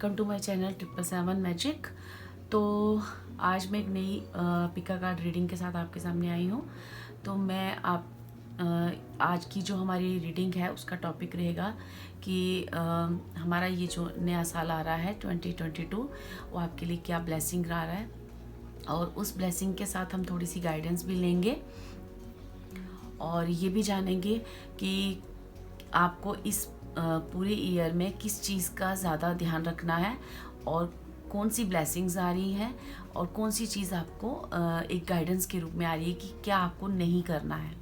Welcome to my channel 777 magic. तो आज मैं एक नई पिका कार्ड रीडिंग के साथ आपके सामने आई हूँ। तो मैं आज की जो हमारी रीडिंग है उसका टॉपिक रहेगा कि हमारा ये जो नया साल आ रहा है 2022 वो आपके लिए क्या ब्लेसिंग ला रहा है, और उस ब्लेसिंग के साथ हम थोड़ी सी गाइडेंस भी लेंगे और ये भी जानेंगे कि आपको इस पूरे ईयर में किस चीज़ का ज़्यादा ध्यान रखना है और कौन सी ब्लेसिंग्स आ रही हैं और कौन सी चीज़ आपको एक गाइडेंस के रूप में आ रही है कि क्या आपको नहीं करना है।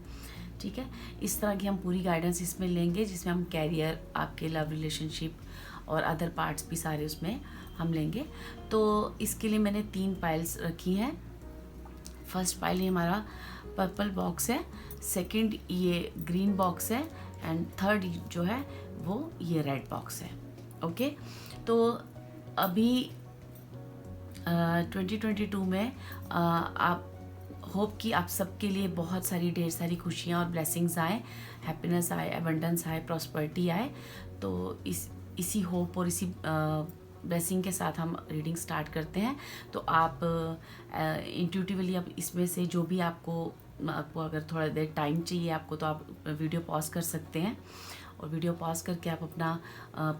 ठीक है, इस तरह की हम पूरी गाइडेंस इसमें लेंगे, जिसमें हम कैरियर, आपके लव रिलेशनशिप और अदर पार्ट्स भी सारे उसमें हम लेंगे। तो इसके लिए मैंने 3 पाइल्स रखी हैं। फर्स्ट पाइल ये हमारा पर्पल बॉक्स है, सेकंड ये ग्रीन बॉक्स है एंड थर्ड जो है वो ये रेड बॉक्स है। ओके, तो अभी 2022 में आप होप कि आप सबके लिए बहुत सारी ढेर सारी खुशियाँ और ब्लेसिंग्स आए, हैप्पीनेस आए, एबंडेंस आए, प्रॉस्पेरिटी आए। तो इसी होप और इसी ब्लेसिंग के साथ हम रीडिंग स्टार्ट करते हैं। तो आप इंट्यूटिवली अब इसमें से जो भी आपको अगर थोड़ा देर टाइम चाहिए आपको, तो आप वीडियो पॉज कर सकते हैं और वीडियो पॉज करके आप अपना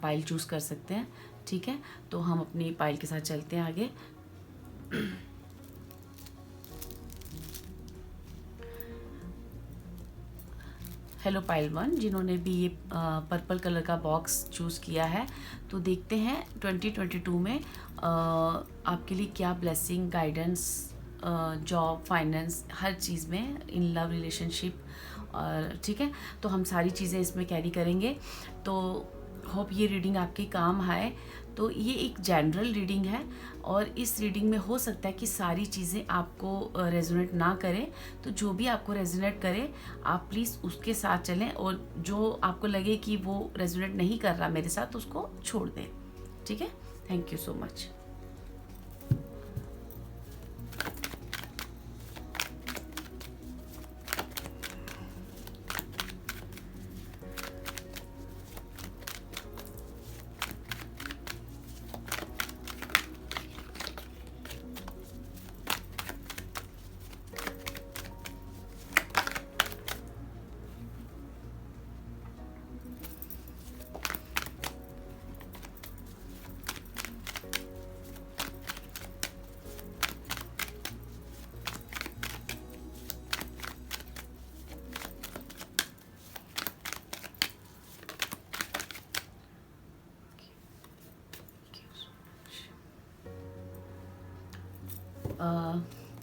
पाइल चूज़ कर सकते हैं। ठीक है, तो हम अपनी पाइल के साथ चलते हैं आगे। हेलो पाइल 1, जिन्होंने भी ये पर्पल कलर का बॉक्स चूज़ किया है, तो देखते हैं 2022 में आपके लिए क्या ब्लेसिंग, गाइडेंस, जॉब, फाइनेंस, हर चीज़ में, इन लव रिलेशनशिप। और ठीक है, तो हम सारी चीज़ें इसमें कैरी करेंगे। तो होप ये रीडिंग आपके काम आए। तो ये एक जनरल रीडिंग है और इस रीडिंग में हो सकता है कि सारी चीज़ें आपको रेजोनेट ना करें। तो जो भी आपको रेजोनेट करे आप प्लीज़ उसके साथ चलें, और जो आपको लगे कि वो रेजोनेट नहीं कर रहा मेरे साथ, उसको छोड़ दें। ठीक है, थैंक यू सो मच।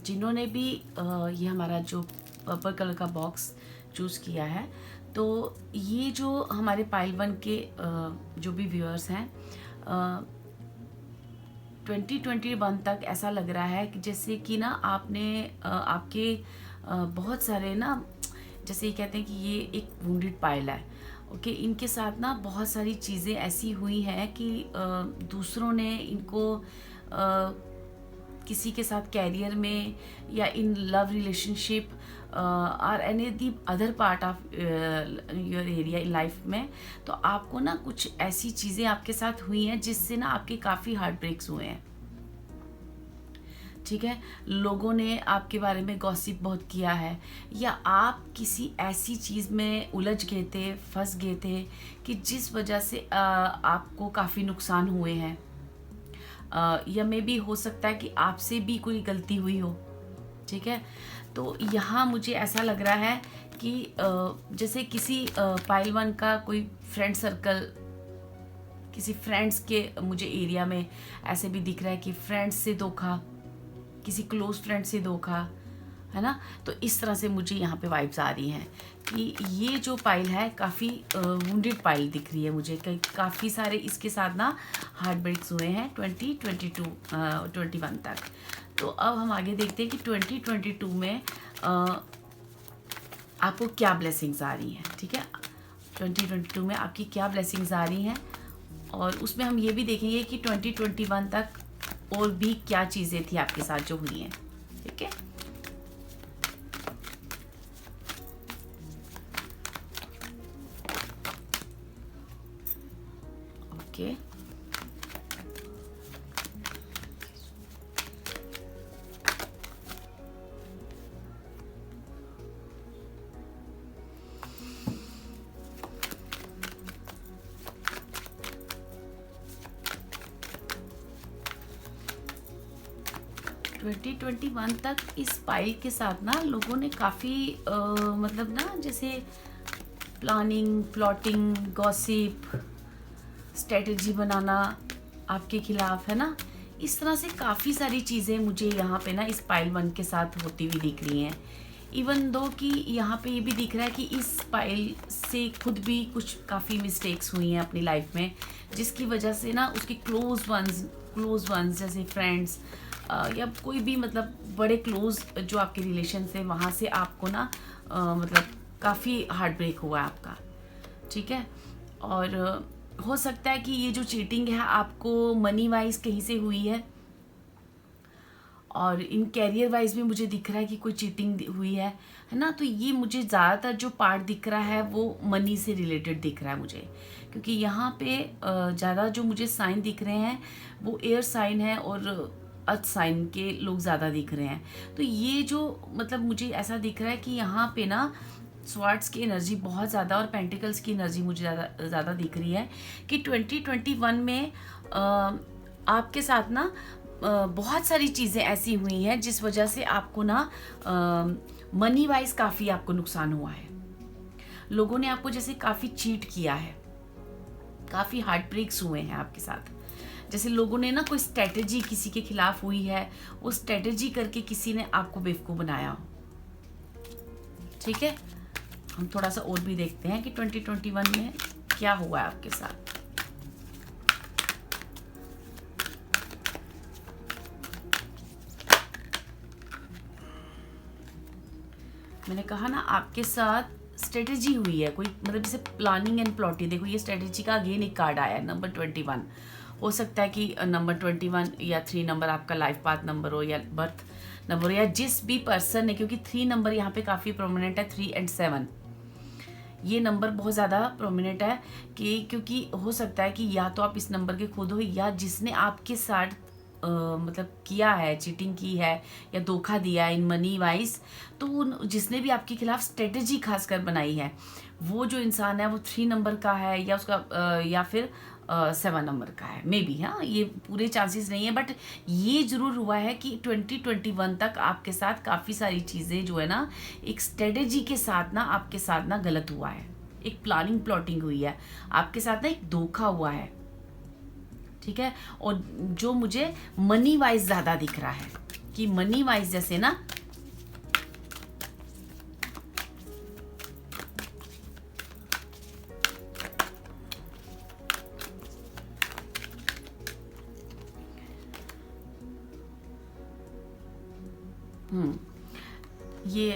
जिन्होंने भी ये हमारा जो पर्पल कलर का बॉक्स चूज़ किया है, तो ये जो हमारे पाइल 1 के जो भी व्यूअर्स हैं, 2021 तक ऐसा लग रहा है कि जैसे कि ना आपने आपके बहुत सारे ना, जैसे ये कहते हैं कि ये एक वुंडेड पाइल है। ओके, इनके साथ ना बहुत सारी चीज़ें ऐसी हुई हैं कि दूसरों ने इनको किसी के साथ कैरियर में या इन लव रिलेशनशिप और any the other part of your area in life में, तो आपको ना कुछ ऐसी चीज़ें आपके साथ हुई हैं जिससे ना आपके काफ़ी हार्ट ब्रेक्स हुए हैं। ठीक है, लोगों ने आपके बारे में गॉसिप बहुत किया है, या आप किसी ऐसी चीज़ में उलझ गए थे, फंस गए थे कि जिस वजह से आपको काफ़ी नुकसान हुए हैं, या मे भी हो सकता है कि आपसे भी कोई गलती हुई हो। ठीक है, तो यहाँ मुझे ऐसा लग रहा है कि जैसे किसी पाइल 1 का कोई फ्रेंड सर्कल, किसी फ्रेंड्स के मुझे एरिया में ऐसे भी दिख रहा है कि फ्रेंड्स से धोखा, किसी क्लोज फ्रेंड से धोखा, है ना। तो इस तरह से मुझे यहाँ पे वाइब्स आ रही हैं कि ये जो पाइल है काफ़ी वुंडेड पाइल दिख रही है मुझे। काफ़ी सारे इसके साथ ना हार्ट ब्रेक्स हुए हैं 2021 तक। तो अब हम आगे देखते हैं कि 2022 में आपको क्या ब्लेसिंग्स आ रही हैं। ठीक है, 2022 में आपकी क्या ब्लेसिंग्स आ रही हैं, और उसमें हम ये भी देखेंगे कि 2021 तक और भी क्या चीज़ें थी आपके साथ जो हुई हैं। ठीक है, ओके, 2021 तक इस पाइल के साथ ना लोगों ने काफ़ी मतलब ना जैसे प्लानिंग, प्लॉटिंग, गॉसिप, स्ट्रेटजी बनाना आपके खिलाफ, है ना। इस तरह से काफ़ी सारी चीज़ें मुझे यहाँ पे ना इस पाइल 1 के साथ होती हुई दिख रही हैं। इवन दो कि यहाँ पे ये भी दिख रहा है कि इस पाइल से खुद भी कुछ काफ़ी मिस्टेक्स हुई हैं अपनी लाइफ में, जिसकी वजह से ना उसके क्लोज वंस जैसे फ्रेंड्स या कोई भी मतलब बड़े क्लोज जो आपके रिलेशन थे, वहाँ से आपको ना मतलब काफ़ी हार्ट ब्रेक हुआ है आपका, ठीक है। और हो सकता है कि ये जो चीटिंग है आपको मनी वाइज कहीं से हुई है, और इन कैरियर वाइज भी मुझे दिख रहा है कि कोई चीटिंग हुई है ना। तो ये मुझे ज़्यादातर जो पार्ट दिख रहा है वो मनी से रिलेटेड दिख रहा है मुझे, क्योंकि यहाँ पे ज़्यादा जो मुझे साइन दिख रहे हैं वो एयर साइन है और अर्थ साइन के लोग ज़्यादा दिख रहे हैं। तो ये जो मतलब मुझे ऐसा दिख रहा है कि यहाँ पे ना स्वार्ड्स की एनर्जी बहुत ज़्यादा और पेंटिकल्स की एनर्जी मुझे ज़्यादा दिख रही है कि 2021 में आपके साथ ना बहुत सारी चीज़ें ऐसी हुई हैं जिस वजह से आपको ना मनी वाइज काफ़ी आपको नुकसान हुआ है। लोगों ने आपको जैसे काफ़ी चीट किया है, काफ़ी हार्ट ब्रेक्स हुए हैं आपके साथ। जैसे लोगों ने ना कोई स्ट्रेटजी किसी के खिलाफ हुई है, वो स्ट्रेटजी करके किसी ने आपको बेवकूफ़ बनाया हो, ठीक है। हम थोड़ा सा और भी देखते हैं कि 2021 में क्या हुआ है आपके साथ। मैंने कहा ना आपके साथ स्ट्रेटजी हुई है कोई, मतलब जैसे प्लानिंग एंड प्लॉटिंग। देखो ये स्ट्रेटजी का अगेन एक कार्ड आया है, नंबर 21। हो सकता है कि नंबर 21 या 3 नंबर आपका लाइफ पाथ नंबर हो या बर्थ नंबर हो, या जिस भी पर्सन ने, क्योंकि 3 नंबर यहाँ पे काफ़ी प्रोमिनेंट है, 3 एंड 7 ये नंबर बहुत ज़्यादा प्रोमिनेंट है कि क्योंकि हो सकता है कि या तो आप इस नंबर के खुद हो या जिसने आपके साथ मतलब किया है, चीटिंग की है या धोखा दिया है इन मनी वाइज। तो जिसने भी आपके खिलाफ स्ट्रेटजी खासकर बनाई है, वो जो इंसान है वो 3 नंबर का है या उसका या फिर 7 नंबर का है, मे बी। हाँ, ये पूरे चांसेस नहीं है, बट ये ज़रूर हुआ है कि 2021 तक आपके साथ काफ़ी सारी चीज़ें जो है ना एक स्ट्रेटजी के साथ ना आपके साथ ना गलत हुआ है, एक प्लानिंग प्लॉटिंग हुई है आपके साथ ना, एक धोखा हुआ है, ठीक है। और जो मुझे मनी वाइज ज़्यादा दिख रहा है कि मनी वाइज जैसे ना ये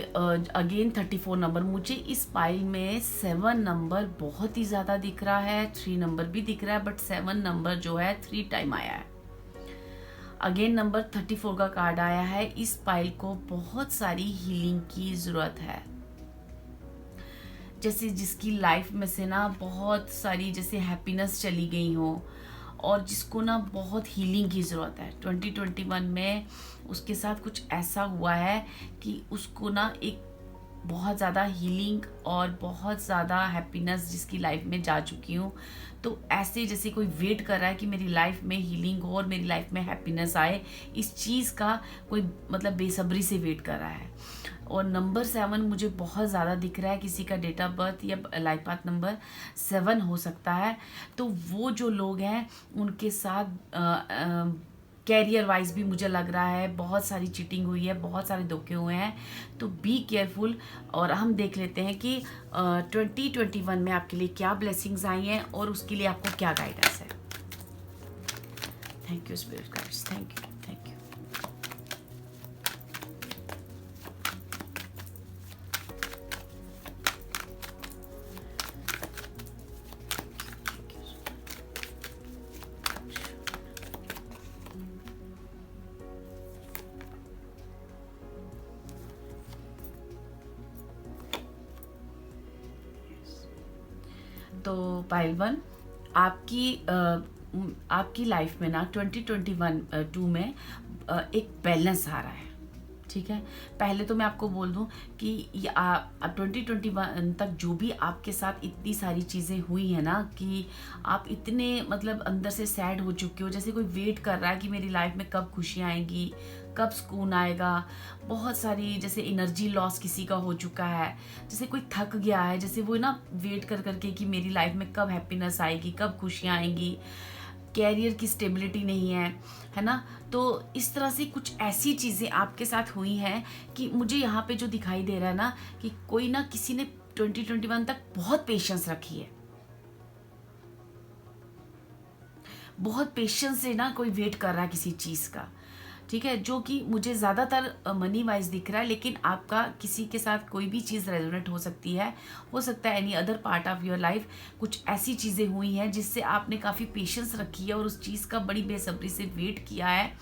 अगेन 34 नंबर, मुझे इस पाइल में 7 नंबर बहुत ही ज़्यादा दिख रहा है, 3 नंबर भी दिख रहा है, बट 7 नंबर जो है 3 टाइम आया है। अगेन नंबर 34 का कार्ड आया है। इस पाइल को बहुत सारी हीलिंग की ज़रूरत है, जैसे जिसकी लाइफ में से ना बहुत सारी जैसे हैप्पीनेस चली गई हो और जिसको ना बहुत हीलिंग की ज़रूरत है। 2021 में उसके साथ कुछ ऐसा हुआ है कि उसको ना एक बहुत ज़्यादा हीलिंग और बहुत ज़्यादा हैप्पीनेस जिसकी लाइफ में जा चुकी हूँ, तो ऐसे जैसे कोई वेट कर रहा है कि मेरी लाइफ में हीलिंग हो और मेरी लाइफ में हैप्पीनेस आए, इस चीज़ का कोई मतलब बेसब्री से वेट कर रहा है। और नंबर 7 मुझे बहुत ज़्यादा दिख रहा है, किसी का डेट ऑफ बर्थ या लाइफ पाथ नंबर 7 हो सकता है। तो वो जो लोग हैं उनके साथ कैरियर वाइज भी मुझे लग रहा है बहुत सारी चीटिंग हुई है, बहुत सारे धोखे हुए हैं, तो बी केयरफुल। और हम देख लेते हैं कि 2021 में आपके लिए क्या ब्लेसिंग्स आई हैं और उसके लिए आपको क्या गाइडेंस है। Thank you spirit guides, thank you, thank you. तो पाइल 1 आपकी लाइफ में ना 2021 में एक बैलेंस आ रहा है, ठीक है। पहले तो मैं आपको बोल दूं कि 2021 तक जो भी आपके साथ इतनी सारी चीज़ें हुई हैं ना कि आप इतने मतलब अंदर से सैड हो चुके हो, जैसे कोई वेट कर रहा है कि मेरी लाइफ में कब खुशियाँ आएंगी, कब सुकून आएगा। बहुत सारी जैसे एनर्जी लॉस किसी का हो चुका है, जैसे कोई थक गया है, जैसे वो ना वेट कर करके कि मेरी लाइफ में कब हैप्पीनेस आएगी, कब खुशियाँ आएंगी, कैरियर की स्टेबिलिटी नहीं है ना। तो इस तरह से कुछ ऐसी चीज़ें आपके साथ हुई हैं कि मुझे यहाँ पे जो दिखाई दे रहा है ना कि कोई ना किसी ने 2021 तक बहुत पेशेंस रखी है, बहुत पेशेंस से ना कोई वेट कर रहा है किसी चीज़ का, ठीक है, जो कि मुझे ज़्यादातर मनी वाइज दिख रहा है। लेकिन आपका किसी के साथ कोई भी चीज़ रेजोनेट हो सकती है, हो सकता है any other part of your life कुछ ऐसी चीज़ें हुई हैं जिससे आपने काफ़ी पेशेंस रखी है और उस चीज़ का बड़ी बेसब्री से वेट किया है,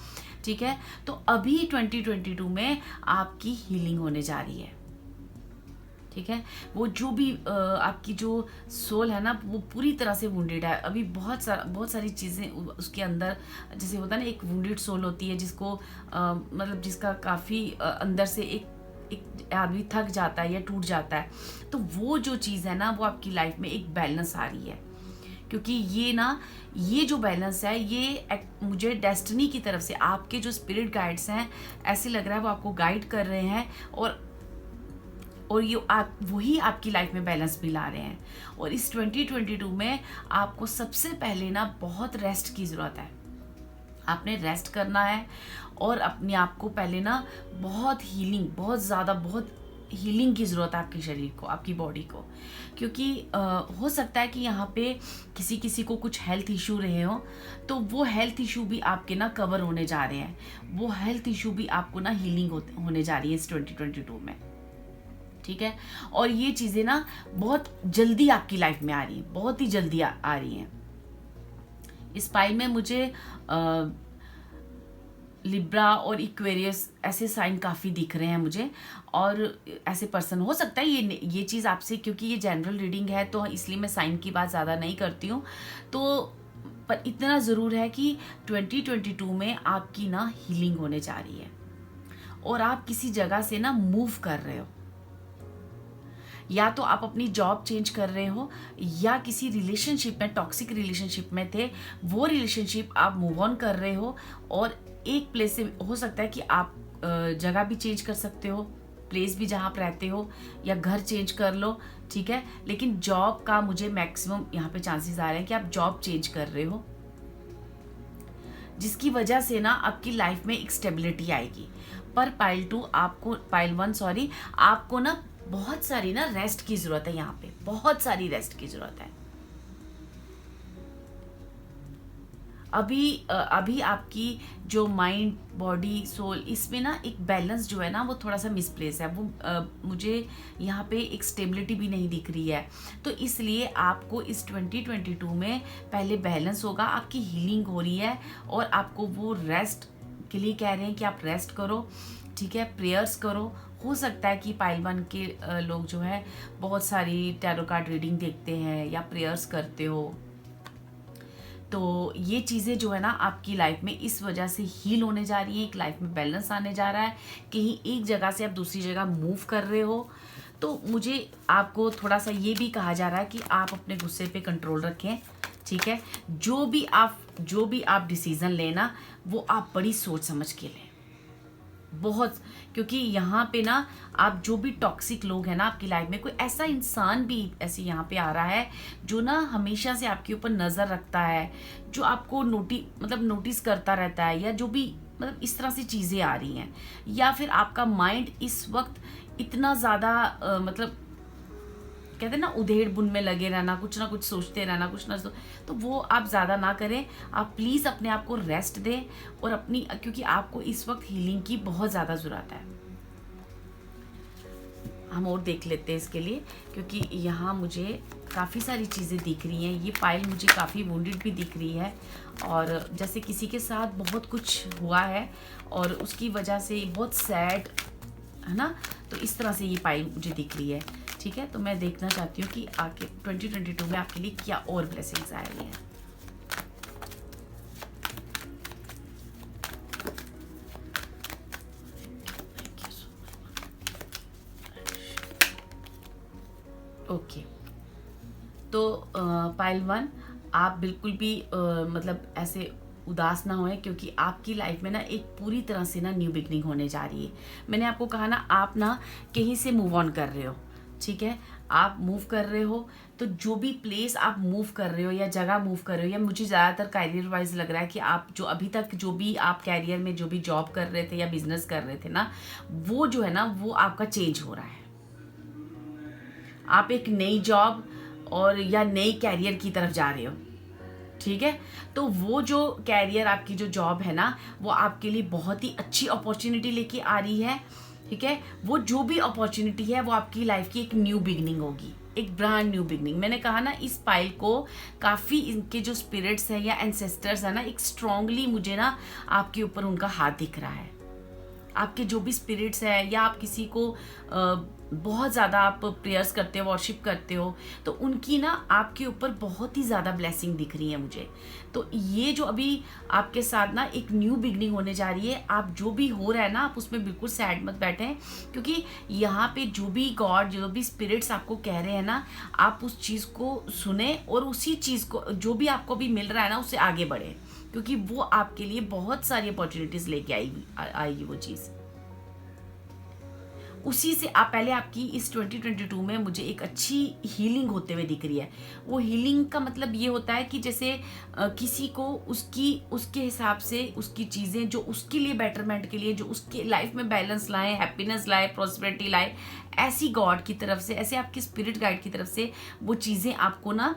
ठीक है। तो अभी 2022 में आपकी हीलिंग होने जा रही है, ठीक है। वो जो भी आपकी जो सोल है ना वो पूरी तरह से वुंडेड है अभी। बहुत सारी चीज़ें उसके अंदर, जैसे होता है ना एक वुंडेड सोल होती है जिसको मतलब जिसका काफ़ी अंदर से एक आदमी थक जाता है या टूट जाता है। तो वो जो चीज़ है ना वो आपकी लाइफ में एक बैलेंस आ रही है, क्योंकि ये जो बैलेंस है ये मुझे डेस्टिनी की तरफ से आपके जो स्पिरिट गाइड्स हैं ऐसे लग रहा है वो आपको गाइड कर रहे हैं और ये आप वही आपकी लाइफ में बैलेंस भी ला रहे हैं। और इस 2022 में आपको सबसे पहले ना बहुत रेस्ट की ज़रूरत है। आपने रेस्ट करना है और अपने आप को पहले ना बहुत हीलिंग की ज़रूरत है आपके शरीर को, आपकी बॉडी को। क्योंकि हो सकता है कि यहाँ पे किसी को कुछ हेल्थ इशू रहे हो, तो वो हेल्थ इशू भी आपके ना कवर होने जा रहे हैं, वो हेल्थ इशू भी आपको ना हीलिंग होने जा रही है इस 2022 में, ठीक है। और ये चीज़ें ना बहुत जल्दी आपकी लाइफ में आ रही हैं, बहुत ही जल्दी आ रही हैं। इस पाइल में मुझे लिब्रा और इक्वेरियस ऐसे साइन काफ़ी दिख रहे हैं मुझे, और ऐसे पर्सन हो सकता है ये चीज़ आपसे, क्योंकि ये जनरल रीडिंग है तो इसलिए मैं साइन की बात ज़्यादा नहीं करती हूँ। तो पर इतना ज़रूर है कि 2022 में आपकी ना हीलिंग होने जा रही है और आप किसी जगह से ना मूव कर रहे हो, या तो आप अपनी जॉब चेंज कर रहे हो या किसी रिलेशनशिप में, टॉक्सिक रिलेशनशिप में थे, वो रिलेशनशिप आप मूव ऑन कर रहे हो और एक प्लेस से, हो सकता है कि आप जगह भी चेंज कर सकते हो, प्लेस भी जहाँ आप रहते हो, या घर चेंज कर लो, ठीक है। लेकिन जॉब का मुझे मैक्सिमम यहाँ पे चांसेस आ रहे हैं कि आप जॉब चेंज कर रहे हो, जिसकी वजह से ना आपकी लाइफ में एक स्टेबिलिटी आएगी। पर पाइल 1 सॉरी, आपको ना बहुत सारी ना रेस्ट की ज़रूरत है, यहाँ पे बहुत सारी रेस्ट की ज़रूरत है। अभी आपकी जो माइंड, बॉडी, सोल, इसमें ना एक बैलेंस जो है ना वो थोड़ा सा मिसप्लेस है। वो मुझे यहाँ पे एक स्टेबिलिटी भी नहीं दिख रही है। तो इसलिए आपको इस 2022 में पहले बैलेंस होगा, आपकी हीलिंग हो रही है और आपको वो रेस्ट के लिए कह रहे हैं कि आप रेस्ट करो, ठीक है, प्रेयर्स करो। हो सकता है कि पाइल 1 के लोग जो है बहुत सारी टैरो कार्ड रीडिंग देखते हैं या प्रेयर्स करते हो, तो ये चीज़ें जो है ना आपकी लाइफ में इस वजह से हील होने जा रही हैं, एक लाइफ में बैलेंस आने जा रहा है। कहीं एक जगह से आप दूसरी जगह मूव कर रहे हो, तो मुझे आपको थोड़ा सा ये भी कहा जा रहा है कि आप अपने गुस्से पे कंट्रोल रखें, ठीक है। जो भी आप डिसीज़न लेना वो आप बड़ी सोच समझ के लें, बहुत, क्योंकि यहाँ पे ना आप जो भी टॉक्सिक लोग हैं ना आपकी लाइफ में, कोई ऐसा इंसान भी ऐसे यहाँ पे आ रहा है जो ना हमेशा से आपके ऊपर नज़र रखता है, जो आपको नोटिस करता रहता है, या जो भी मतलब इस तरह से चीज़ें आ रही हैं, या फिर आपका माइंड इस वक्त इतना ज़्यादा मतलब कहते हैं ना उधेड़ बुन में लगे रहना, कुछ ना कुछ सोचते रहना, तो वो आप ज़्यादा ना करें। आप प्लीज़ अपने आप को रेस्ट दें और क्योंकि आपको इस वक्त हीलिंग की बहुत ज़्यादा ज़रूरत है। हम और देख लेते हैं इसके लिए, क्योंकि यहाँ मुझे काफ़ी सारी चीज़ें दिख रही हैं। ये पाइल मुझे काफ़ी वुंडेड भी दिख रही है, और जैसे किसी के साथ बहुत कुछ हुआ है और उसकी वजह से बहुत सैड है ना, तो इस तरह से ये पाइल मुझे दिख रही है, ठीक है। तो मैं देखना चाहती हूँ कि आगे 2022 में आपके लिए क्या और ब्लेसिंग्स आ रही हैं। ओके, तो पाइल 1, आप बिल्कुल भी मतलब ऐसे उदास ना होए, क्योंकि आपकी लाइफ में ना एक पूरी तरह से ना न्यू बिगनिंग होने जा रही है। मैंने आपको कहा ना, आप ना कहीं से मूव ऑन कर रहे हो, ठीक है, आप मूव कर रहे हो, तो जो भी प्लेस आप मूव कर रहे हो या जगह मूव कर रहे हो, या मुझे ज़्यादातर कैरियर वाइज लग रहा है कि आप जो अभी तक जो भी आप कैरियर में जो भी जॉब कर रहे थे या बिजनेस कर रहे थे ना, वो जो है ना वो आपका चेंज हो रहा है। आप एक नई जॉब और या नई कैरियर की तरफ जा रहे हो, ठीक है। तो वो जो कैरियर, आपकी जो जॉब है ना, वो आपके लिए बहुत ही अच्छी अपॉर्चुनिटी लेके आ रही है, ठीक है। वो जो भी अपॉर्चुनिटी है वो आपकी लाइफ की एक न्यू बिगनिंग होगी, एक ब्रांड न्यू बिगनिंग। मैंने कहा ना, इस पाइल को काफ़ी इनके जो स्पिरिट्स हैं या एंसेस्टर्स है ना, एक स्ट्रांगली मुझे ना आपके ऊपर उनका हाथ दिख रहा है। आपके जो भी स्पिरिट्स है, या आप किसी को बहुत ज़्यादा आप प्रेयर्स करते हो, वर्शिप करते हो, तो उनकी ना आपके ऊपर बहुत ही ज़्यादा ब्लेसिंग दिख रही है मुझे। तो ये जो अभी आपके साथ ना एक न्यू बिगनिंग होने जा रही है, आप जो भी हो रहा है ना, आप उसमें बिल्कुल सैड मत बैठें, क्योंकि यहाँ पे जो भी गॉड, जो भी स्पिरिट्स आपको कह रहे हैं ना, आप उस चीज़ को सुने और उसी चीज़ को, जो भी आपको भी मिल रहा है ना, उससे आगे बढ़े, क्योंकि वो आपके लिए बहुत सारी अपॉर्चुनिटीज़ लेके आएगी वो चीज़। उसी से आप पहले, आपकी इस 2022 में मुझे एक अच्छी हीलिंग होते हुए दिख रही है। वो हीलिंग का मतलब ये होता है कि जैसे किसी को उसके हिसाब से उसकी चीज़ें जो उसके लिए बेटरमेंट के लिए, जो उसके लाइफ में बैलेंस लाए, हैप्पीनेस लाए, प्रॉस्पेरिटी लाए, ऐसी गॉड की तरफ से, ऐसे आपकी स्पिरिट गाइड की तरफ से वो चीज़ें आपको ना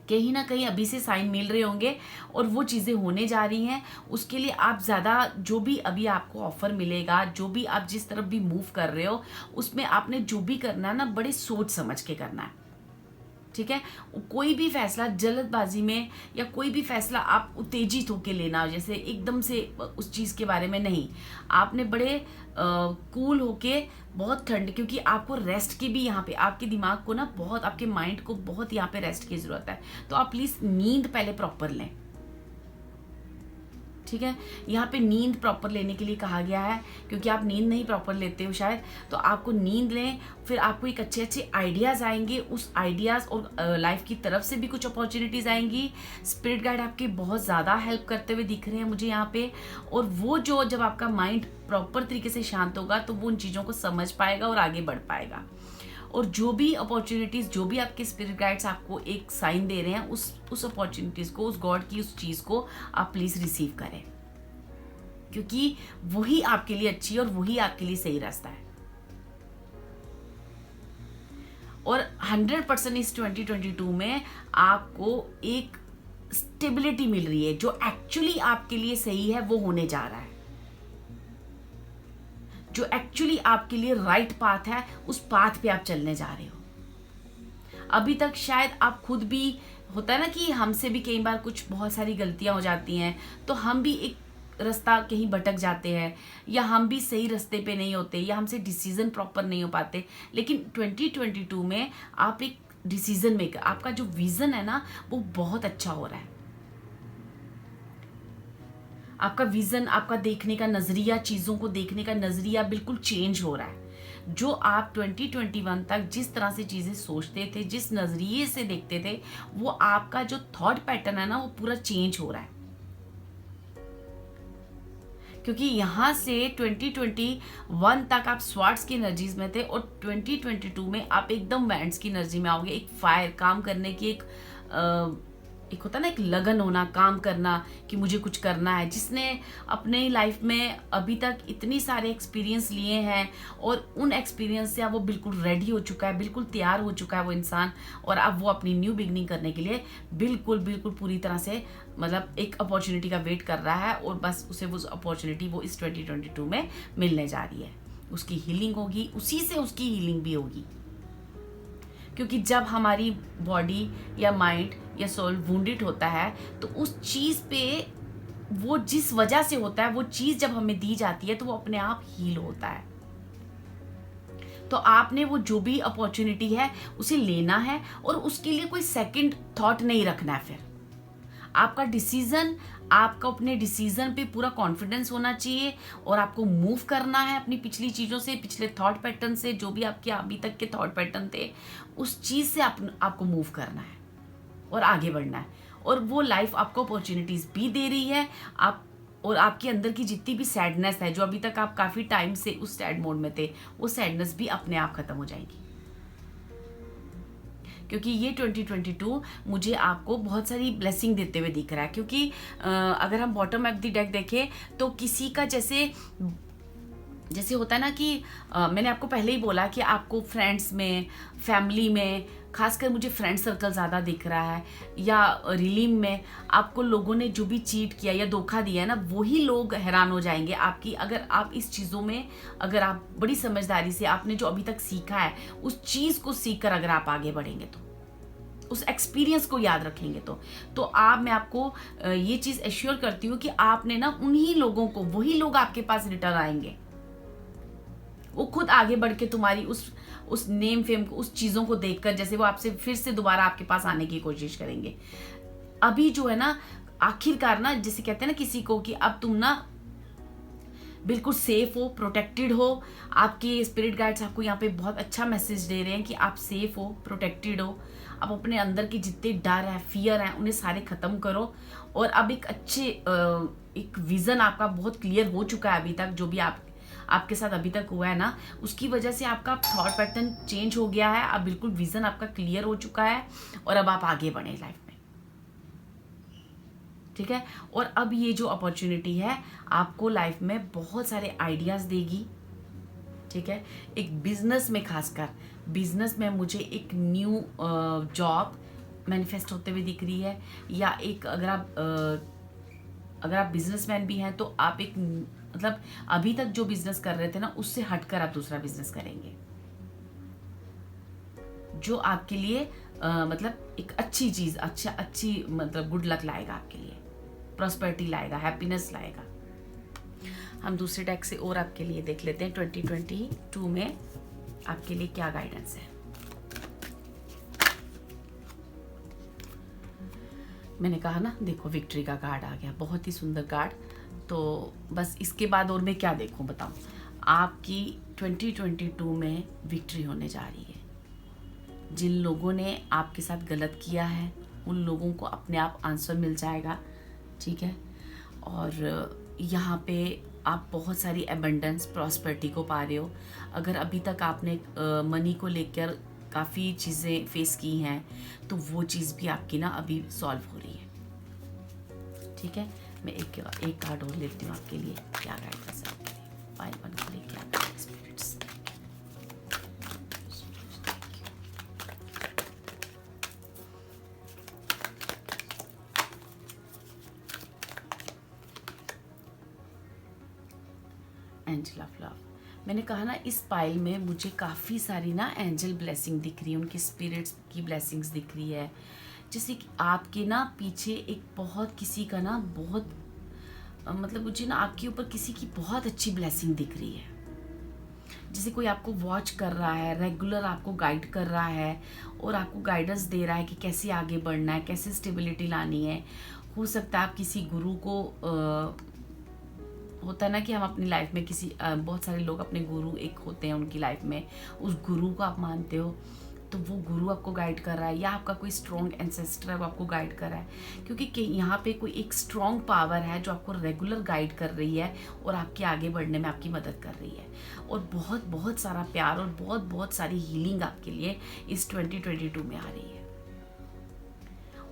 कहीं अभी से साइन मिल रहे होंगे, और वो चीज़ें होने जा रही हैं। उसके लिए आप ज़्यादा, जो भी अभी आपको ऑफर मिलेगा, जो भी आप जिस तरफ भी मूव कर रहे हो, उसमें आपने जो भी करना है ना, बड़े सोच समझ के करना है, ठीक है। कोई भी फैसला जल्दबाजी में, या कोई भी फैसला आप उत्तेजित होकर लेना, जैसे एकदम से उस चीज़ के बारे में नहीं, आपने बड़े कूल होके, बहुत ठंड, क्योंकि आपको रेस्ट की भी यहाँ पे, आपके दिमाग को ना बहुत, आपके माइंड को बहुत यहाँ पे रेस्ट की ज़रूरत है। तो आप प्लीज़ नींद पहले प्रॉपर लें, ठीक है। यहाँ पे नींद प्रॉपर लेने के लिए कहा गया है, क्योंकि आप नींद नहीं प्रॉपर लेते हो शायद, तो आपको नींद लें, फिर आपको एक अच्छे अच्छे आइडियाज़ आएंगे, उस आइडियाज़ और लाइफ की तरफ से भी कुछ अपॉर्चुनिटीज़ आएंगी। स्पिरिट गाइड आपकी बहुत ज़्यादा हेल्प करते हुए दिख रहे हैं मुझे यहाँ पे, और वो जो, जब आपका माइंड प्रॉपर तरीके से शांत होगा, तो वो उन चीज़ों को समझ पाएगा और आगे बढ़ पाएगा। और जो भी अपॉर्चुनिटीज़, जो भी आपके स्पिरिट गाइड्स आपको एक साइन दे रहे हैं, उस अपॉर्चुनिटीज़ को, उस गॉड की उस चीज़ को आप प्लीज़ रिसीव करें, क्योंकि वही आपके लिए अच्छी है और वही आपके लिए सही रास्ता है। और 100% इस 2022 में आपको एक स्टेबिलिटी मिल रही है, जो एक्चुअली आपके लिए सही है वो होने जा रहा है। जो एक्चुअली आपके लिए राइट पाथ है, उस पाथ पे आप चलने जा रहे हो। अभी तक शायद आप खुद भी, होता है ना कि हमसे भी कई बार कुछ बहुत सारी गलतियां हो जाती हैं, तो हम भी एक रास्ता कहीं भटक जाते हैं, या हम भी सही रास्ते पे नहीं होते, या हमसे डिसीजन प्रॉपर नहीं हो पाते। लेकिन 2022 में आप एक डिसीजन मेकर, आपका जो विजन है ना, वो बहुत अच्छा हो रहा है। आपका विजन, आपका देखने का नजरिया, चीज़ों को देखने का नजरिया बिल्कुल चेंज हो रहा है। जो आप 2021 तक जिस तरह से चीज़ें सोचते थे, जिस नज़रिए से देखते थे, वो आपका जो थॉट पैटर्न है ना, वो पूरा चेंज हो रहा है। क्योंकि यहाँ से 2021 तक आप स्वार्ट्स की एनर्जीज में थे, और 2022 में आप एकदम वैंड्स की एनर्जी में आओगे। एक फायर, काम करने की एक होता है ना, एक लगन होना, काम करना, कि मुझे कुछ करना है। जिसने अपने लाइफ में अभी तक इतनी सारे एक्सपीरियंस लिए हैं, और उन एक्सपीरियंस से अब वो बिल्कुल रेडी हो चुका है, बिल्कुल तैयार हो चुका है वो इंसान, और अब वो अपनी न्यू बिगनिंग करने के लिए बिल्कुल बिल्कुल पूरी तरह से, मतलब एक अपॉर्चुनिटी का वेट कर रहा है, और बस उसे वो अपॉर्चुनिटी वो इस 2022 में मिलने जा रही है। उसकी हीलिंग होगी, उसी से उसकी हीलिंग भी होगी। क्योंकि जब हमारी बॉडी या माइंड या सोल वुंडेड होता है, तो उस चीज़ पे, वो जिस वजह से होता है, वो चीज़ जब हमें दी जाती है, तो वो अपने आप हील होता है। तो आपने वो जो भी अपॉर्चुनिटी है उसे लेना है, और उसके लिए कोई सेकंड थॉट नहीं रखना है। फिर आपका डिसीजन, आपको अपने डिसीजन पे पूरा कॉन्फिडेंस होना चाहिए, और आपको मूव करना है अपनी पिछली चीज़ों से, पिछले थॉट पैटर्न से, जो भी आपके अभी तक के थॉट पैटर्न थे, उस चीज़ से आपको मूव करना है और आगे बढ़ना है। और वो लाइफ आपको अपॉर्चुनिटीज़ भी दे रही है। आप और आपके अंदर की जितनी भी सैडनेस है, जो अभी तक आप काफ़ी टाइम से उस सैड मोड में थे, वो सैडनेस भी अपने आप ख़त्म हो जाएगी। क्योंकि ये 2022 मुझे आपको बहुत सारी ब्लेसिंग देते हुए दिख रहा है। क्योंकि अगर हम बॉटम ऑफ द डेक देखें तो किसी का जैसे होता है ना कि मैंने आपको पहले ही बोला कि आपको फ्रेंड्स में, फैमिली में, खासकर मुझे फ्रेंड सर्कल ज़्यादा दिख रहा है, या रिलीम में आपको लोगों ने जो भी चीट किया या धोखा दिया है ना, वही लोग हैरान हो जाएंगे आपकी, अगर आप इस चीज़ों में, अगर आप बड़ी समझदारी से आपने जो अभी तक सीखा है उस चीज़ को सीख कर अगर आप आगे बढ़ेंगे, तो उस एक्सपीरियंस को याद रखेंगे, तो मैं आपको ये चीज़ एश्योर करती हूँ कि आपने ना उन्हीं लोगों को, वही लोग आपके पास रिटर्न आएंगे, वो खुद आगे बढ़ के तुम्हारी उस नेम फेम को, उस चीज़ों को देखकर जैसे वो आपसे फिर से दोबारा आपके पास आने की कोशिश करेंगे। अभी जो है ना, आखिरकार ना, जैसे कहते हैं ना किसी को कि अब तुम ना बिल्कुल सेफ हो, प्रोटेक्टेड हो। आपके स्पिरिट गाइड्स आपको यहाँ पे बहुत अच्छा मैसेज दे रहे हैं कि आप सेफ हो, प्रोटेक्टेड हो। आप अपने अंदर के जितने डर है, फियर हैं, उन्हें सारे ख़त्म करो। और अब एक अच्छे एक विज़न आपका बहुत क्लियर हो चुका है अभी तक, जो भी आपके साथ अभी तक हुआ है ना, उसकी वजह से आपका थॉट पैटर्न चेंज हो गया है। अब बिल्कुल विज़न आपका क्लियर हो चुका है और अब आप आगे बढ़े लाइफ में, ठीक है। और अब ये जो अपॉर्चुनिटी है आपको लाइफ में बहुत सारे आइडियाज़ देगी, ठीक है। एक बिजनेस में, खासकर बिजनेस में मुझे एक न्यू जॉब मैनिफेस्ट होते हुए दिख रही है, या एक अगर आप बिजनेसमैन भी हैं तो आप एक, मतलब अभी तक जो बिजनेस कर रहे थे ना, उससे हटकर आप दूसरा बिजनेस करेंगे, जो आपके लिए मतलब एक अच्छी चीज़, अच्छी मतलब गुड लक लाएगा आपके लिए, प्रॉस्पेरिटी लाएगा, हैप्पीनेस लाएगा। हम दूसरे डेक से और आपके लिए देख लेते हैं 2022 में आपके लिए क्या गाइडेंस है। मैंने कहा ना, देखो विक्ट्री का कार्ड आ गया, बहुत ही सुंदर कार्ड। तो बस इसके बाद और मैं क्या देखूं, बताऊं। आपकी 2022 में विक्ट्री होने जा रही है। जिन लोगों ने आपके साथ गलत किया है उन लोगों को अपने आप आंसर मिल जाएगा, ठीक है। और यहाँ पे आप बहुत सॉरी एबंडेंस, प्रॉस्पेरिटी को पा रहे हो। अगर अभी तक आपने मनी को लेकर काफ़ी चीज़ें फेस की हैं तो वो चीज़ भी आपकी ना अभी सॉल्व हो रही है, ठीक है। मैं एक कार्ड और लेती हूँ आपके लिए, क्या गाइडेंस है आपके लिए, पाइल वन के लिए क्या guidance spirits. Angel of love. मैंने कहा ना, इस पाइल में मुझे काफ़ी सारी ना एंजल ब्लेसिंग दिख रही है, उनके स्पिरिट्स की ब्लेसिंग्स दिख रही है। जैसे कि आपके ना पीछे एक बहुत किसी का ना बहुत मतलब मुझे ना आपके ऊपर किसी की बहुत अच्छी ब्लेसिंग दिख रही है। जैसे कोई आपको वॉच कर रहा है, रेगुलर आपको गाइड कर रहा है और आपको गाइडेंस दे रहा है कि कैसे आगे बढ़ना है, कैसे स्टेबिलिटी लानी है। हो सकता है आप किसी गुरु को होता है ना कि हम अपनी लाइफ में किसी बहुत सारे लोग अपने गुरु एक होते हैं उनकी लाइफ में, उस गुरु को आप मानते हो, तो वो गुरु आपको गाइड कर रहा है, या आपका कोई स्ट्रॉन्ग एंसेस्टर है वो आपको गाइड कर रहा है। क्योंकि यहाँ पे कोई एक स्ट्रॉन्ग पावर है जो आपको रेगुलर गाइड कर रही है और आपके आगे बढ़ने में आपकी मदद कर रही है। और बहुत बहुत सारा प्यार और बहुत बहुत सारी हीलिंग आपके लिए इस 2022 में आ रही है।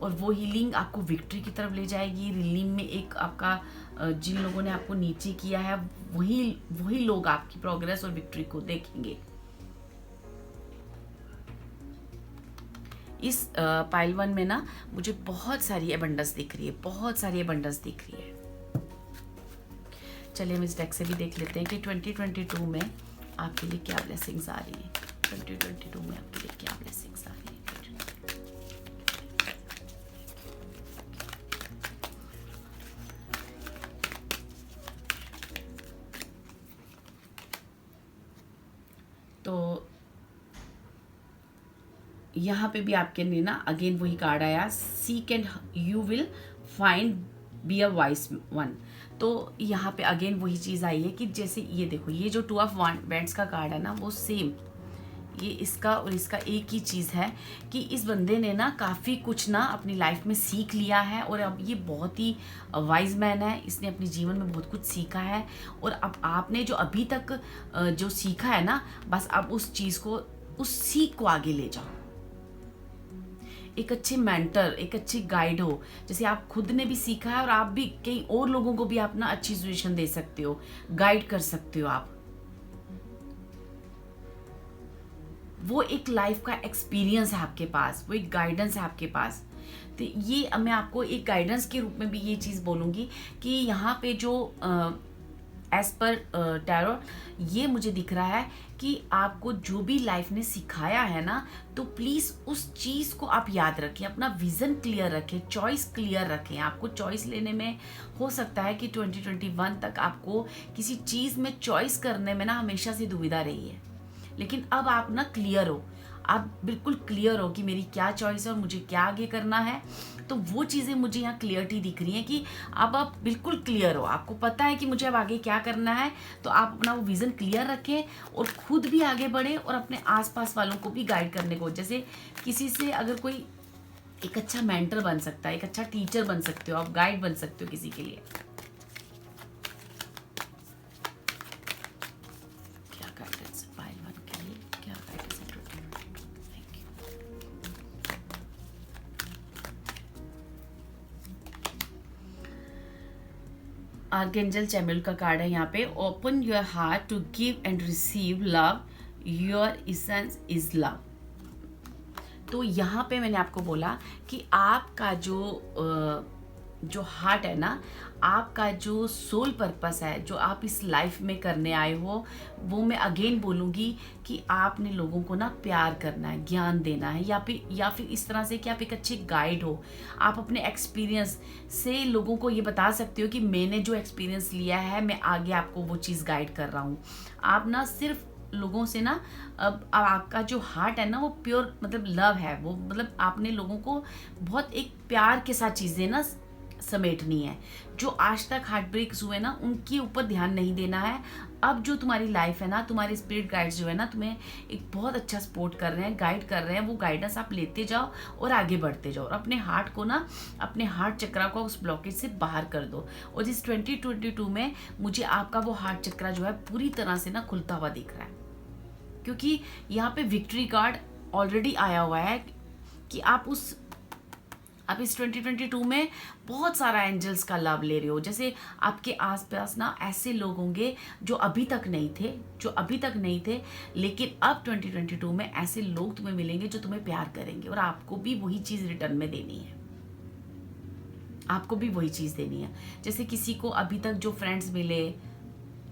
और वो हीलिंग आपको विक्ट्री की तरफ ले जाएगी। रिलीम में एक आपका जिन लोगों ने आपको नीचे किया है वही लोग आपकी प्रोग्रेस और विक्ट्री को देखेंगे। इस पाइल वन में ना मुझे बहुत सारी एबंडेंस दिख रही है, बहुत सारी एबंडेंस दिख रही है। चलिए हम इस डेक से भी देख लेते हैं कि 2022 में आपके लिए क्या ब्लेसिंग्स आ रही है। 2022 में आपके लिए क्या ब्लेसिंग्स आ रही है। तो यहाँ पे भी आपके लिए ना अगेन वही कार्ड आया, seek and you will find, be a wise one. तो यहाँ पे अगेन वही चीज़ आई है कि जैसे ये देखो, ये जो 2 ऑफ वैंड्स का कार्ड है ना, वो सेम ये इसका और इसका एक ही चीज़ है कि इस बंदे ने ना काफ़ी कुछ ना अपनी लाइफ में सीख लिया है और अब ये बहुत ही वाइज मैन है। इसने अपने जीवन में बहुत कुछ सीखा है और अब आपने जो अभी तक जो सीखा है ना, बस अब उस चीज़ को, उस सीख को आगे ले जाओ। एक अच्छे मेंटर, एक अच्छी गाइड हो, जैसे आप खुद ने भी सीखा है और आप भी कई और लोगों को भी आप ना अच्छी सजेशन दे सकते हो, गाइड कर सकते हो आप। वो एक लाइफ का एक्सपीरियंस है आपके पास, वो एक गाइडेंस है आपके पास। तो ये मैं आपको एक गाइडेंस के रूप में भी ये चीज़ बोलूँगी कि यहाँ पे जो एज पर टैरो ये मुझे दिख रहा है कि आपको जो भी लाइफ ने सिखाया है ना, तो प्लीज़ उस चीज़ को आप याद रखें, अपना विज़न क्लियर रखें, चॉइस क्लियर रखें। आपको चॉइस लेने में हो सकता है कि 2021 तक आपको किसी चीज़ में चॉइस करने में ना हमेशा से दुविधा रही है, लेकिन अब आप ना क्लियर हो, आप बिल्कुल क्लियर हो कि मेरी क्या चॉइस है और मुझे क्या आगे करना है। तो वो चीज़ें मुझे यहाँ क्लियरिटी दिख रही है कि अब आप बिल्कुल क्लियर हो, आपको पता है कि मुझे अब आगे क्या करना है। तो आप अपना वो विज़न क्लियर रखें और खुद भी आगे बढ़ें और अपने आसपास वालों को भी गाइड करने को, जैसे किसी से अगर कोई एक अच्छा मेंटर बन सकता है, एक अच्छा टीचर बन सकते हो, आप गाइड बन सकते हो किसी के लिए। क्या गाइडेंस है पाइल वन के लिए, क्या गाइडेंस है? Thank you. आर्कएंजल चैमुएल का कार्ड है यहाँ पे। Open your heart to give and receive love, your essence is love. तो यहाँ पे मैंने आपको बोला कि आपका जो हार्ट है ना, आपका जो सोल पर्पस है, जो आप इस लाइफ में करने आए हो, वो मैं अगेन बोलूँगी कि आपने लोगों को ना प्यार करना है, ज्ञान देना है, या फिर इस तरह से कि आप एक अच्छे गाइड हो। आप अपने एक्सपीरियंस से लोगों को ये बता सकते हो कि मैंने जो एक्सपीरियंस लिया है, मैं आगे आपको वो चीज़ गाइड कर रहा हूँ। आप ना सिर्फ लोगों से ना, अब आपका जो हार्ट है ना, वो प्योर मतलब लव है, वो मतलब आपने लोगों को बहुत एक प्यार के साथ चीज़ें ना समेटनी है। जो आज तक हार्ट ब्रेक्स हुए ना, उनके ऊपर ध्यान नहीं देना है। अब जो तुम्हारी लाइफ है ना, तुम्हारे स्पिरिट गाइड्स जो है ना, तुम्हें एक बहुत अच्छा सपोर्ट कर रहे हैं, गाइड कर रहे हैं। वो गाइडेंस आप लेते जाओ और आगे बढ़ते जाओ और अपने हार्ट को ना, अपने हार्ट चक्रा को उस ब्लॉकेज से बाहर कर दो। और इस 2022 में मुझे आपका वो हार्ट चक्रा जो है पूरी तरह से ना खुलता हुआ दिख रहा है, क्योंकि यहाँ पे विक्ट्री कार्ड ऑलरेडी आया हुआ है कि आप इस 2022 में बहुत सारा एंजल्स का लाभ ले रहे हो। जैसे आपके आसपास ना ऐसे लोग होंगे जो अभी तक नहीं थे, लेकिन अब 2022 में ऐसे लोग तुम्हें मिलेंगे जो तुम्हें प्यार करेंगे और आपको भी वही चीज़ रिटर्न में देनी है। आपको भी वही चीज़ देनी है। जैसे किसी को अभी तक जो फ्रेंड्स मिले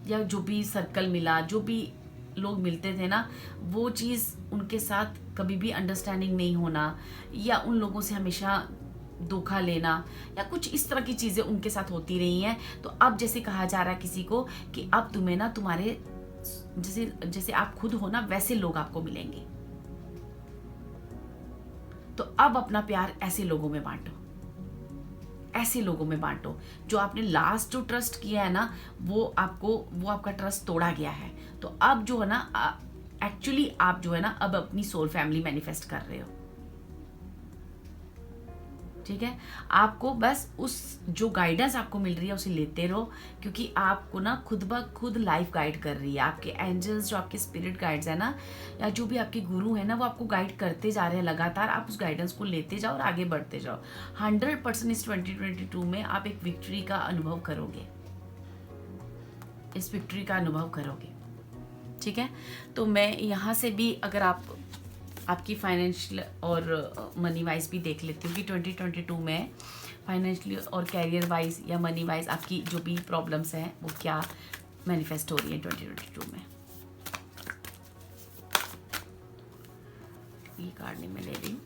या जो भी सर्कल मिला, जो भी लोग मिलते थे ना, वो चीज़ उनके साथ कभी भी अंडरस्टैंडिंग नहीं होना, या उन लोगों से हमेशा धोखा लेना, या कुछ इस तरह की चीज़ें उनके साथ होती रही हैं। तो अब जैसे कहा जा रहा है किसी को कि अब तुम्हें ना तुम्हारे जैसे आप खुद हो ना, वैसे लोग आपको मिलेंगे। तो अब अपना प्यार ऐसे लोगों में बांटो, ऐसे लोगों में बांटो जो आपने लास्ट जो ट्रस्ट किया है ना, वो आपका ट्रस्ट तोड़ा गया है। तो अब जो है ना, एक्चुअली आप जो है ना, अब अपनी सोल फैमिली मैनिफेस्ट कर रहे हो। ठीक है, आपको बस उस जो गाइडेंस आपको मिल रही है उसे लेते रहो, क्योंकि आपको ना खुद ब खुद लाइफ गाइड कर रही है। आपके एंजल्स, जो आपके स्पिरिट गाइड्स है ना, या जो भी आपके गुरु है ना, वो आपको गाइड करते जा रहे हैं लगातार। आप उस गाइडेंस को लेते जाओ और आगे बढ़ते जाओ। 100% इस 2022 में आप एक विक्ट्री का अनुभव करोगे, इस विक्ट्री का अनुभव करोगे। ठीक है, तो मैं यहाँ से भी अगर आपकी फाइनेंशियल और मनी वाइज भी देख लेती हूँ कि 2022 में फाइनेंशियली और कैरियर वाइज या मनी वाइज आपकी जो भी प्रॉब्लम्स हैं वो क्या मैनिफेस्ट हो रही है 2022 में। ये कार्ड नहीं मैं ले रही हूँ।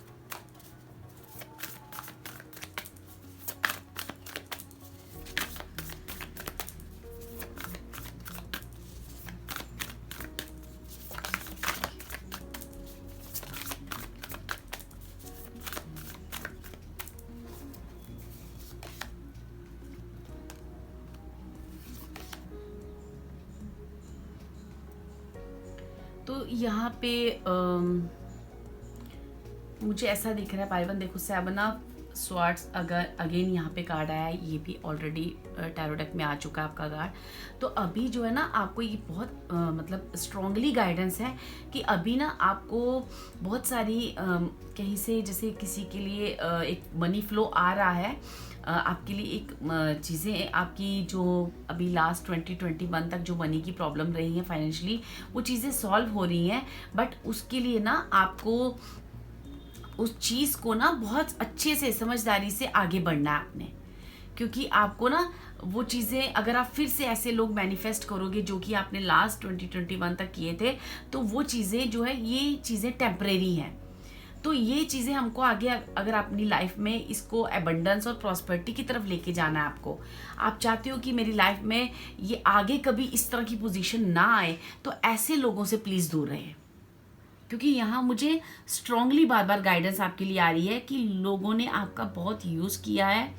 तो तो यहाँ पे मुझे ऐसा दिख रहा है पाइवन, देखो 7 ऑफ स्वार्ड्स अगर अगेन यहाँ पे कार्ड आया है, ये भी ऑलरेडी टैरो डेक में आ चुका है आपका कार्ड। तो अभी जो है ना आपको ये बहुत मतलब स्ट्रांगली गाइडेंस है कि अभी ना आपको बहुत सारी कहीं से जैसे किसी के लिए एक मनी फ्लो आ रहा है आपके लिए, एक चीज़ें आपकी जो अभी लास्ट 2021 तक जो मनी की प्रॉब्लम रही है फाइनेंशियली, वो चीज़ें सॉल्व हो रही हैं। बट उसके लिए ना आपको उस चीज़ को ना बहुत अच्छे से समझदारी से आगे बढ़ना है आपने, क्योंकि आपको ना वो चीज़ें अगर आप फिर से ऐसे लोग मैनिफेस्ट करोगे जो कि आपने लास्ट 2021 तक किए थे, तो वो चीज़ें जो है ये चीज़ें टेम्परेरी हैं। तो ये चीज़ें हमको आगे अगर अपनी लाइफ में इसको एबंडेंस और प्रॉस्पेरिटी की तरफ लेके जाना है आपको, आप चाहते हो कि मेरी लाइफ में ये आगे कभी इस तरह की पोजीशन ना आए, तो ऐसे लोगों से प्लीज़ दूर रहें। क्योंकि यहाँ मुझे स्ट्रांगली बार बार गाइडेंस आपके लिए आ रही है कि लोगों ने आपका बहुत यूज़ किया है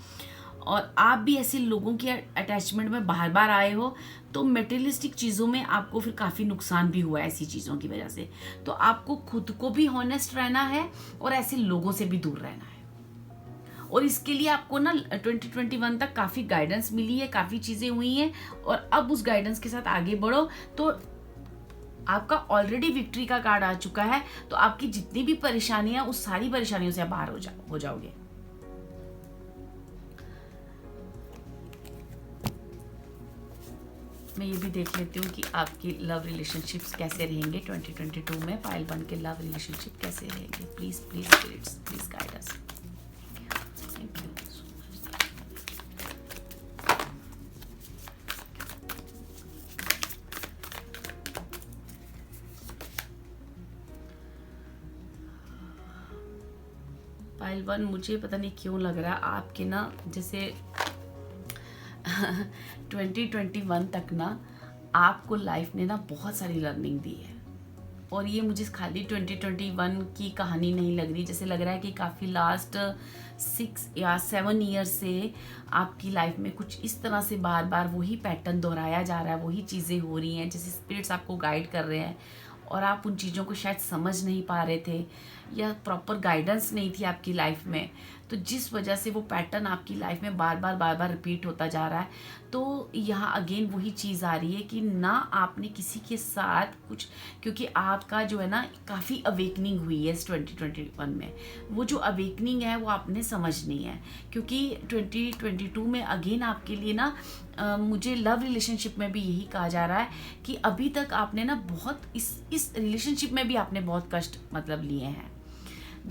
और आप भी ऐसे लोगों के अटैचमेंट में बार बार आए हो, तो मेटेरियलिस्टिक चीज़ों में आपको फिर काफ़ी नुकसान भी हुआ है ऐसी चीज़ों की वजह से। तो आपको खुद को भी हॉनेस्ट रहना है और ऐसे लोगों से भी दूर रहना है। और इसके लिए आपको ना 2021 तक काफ़ी गाइडेंस मिली है, काफ़ी चीज़ें हुई हैं, और अब उस गाइडेंस के साथ आगे बढ़ो। तो आपका ऑलरेडी विक्ट्री का कार्ड आ चुका है, तो आपकी जितनी भी परेशानियां, उस सारी परेशानियों से आप बाहर हो जाओगे। मैं ये भी देख लेती हूँ कि आपकी लव रिलेशनशिप्स कैसे रहेंगे 2022 में। पाइल 1 के लव रिलेशनशिप कैसे रहेंगे, please please spirits please guide us. Thank you so much. Pile 1, मुझे पता नहीं क्यों लग रहा है आपके ना जैसे 2021 तक ना आपको लाइफ ने ना बहुत सारी लर्निंग दी है, और ये मुझे खाली 2021 की कहानी नहीं लग रही, जैसे लग रहा है कि काफ़ी लास्ट 6 या 7 ईयर से आपकी लाइफ में कुछ इस तरह से बार बार वही पैटर्न दोहराया जा रहा है, वही चीज़ें हो रही हैं, जैसे स्पिरिट्स आपको गाइड कर रहे हैं और आप उन चीज़ों को शायद समझ नहीं पा रहे थे या प्रॉपर गाइडेंस नहीं थी आपकी लाइफ में। तो जिस वजह से वो पैटर्न आपकी लाइफ में बार बार रिपीट होता जा रहा है, तो यहाँ अगेन वही चीज़ आ रही है कि ना आपने किसी के साथ कुछ, क्योंकि आपका जो है ना काफ़ी अवेकनिंग हुई है इस 2021 में। वो जो अवेकनिंग है वो आपने समझनी है, क्योंकि 2022 में अगेन आपके लिए ना मुझे लव रिलेशनशिप में भी यही कहा जा रहा है कि अभी तक आपने ना बहुत इस रिलेशनशिप में भी आपने बहुत कष्ट मतलब लिए हैं।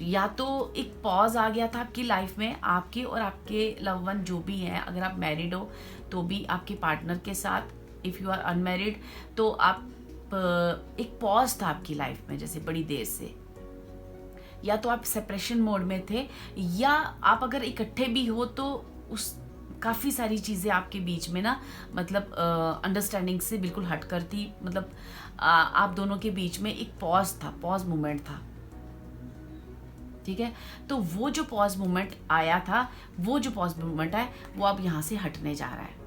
या तो एक पॉज आ गया था आपकी लाइफ में, आपके और आपके लव वन जो भी हैं, अगर आप मैरिड हो तो भी आपके पार्टनर के साथ, इफ़ यू आर अनमैरिड तो आप एक पॉज था आपकी लाइफ में जैसे बड़ी देर से, या तो आप सेपरेशन मोड में थे, या आप अगर इकट्ठे भी हो तो उस काफ़ी सारी चीज़ें आपके बीच में ना मतलब अंडरस्टैंडिंग से बिल्कुल हट कर थी, मतलब आप दोनों के बीच में एक पॉज मोमेंट था। ठीक है, तो वो जो पॉज मोमेंट आया था, वो जो पॉज मोमेंट है वो अब यहाँ से हटने जा रहा है।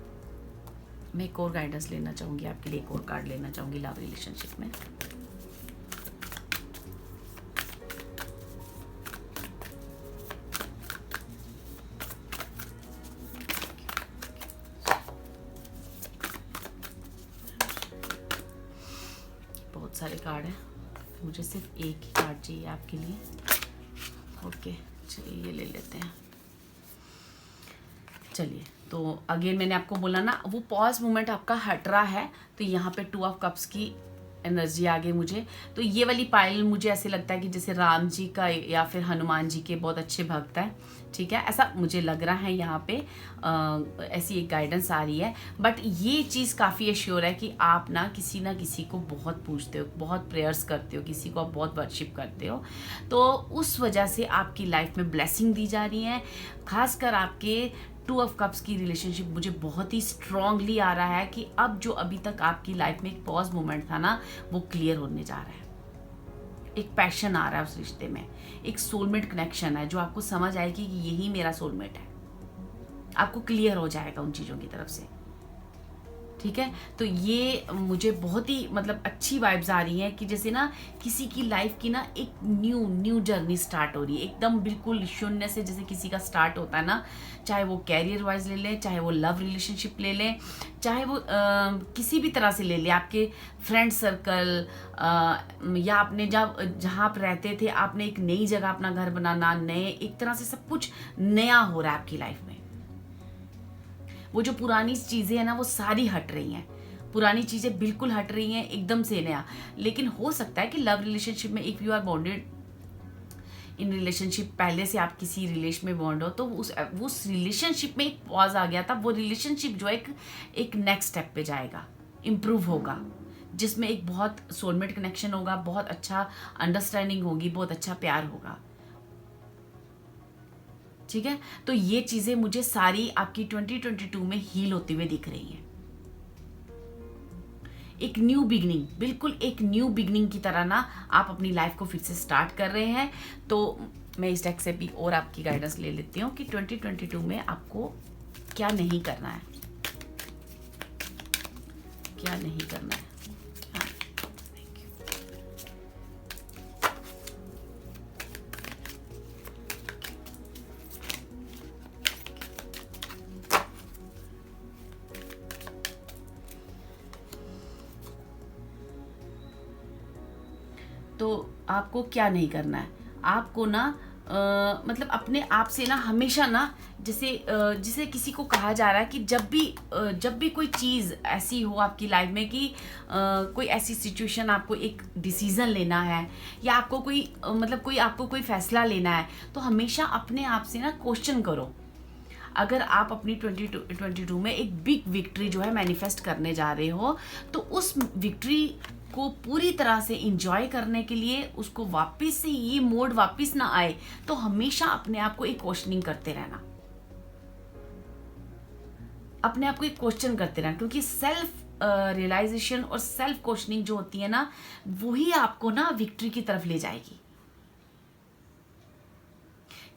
मैं एक और गाइडेंस लेना चाहूँगी आपके लिए, एक और कार्ड लेना चाहूँगी लव रिलेशनशिप में। बहुत सारे कार्ड हैं, मुझे सिर्फ एक ही कार्ड चाहिए आपके लिए। ओके चलिए ये ले लेते हैं। चलिए, तो अगेन मैंने आपको बोला ना वो पॉज मोमेंट आपका हट रहा है, तो यहाँ पे 2 ऑफ कप्स की एनर्जी आ गई मुझे। तो ये वाली पाइल मुझे ऐसे लगता है कि जैसे राम जी का या फिर हनुमान जी के बहुत अच्छे भक्त हैं, ठीक है, ऐसा मुझे लग रहा है यहाँ पे ऐसी एक गाइडेंस आ रही है। बट ये चीज़ काफ़ी एश्योर है कि आप ना किसी को बहुत पूजते हो, बहुत प्रेयर्स करते हो, किसी को आप बहुत वर्शिप करते हो, तो उस वजह से आपकी लाइफ में ब्लेसिंग दी जा रही है। खासकर आपके 2 ऑफ कप्स की रिलेशनशिप मुझे बहुत ही स्ट्रांगली आ रहा है कि अब जो अभी तक आपकी लाइफ में एक पॉज मोमेंट था ना, वो क्लियर होने जा रहा है। एक पैशन आ रहा है उस रिश्ते में, एक सोलमेट कनेक्शन है जो आपको समझ आएगी कि यही मेरा सोलमेट है। आपको क्लियर हो जाएगा उन चीज़ों की तरफ से। ठीक है, तो ये मुझे बहुत ही मतलब अच्छी वाइब्स आ रही हैं कि जैसे ना किसी की लाइफ की ना एक न्यू जर्नी स्टार्ट हो रही है, एकदम बिल्कुल शून्य से जैसे किसी का स्टार्ट होता है ना, चाहे वो कैरियर वाइज ले लें, चाहे वो लव रिलेशनशिप ले लें, चाहे वो किसी भी तरह से ले लें, आपके फ्रेंड सर्कल या आपने जहाँ आप रहते थे, आपने एक नई जगह अपना घर बनाना, नए एक तरह से सब कुछ नया हो रहा है आपकी लाइफ में। वो जो पुरानी चीज़ें हैं ना वो सारी हट रही हैं, पुरानी चीज़ें बिल्कुल हट रही हैं, एकदम से नया। लेकिन हो सकता है कि लव रिलेशनशिप में if you are bonded in relationship, पहले से आप किसी रिलेशन में बॉन्ड हो, तो उस रिलेशनशिप में एक पॉज आ गया था, वो रिलेशनशिप जो एक नेक्स्ट स्टेप पे जाएगा, इम्प्रूव होगा, जिसमें एक बहुत सोलमेट कनेक्शन होगा, बहुत अच्छा अंडरस्टैंडिंग होगी, बहुत अच्छा प्यार होगा। ठीक है, तो ये चीज़ें मुझे सारी आपकी 2022 में हील होती हुए दिख रही हैं। एक न्यू बिगनिंग, बिल्कुल एक न्यू बिगनिंग की तरह ना आप अपनी लाइफ को फिर से स्टार्ट कर रहे हैं। तो मैं इस डेक से भी और आपकी गाइडेंस ले लेती हूँ कि 2022 में आपको क्या नहीं करना है, क्या नहीं करना है। तो आपको क्या नहीं करना है, आपको ना मतलब अपने आप से ना हमेशा ना जैसे किसी को कहा जा रहा है कि जब भी कोई चीज़ ऐसी हो आपकी लाइफ में कि कोई ऐसी सिचुएशन, आपको एक डिसीज़न लेना है या आपको कोई फैसला लेना है, तो हमेशा अपने आप से ना क्वेश्चन करो। अगर आप अपनी 2022 में एक बिग विक्ट्री जो है मैनिफेस्ट करने जा रहे हो, तो उस विक्ट्री को पूरी तरह से इंजॉय करने के लिए, उसको वापस से ये मोड वापस ना आए, तो हमेशा अपने आप को एक क्वेश्चनिंग करते रहना, अपने आप को एक क्वेश्चन करते रहना, क्योंकि सेल्फ रियलाइजेशन और सेल्फ क्वेश्चनिंग जो होती है ना, वही आपको ना विक्ट्री की तरफ ले जाएगी।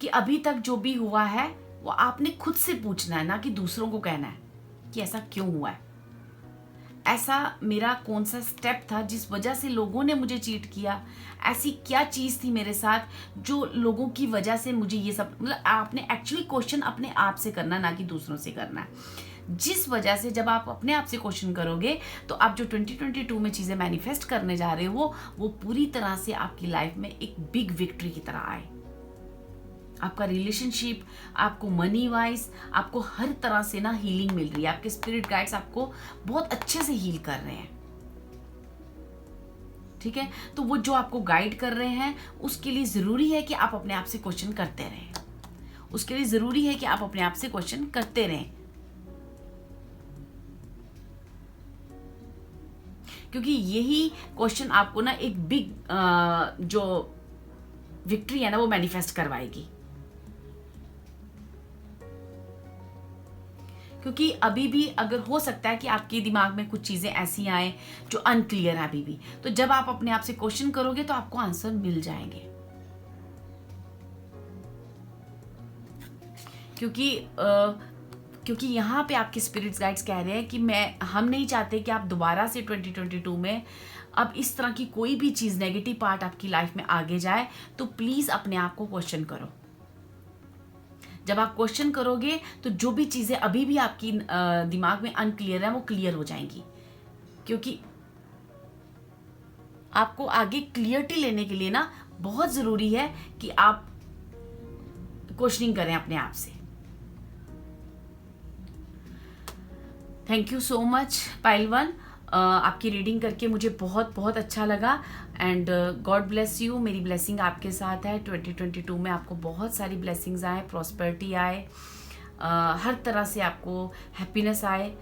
कि अभी तक जो भी हुआ है वो आपने खुद से पूछना है, ना कि दूसरों को कहना है कि ऐसा क्यों हुआ है, ऐसा मेरा कौन सा स्टेप था जिस वजह से लोगों ने मुझे चीट किया, ऐसी क्या चीज़ थी मेरे साथ जो लोगों की वजह से मुझे ये सब, मतलब आपने एक्चुअली क्वेश्चन अपने आप से करना, ना कि दूसरों से करना है। जिस वजह से जब आप अपने आप से क्वेश्चन करोगे, तो आप जो 2022 में चीज़ें मैनिफेस्ट करने जा रहे हो वो पूरी तरह से आपकी लाइफ में एक बिग विक्ट्री की तरह आए। आपका रिलेशनशिप, आपको मनी वाइज, आपको हर तरह से ना हीलिंग मिल रही है, आपके स्पिरिट गाइड्स आपको बहुत अच्छे से हील कर रहे हैं। ठीक है, तो वो जो आपको गाइड कर रहे हैं उसके लिए जरूरी है कि आप अपने आप से क्वेश्चन करते रहें, उसके लिए जरूरी है कि आप अपने आप से क्वेश्चन करते रहें, क्योंकि यही क्वेश्चन आपको ना एक बिग जो विक्ट्री है ना वो मैनिफेस्ट करवाएगी। क्योंकि अभी भी अगर हो सकता है कि आपके दिमाग में कुछ चीज़ें ऐसी आए जो अनक्लियर है अभी भी, तो जब आप अपने आप से क्वेश्चन करोगे तो आपको आंसर मिल जाएंगे। क्योंकि यहाँ पे आपके स्पिरिट्स गाइड्स कह रहे हैं कि हम नहीं चाहते कि आप दोबारा से 2022 में अब इस तरह की कोई भी चीज़ नेगेटिव पार्ट आपकी लाइफ में आगे जाए। तो प्लीज़ अपने आप को क्वेश्चन करो। जब आप क्वेश्चन करोगे तो जो भी चीज़ें अभी भी आपकी दिमाग में अनक्लियर है वो क्लियर हो जाएंगी, क्योंकि आपको आगे क्लियरिटी लेने के लिए ना बहुत ज़रूरी है कि आप क्वेश्चनिंग करें अपने आप से। Thank you so much pile one, आपकी रीडिंग करके मुझे बहुत बहुत अच्छा लगा एंड गॉड ब्लेस यू। मेरी ब्लेसिंग आपके साथ है। 2022 में आपको बहुत सारी ब्लेसिंग्स आए, प्रॉस्पेरिटी आए, हर तरह से आपको हैप्पीनेस आए।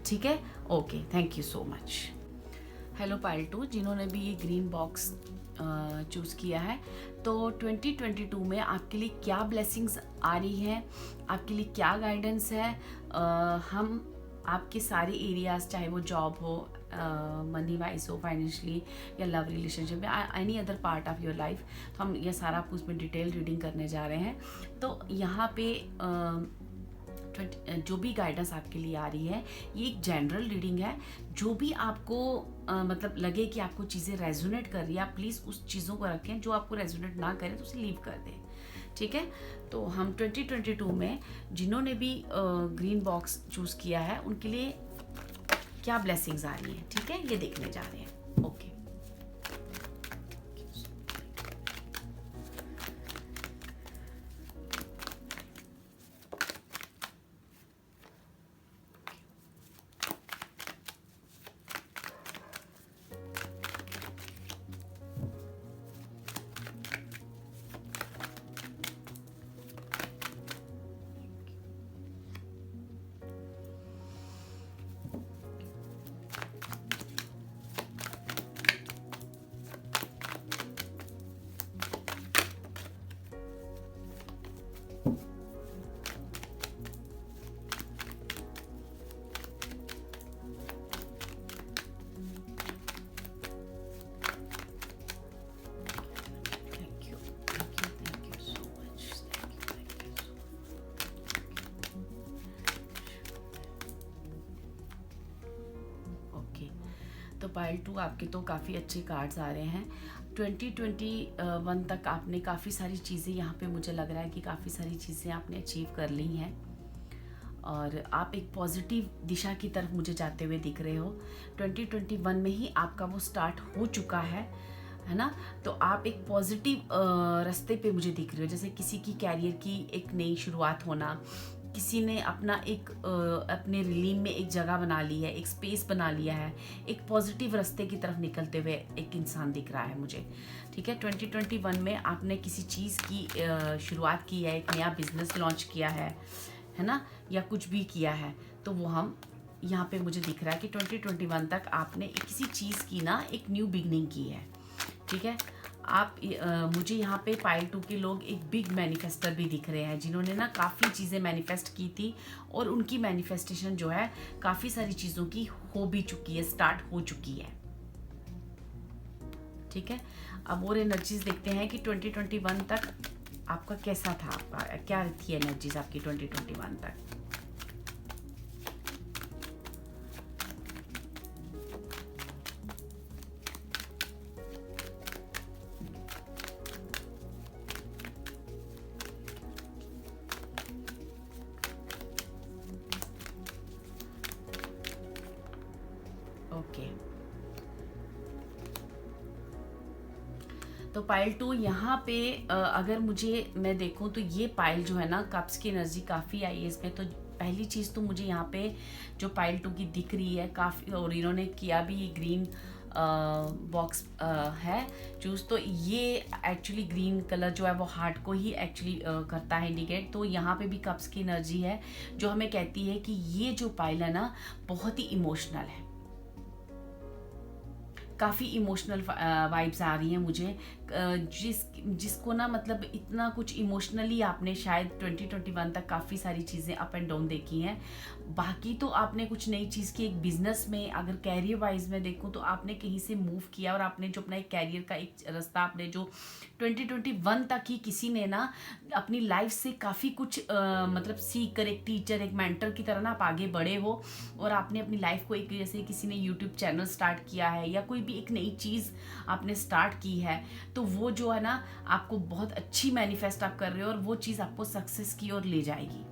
ठीक है, okay, thank you so much. Hello pile two, जिन्होंने भी ये ग्रीन बॉक्स चूज़ किया है, तो 2022 में आपके लिए क्या ब्लेसिंग्स आ रही हैं, आपके लिए क्या गाइडेंस है। हम आपके सारे एरियाज, चाहे वो जॉब हो, मनी वाइज हो, फाइनेंशियली या लव रिलेशनशिप या any other part of your life, तो हम ये सारा आपको उसमें डिटेल रीडिंग करने जा रहे हैं। तो यहाँ पे जो भी गाइडेंस आपके लिए आ रही है ये एक जनरल रीडिंग है। जो भी आपको मतलब लगे कि आपको चीज़ें रेजोनेट कर रही है, आप प्लीज़ उस चीज़ों को रखें। जो आपको रेजोनेट ना करे तो उसे लीव कर दें, ठीक है। तो हम 2022 में जिन्होंने भी ग्रीन बॉक्स चूज़ किया है उनके लिए क्या ब्लेसिंग्स आ रही हैं, ठीक है, ये देखने जा रहे हैं। ओके, तो पाइल 2 आपके तो काफ़ी अच्छे कार्ड्स आ रहे हैं। 2021 तक आपने काफ़ी सारी चीज़ें, यहाँ पे मुझे लग रहा है कि काफ़ी सारी चीज़ें आपने अचीव कर ली हैं और आप एक पॉजिटिव दिशा की तरफ मुझे जाते हुए दिख रहे हो। 2021 में ही आपका वो स्टार्ट हो चुका है ना। तो आप एक पॉजिटिव रास्ते पे मुझे दिख रहे हो, जैसे किसी की कैरियर की एक नई शुरुआत होना, किसी ने अपना एक अपने रिलीम में एक जगह बना ली है, एक स्पेस बना लिया है, एक पॉजिटिव रास्ते की तरफ निकलते हुए एक इंसान दिख रहा है मुझे, ठीक है। 2021 में आपने किसी चीज़ की शुरुआत की है, एक नया बिजनेस लॉन्च किया है ना, या कुछ भी किया है। तो वो हम यहाँ पे मुझे दिख रहा है कि 2021 तक आपने किसी चीज़ की ना एक न्यू बिगनिंग की है, ठीक है। आप मुझे यहाँ पे पाइल 2 के लोग एक बिग मैनिफेस्टर भी दिख रहे हैं, जिन्होंने ना काफ़ी चीज़ें मैनिफेस्ट की थी और उनकी मैनिफेस्टेशन जो है काफ़ी सारी चीज़ों की हो भी चुकी है, स्टार्ट हो चुकी है, ठीक है। अब और एनर्जीज देखते हैं कि 2021 तक आपका कैसा था, आपका क्या थी एनर्जीज आपकी 2021 तक। ओके, तो पाइल 2 यहाँ पे अगर मैं देखूँ तो ये पाइल जो है ना, कप्स की एनर्जी काफ़ी आई है इसमें। तो पहली चीज़ तो मुझे यहाँ पे जो पाइल 2 की दिख रही है काफ़ी, और इन्होंने किया भी ये ग्रीन बॉक्स है चूज़। तो ये एक्चुअली ग्रीन कलर जो है वो हार्ट को ही एक्चुअली करता है इंडिकेट। तो यहाँ पे भी कप्स की एनर्जी है जो हमें कहती है कि ये जो पाइल है ना बहुत ही इमोशनल है, काफ़ी इमोशनल वाइब्स आ रही हैं मुझे। जिसको ना मतलब इतना कुछ इमोशनली आपने शायद 2021 तक काफ़ी सारी चीज़ें अप एंड डाउन देखी हैं। बाकी तो आपने कुछ नई चीज़ की, एक बिजनेस में अगर कैरियर वाइज में देखूं तो आपने कहीं से मूव किया और आपने जो अपना एक कैरियर का एक रास्ता आपने जो 2021 तक ही किसी ने ना अपनी लाइफ से काफ़ी कुछ मतलब सीख कर एक टीचर, एक मेंटर की तरह ना आप आगे बढ़े हो और आपने अपनी लाइफ को एक, जैसे किसी ने यूट्यूब चैनल स्टार्ट किया है या कोई भी एक नई चीज़ आपने स्टार्ट की है, तो वो जो है ना आपको बहुत अच्छी मैनिफेस्ट आप कर रहे हो और वो चीज़ आपको सक्सेस की ओर ले जाएगी।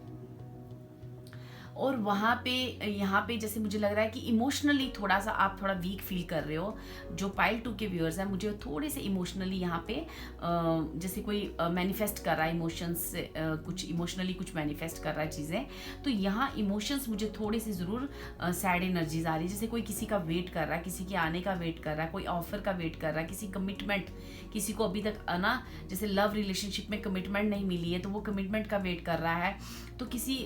और वहाँ पे यहाँ पे जैसे मुझे लग रहा है कि इमोशनली थोड़ा सा आप थोड़ा वीक फील कर रहे हो। जो पाइल 2 के व्यूअर्स हैं, मुझे थोड़े से इमोशनली यहाँ पे जैसे कोई मैनिफेस्ट कर रहा है इमोशंस से, कुछ इमोशनली कुछ मैनिफेस्ट कर रहा है चीज़ें, तो यहाँ इमोशंस मुझे थोड़े से ज़रूर सैड एनर्जीज आ रही है। जैसे कोई किसी का वेट कर रहा है, किसी के आने का वेट कर रहा है, कोई ऑफर का वेट कर रहा है, किसी कमिटमेंट, किसी को अभी तक ना जैसे लव रिलेशनशिप में कमिटमेंट नहीं मिली है तो वो कमिटमेंट का वेट कर रहा है। तो किसी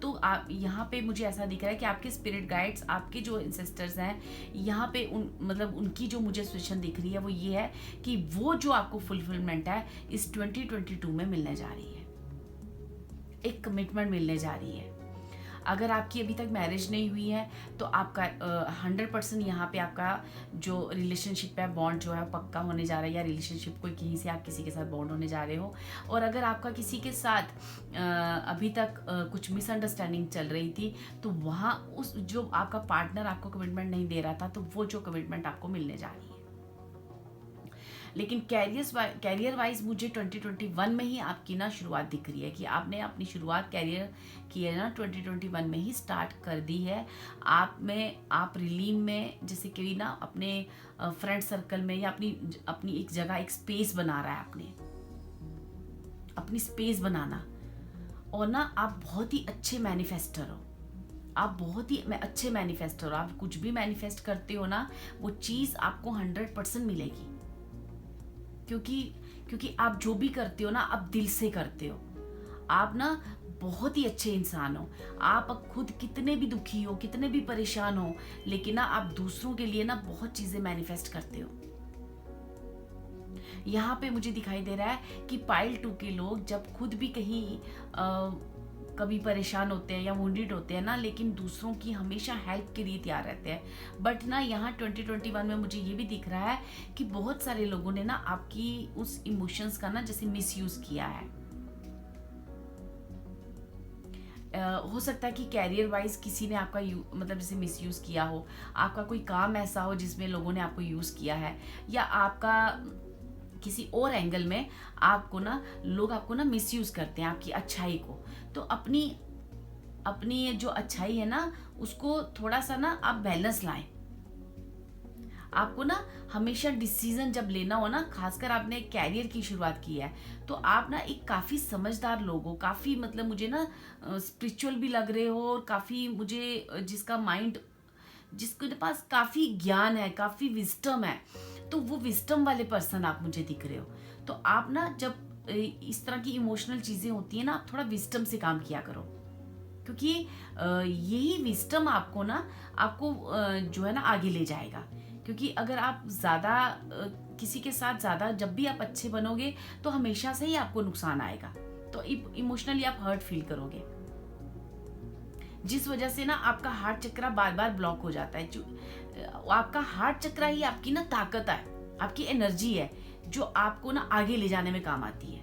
तो आप यहाँ पे मुझे ऐसा दिख रहा है कि आपके स्पिरिट गाइड्स, आपके जो इंसेस्टर्स हैं यहाँ पे मतलब उनकी जो मुझे सिचुएशन दिख रही है वो ये है कि वो जो आपको फुलफिलमेंट है इस 2022 में मिलने जा रही है, एक कमिटमेंट मिलने जा रही है। अगर आपकी अभी तक मैरिज नहीं हुई है तो आपका 100% यहाँ पे आपका जो रिलेशनशिप है, बॉन्ड जो है पक्का होने जा रहा है, या रिलेशनशिप कोई कहीं से आप किसी के साथ बॉन्ड होने जा रहे हो। और अगर आपका किसी के साथ अभी तक कुछ मिसअंडरस्टैंडिंग चल रही थी, तो वहाँ उस जो आपका पार्टनर आपको कमिटमेंट नहीं दे रहा था, तो वो जो कमिटमेंट आपको मिलने जा रही है। लेकिन कैरियर वाइज मुझे 2021 में ही आपकी ना शुरुआत दिख रही है कि आपने अपनी शुरुआत कैरियर की है ना 2021 में ही स्टार्ट कर दी है। आप रिलीम में जैसे कि ना अपने फ्रेंड सर्कल में, या अपनी एक जगह, एक स्पेस बना रहा है, अपनी स्पेस बनाना। और ना आप बहुत ही अच्छे मैनिफेस्टर हो, आप बहुत ही अच्छे मैनिफेस्टर हो। आप कुछ भी मैनिफेस्ट करते हो ना, वो चीज़ आपको 100% मिलेगी, क्योंकि आप जो भी करते हो ना, आप दिल से करते हो। आप ना बहुत ही अच्छे इंसान हो। आप खुद कितने भी दुखी हो, कितने भी परेशान हो, लेकिन ना आप दूसरों के लिए ना बहुत चीजें मैनिफेस्ट करते हो। यहाँ पे मुझे दिखाई दे रहा है कि पाइल 2 के लोग जब खुद भी कहीं कभी परेशान होते हैं या वुंडेड होते हैं ना, लेकिन दूसरों की हमेशा हेल्प के लिए तैयार रहते हैं। बट ना यहाँ 2021 में मुझे ये भी दिख रहा है कि बहुत सारे लोगों ने ना आपकी उस इमोशंस का ना जैसे मिसयूज किया है। हो सकता है कि कैरियर वाइज किसी ने आपका मतलब जैसे मिसयूज किया हो, आपका कोई काम ऐसा हो जिसमें लोगों ने आपको यूज किया है, या आपका किसी और एंगल में लोग आपको ना मिसयूज करते हैं आपकी अच्छाई को। तो अपनी जो अच्छाई है ना, उसको थोड़ा सा ना आप बैलेंस लाएं। आपको ना हमेशा डिसीजन जब लेना हो ना, खासकर आपने कैरियर की शुरुआत की है, तो आप ना एक काफ़ी समझदार लोग हो, काफ़ी मतलब मुझे ना स्पिरिचुअल भी लग रहे हो, और काफ़ी मुझे जिसके पास काफ़ी ज्ञान है, काफ़ी विस्डम है, तो वो विस्डम वाले पर्सन आप मुझे दिख रहे हो। तो आप ना जब इस तरह की इमोशनल चीज़ें होती हैं ना, आप थोड़ा विस्डम से काम किया करो, क्योंकि यही विस्डम आपको जो है ना आगे ले जाएगा। क्योंकि अगर आप ज़्यादा किसी के साथ ज़्यादा जब भी आप अच्छे बनोगे, तो हमेशा से ही आपको नुकसान आएगा, तो इमोशनली आप हर्ट फील करोगे, जिस वजह से ना आपका हार्ट चक्र बार बार ब्लॉक हो जाता है। आपका हार्ट चक्र ही आपकी ना ताकत है, आपकी एनर्जी है, जो आपको ना आगे ले जाने में काम आती है।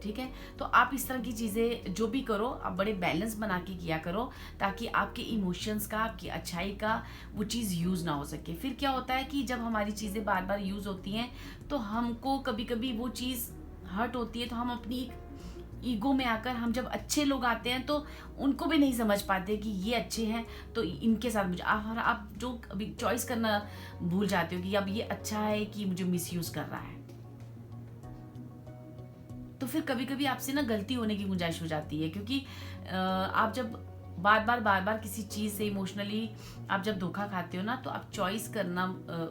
ठीक है, तो आप इस तरह की चीज़ें जो भी करो, आप बड़े बैलेंस बना के किया करो, ताकि आपके इमोशंस का, आपकी अच्छाई का वो चीज़ यूज़ ना हो सके। फिर क्या होता है कि जब हमारी चीज़ें बार बार यूज़ होती हैं, तो हमको कभी कभी वो चीज़ हर्ट होती है, तो हम अपनी ईगो में आकर, हम जब अच्छे लोग आते हैं तो उनको भी नहीं समझ पाते कि ये अच्छे हैं, तो इनके साथ मुझे आप जो अभी चॉइस करना भूल जाते हो कि अब ये अच्छा है कि मुझे मिसयूज़ कर रहा है। तो फिर कभी कभी आपसे ना गलती होने की गुंजाइश हो जाती है, क्योंकि आप जब बार बार किसी चीज़ से इमोशनली आप जब धोखा खाते हो ना, तो आप चॉइस करना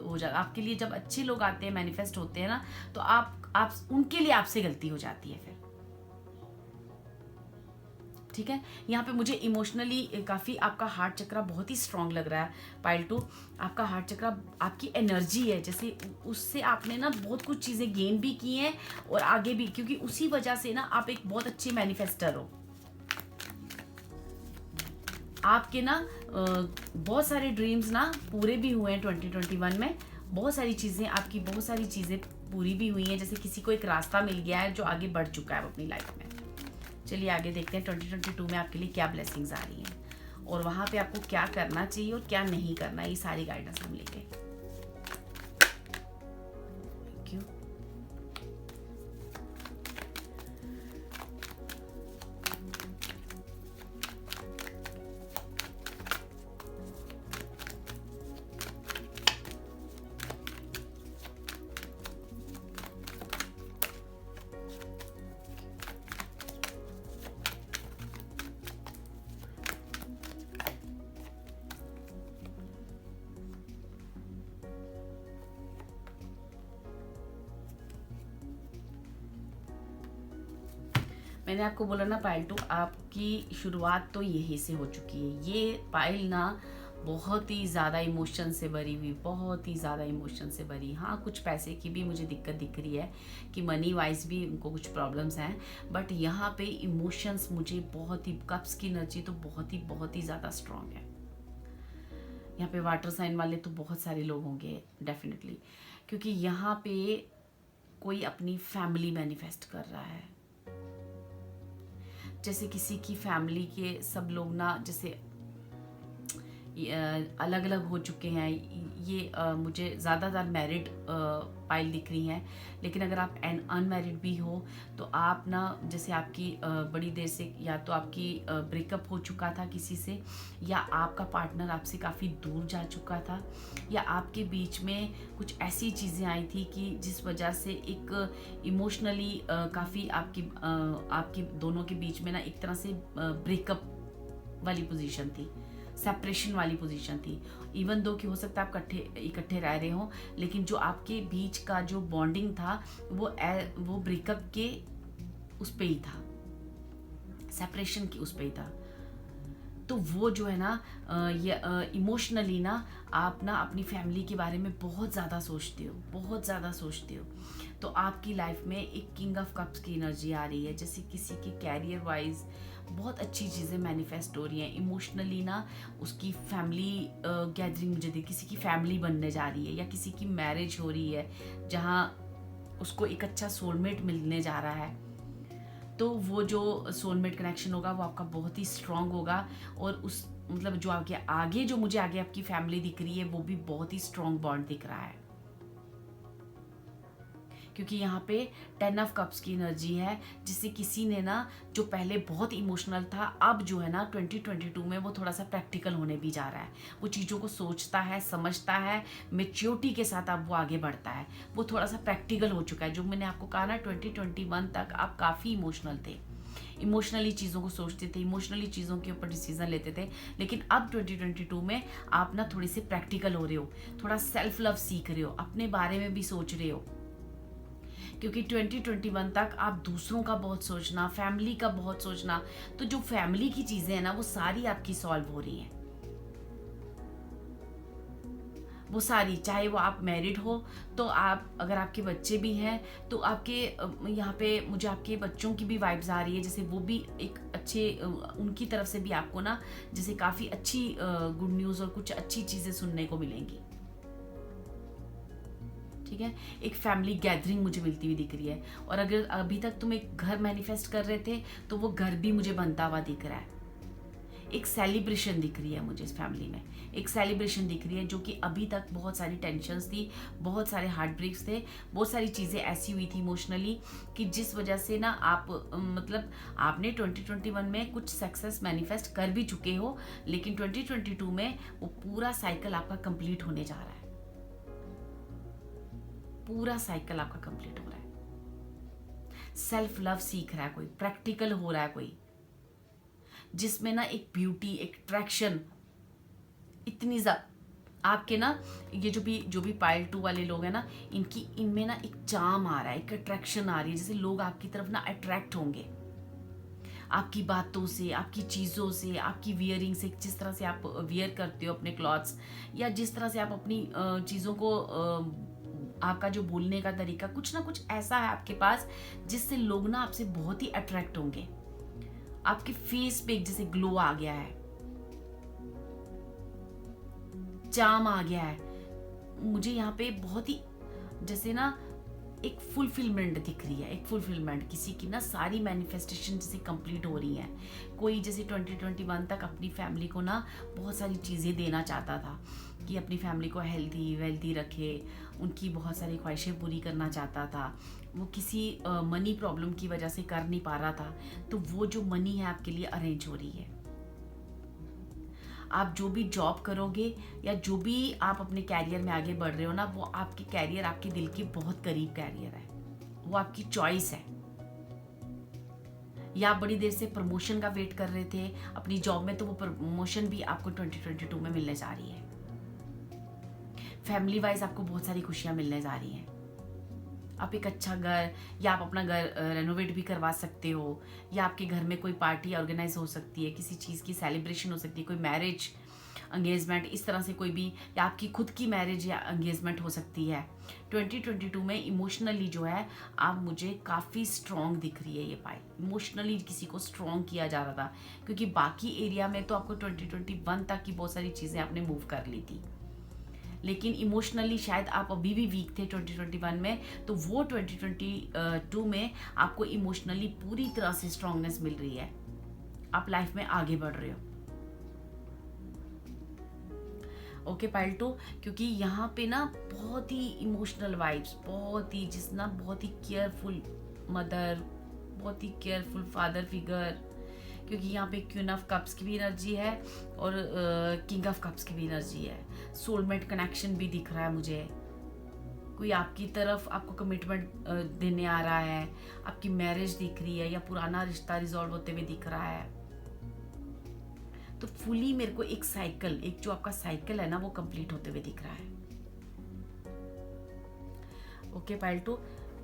हो जाता आपके लिए। जब अच्छे लोग आते हैं, मैनिफेस्ट होते हैं ना, तो आप उनके लिए आपसे गलती हो जाती है फिर। ठीक है, यहाँ पे मुझे इमोशनली काफ़ी आपका हार्ट चक्र बहुत ही स्ट्रांग लग रहा है। पाइल 2, आपका हार्ट चक्र आपकी एनर्जी है, जैसे उससे आपने ना बहुत कुछ चीज़ें गेन भी की हैं और आगे भी, क्योंकि उसी वजह से ना आप एक बहुत अच्छे मैनिफेस्टर हो। आपके ना बहुत सारे ड्रीम्स ना पूरे भी हुए हैं 2021 में। बहुत सारी चीज़ें पूरी भी हुई हैं, जैसे किसी को एक रास्ता मिल गया है जो आगे बढ़ चुका है अपनी लाइफ में। चलिए आगे देखते हैं 2022 में आपके लिए क्या ब्लेसिंग्स आ रही हैं, और वहाँ पे आपको क्या करना चाहिए और क्या नहीं करना, ये सारी गाइडेंस हम लेंगे। Thank you. मैंने आपको बोला ना पाइल 2, आपकी शुरुआत तो यहीं से हो चुकी है। ये पाइल ना बहुत ही ज़्यादा इमोशन से भरी हुई, बहुत ही ज़्यादा इमोशन से भरी। हाँ, कुछ पैसे की भी मुझे दिक्कत दिख रही है कि मनी वाइज भी उनको कुछ प्रॉब्लम्स हैं, बट यहाँ पे इमोशंस मुझे बहुत ही, कप्स की एनर्जी तो बहुत ही ज़्यादा स्ट्रांग है। यहाँ पे वाटर साइन वाले तो बहुत सारे लोग होंगे डेफिनेटली, क्योंकि यहाँ पे कोई अपनी फैमिली मैनिफेस्ट कर रहा है। जैसे किसी की फैमिली के सब लोग ना, जैसे अलग अलग हो चुके हैं। ये मुझे ज़्यादातर मैरिड पाइल दिख रही हैं, लेकिन अगर आप अनमैरिड भी हो तो आप ना, जैसे आपकी बड़ी देर से या तो आपकी ब्रेकअप हो चुका था किसी से, या आपका पार्टनर आपसे काफ़ी दूर जा चुका था, या आपके बीच में कुछ ऐसी चीज़ें आई थी कि जिस वजह से एक इमोशनली काफ़ी आपकी दोनों के बीच में ना एक तरह से ब्रेकअप वाली पोजीशन थी, सेपरेशन वाली पोजीशन थी। इवन दो कि हो सकता है आप इकट्ठे रह रहे हो, लेकिन जो आपके बीच का जो बॉन्डिंग था वो ब्रेकअप के उस पे ही था, सेपरेशन की उस पे ही था। तो वो जो है ना, ये इमोशनली ना आप ना अपनी फैमिली के बारे में बहुत ज़्यादा सोचते हो, बहुत ज़्यादा सोचते हो। तो आपकी लाइफ में एक किंग ऑफ कप्स की एनर्जी आ रही है, जैसे किसी के कैरियर वाइज बहुत अच्छी चीज़ें मैनिफेस्ट हो रही हैं। इमोशनली ना उसकी फैमिली गैदरिंग मुझे दी, किसी की फैमिली बनने जा रही है, या किसी की मैरिज हो रही है जहाँ उसको एक अच्छा सोलमेट मिलने जा रहा है। तो वो जो सोलमेट कनेक्शन होगा वो आपका बहुत ही स्ट्रांग होगा, और उस मतलब जो आगे जो मुझे आगे आपकी फैमिली दिख रही है वो भी बहुत ही स्ट्रांग बॉन्ड दिख रहा है, क्योंकि यहाँ पे 10 ऑफ कप्स की एनर्जी है, जिससे किसी ने ना जो पहले बहुत इमोशनल था, अब जो है ना 2022 में वो थोड़ा सा प्रैक्टिकल होने भी जा रहा है। वो चीज़ों को सोचता है, समझता है, मेच्योरिटी के साथ अब वो आगे बढ़ता है। वो थोड़ा सा प्रैक्टिकल हो चुका है। जो मैंने आपको कहा ना 2021 तक आप काफ़ी इमोशनल थे, इमोशनली चीज़ों को सोचते थे, इमोशनली चीज़ों के ऊपर डिसीजन लेते थे, लेकिन अब 2022 में आप ना थोड़े से प्रैक्टिकल हो रहे हो, थोड़ा सेल्फ लव सीख रहे हो, अपने बारे में भी सोच रहे हो। क्योंकि 2021 तक आप दूसरों का बहुत सोचना, फैमिली का बहुत सोचना, तो जो फैमिली की चीज़ें हैं ना वो सारी आपकी सॉल्व हो रही हैं, वो सारी। चाहे वो आप मैरिड हो तो आप, अगर आपके बच्चे भी हैं तो आपके यहाँ पे मुझे आपके बच्चों की भी वाइब्स आ रही है, जैसे वो भी एक अच्छे उनकी तरफ से भी आपको ना जैसे काफ़ी अच्छी गुड न्यूज़ और कुछ अच्छी चीज़ें सुनने को मिलेंगी। ठीक है, एक फैमिली गैदरिंग मुझे मिलती हुई दिख रही है। और अगर अभी तक तुम एक घर मैनिफेस्ट कर रहे थे तो वो घर भी मुझे बनता हुआ दिख रहा है। एक सेलिब्रेशन दिख रही है मुझे इस फैमिली में, एक सेलिब्रेशन दिख रही है, जो कि अभी तक बहुत सारी टेंशन्स थी, बहुत सारे हार्ट ब्रेक्स थे, बहुत सारी चीज़ें ऐसी हुई थी इमोशनली कि जिस वजह से ना आप मतलब आपने 2021 में कुछ सक्सेस मैनिफेस्ट कर भी चुके हो, लेकिन 2022 में वो पूरा साइकिल आपका कंप्लीट होने जा रहा है, पूरा साइकिल आपका कंप्लीट हो रहा है। सेल्फ लव सीख रहा है कोई, प्रैक्टिकल हो रहा है कोई, जिसमें ना एक ब्यूटी, एक अट्रैक्शन इतनी ज्यादा आपके ना, ये जो भी पाइल 2 वाले लोग हैं ना, इनमें ना एक चार्म आ रहा है, एक अट्रैक्शन आ रही है, जैसे लोग आपकी तरफ ना अट्रैक्ट होंगे आपकी बातों से, आपकी चीज़ों से, आपकी वियरिंग से, जिस तरह से आप वियर करते हो अपने क्लॉथ्स, या जिस तरह से आप अपनी चीज़ों को आपका जो बोलने का तरीका, कुछ ना कुछ ऐसा है आपके पास जिससे लोग ना आपसे बहुत ही अट्रैक्ट होंगे। आपके फेस पे एक जैसे ग्लो आ गया है, चार्म आ गया है। मुझे यहाँ पे बहुत ही जैसे ना एक फुलफिलमेंट दिख रही है, एक फुलफिलमेंट, किसी की ना सारी मैनिफेस्टेशन जैसे कंप्लीट हो रही हैं। कोई जैसे 2021 तक अपनी फैमिली को ना बहुत सारी चीज़ें देना चाहता था कि अपनी फैमिली को हेल्दी वेल्दी रखे, उनकी बहुत सारी ख्वाहिशें पूरी करना चाहता था, वो किसी मनी प्रॉब्लम की वजह से कर नहीं पा रहा था, तो वो जो मनी है आपके लिए अरेंज हो रही है। आप जो भी जॉब करोगे या जो भी आप अपने कैरियर में आगे बढ़ रहे हो ना, वो आपके कैरियर आपके दिल के बहुत करीब कैरियर है, वो आपकी चॉइस है। या आप बड़ी देर से प्रमोशन का वेट कर रहे थे अपनी जॉब में, तो वो प्रमोशन भी आपको 2022 में मिलने जा रही है। फैमिली वाइज आपको बहुत सारी खुशियां मिलने जा रही हैं। आप एक अच्छा घर, या आप अपना घर रेनोवेट भी करवा सकते हो, या आपके घर में कोई पार्टी ऑर्गेनाइज हो सकती है, किसी चीज़ की सेलिब्रेशन हो सकती है, कोई मैरिज, एंगेजमेंट, इस तरह से कोई भी, या आपकी खुद की मैरिज या एंगेजमेंट हो सकती है। 2022 में इमोशनली जो है आप मुझे काफ़ी स्ट्रॉन्ग दिख रही है ये पाइल। इमोशनली किसी को स्ट्रॉन्ग किया जा रहा था, क्योंकि बाकी एरिया में तो आपको 2021 तक की बहुत सारी चीज़ें आपने मूव कर ली थी, लेकिन इमोशनली शायद आप अभी भी वीक थे 2021 में, तो वो 2022 में आपको इमोशनली पूरी तरह से स्ट्रांगनेस मिल रही है। आप लाइफ में आगे बढ़ रहे हो। ओके पाइल 2, क्योंकि यहाँ पे ना बहुत ही इमोशनल वाइब्स, बहुत ही जिसना बहुत ही केयरफुल मदर, बहुत ही केयरफुल फादर फिगर, क्योंकि यहाँ पे क्वीन ऑफ कप्स की भी एनर्जी है और किंग ऑफ कप्स की भी एनर्जी है। सोलमेट कनेक्शन भी दिख रहा है मुझे, कोई आपकी तरफ आपको कमिटमेंट देने आ रहा है, आपकी मैरिज दिख रही है, या पुराना रिश्ता रिजॉल्व होते हुए दिख रहा है। तो फुली मेरे को एक साइकिल, एक जो आपका साइकिल है ना, वो कंप्लीट होते हुए दिख रहा है। ओके पाइल 2,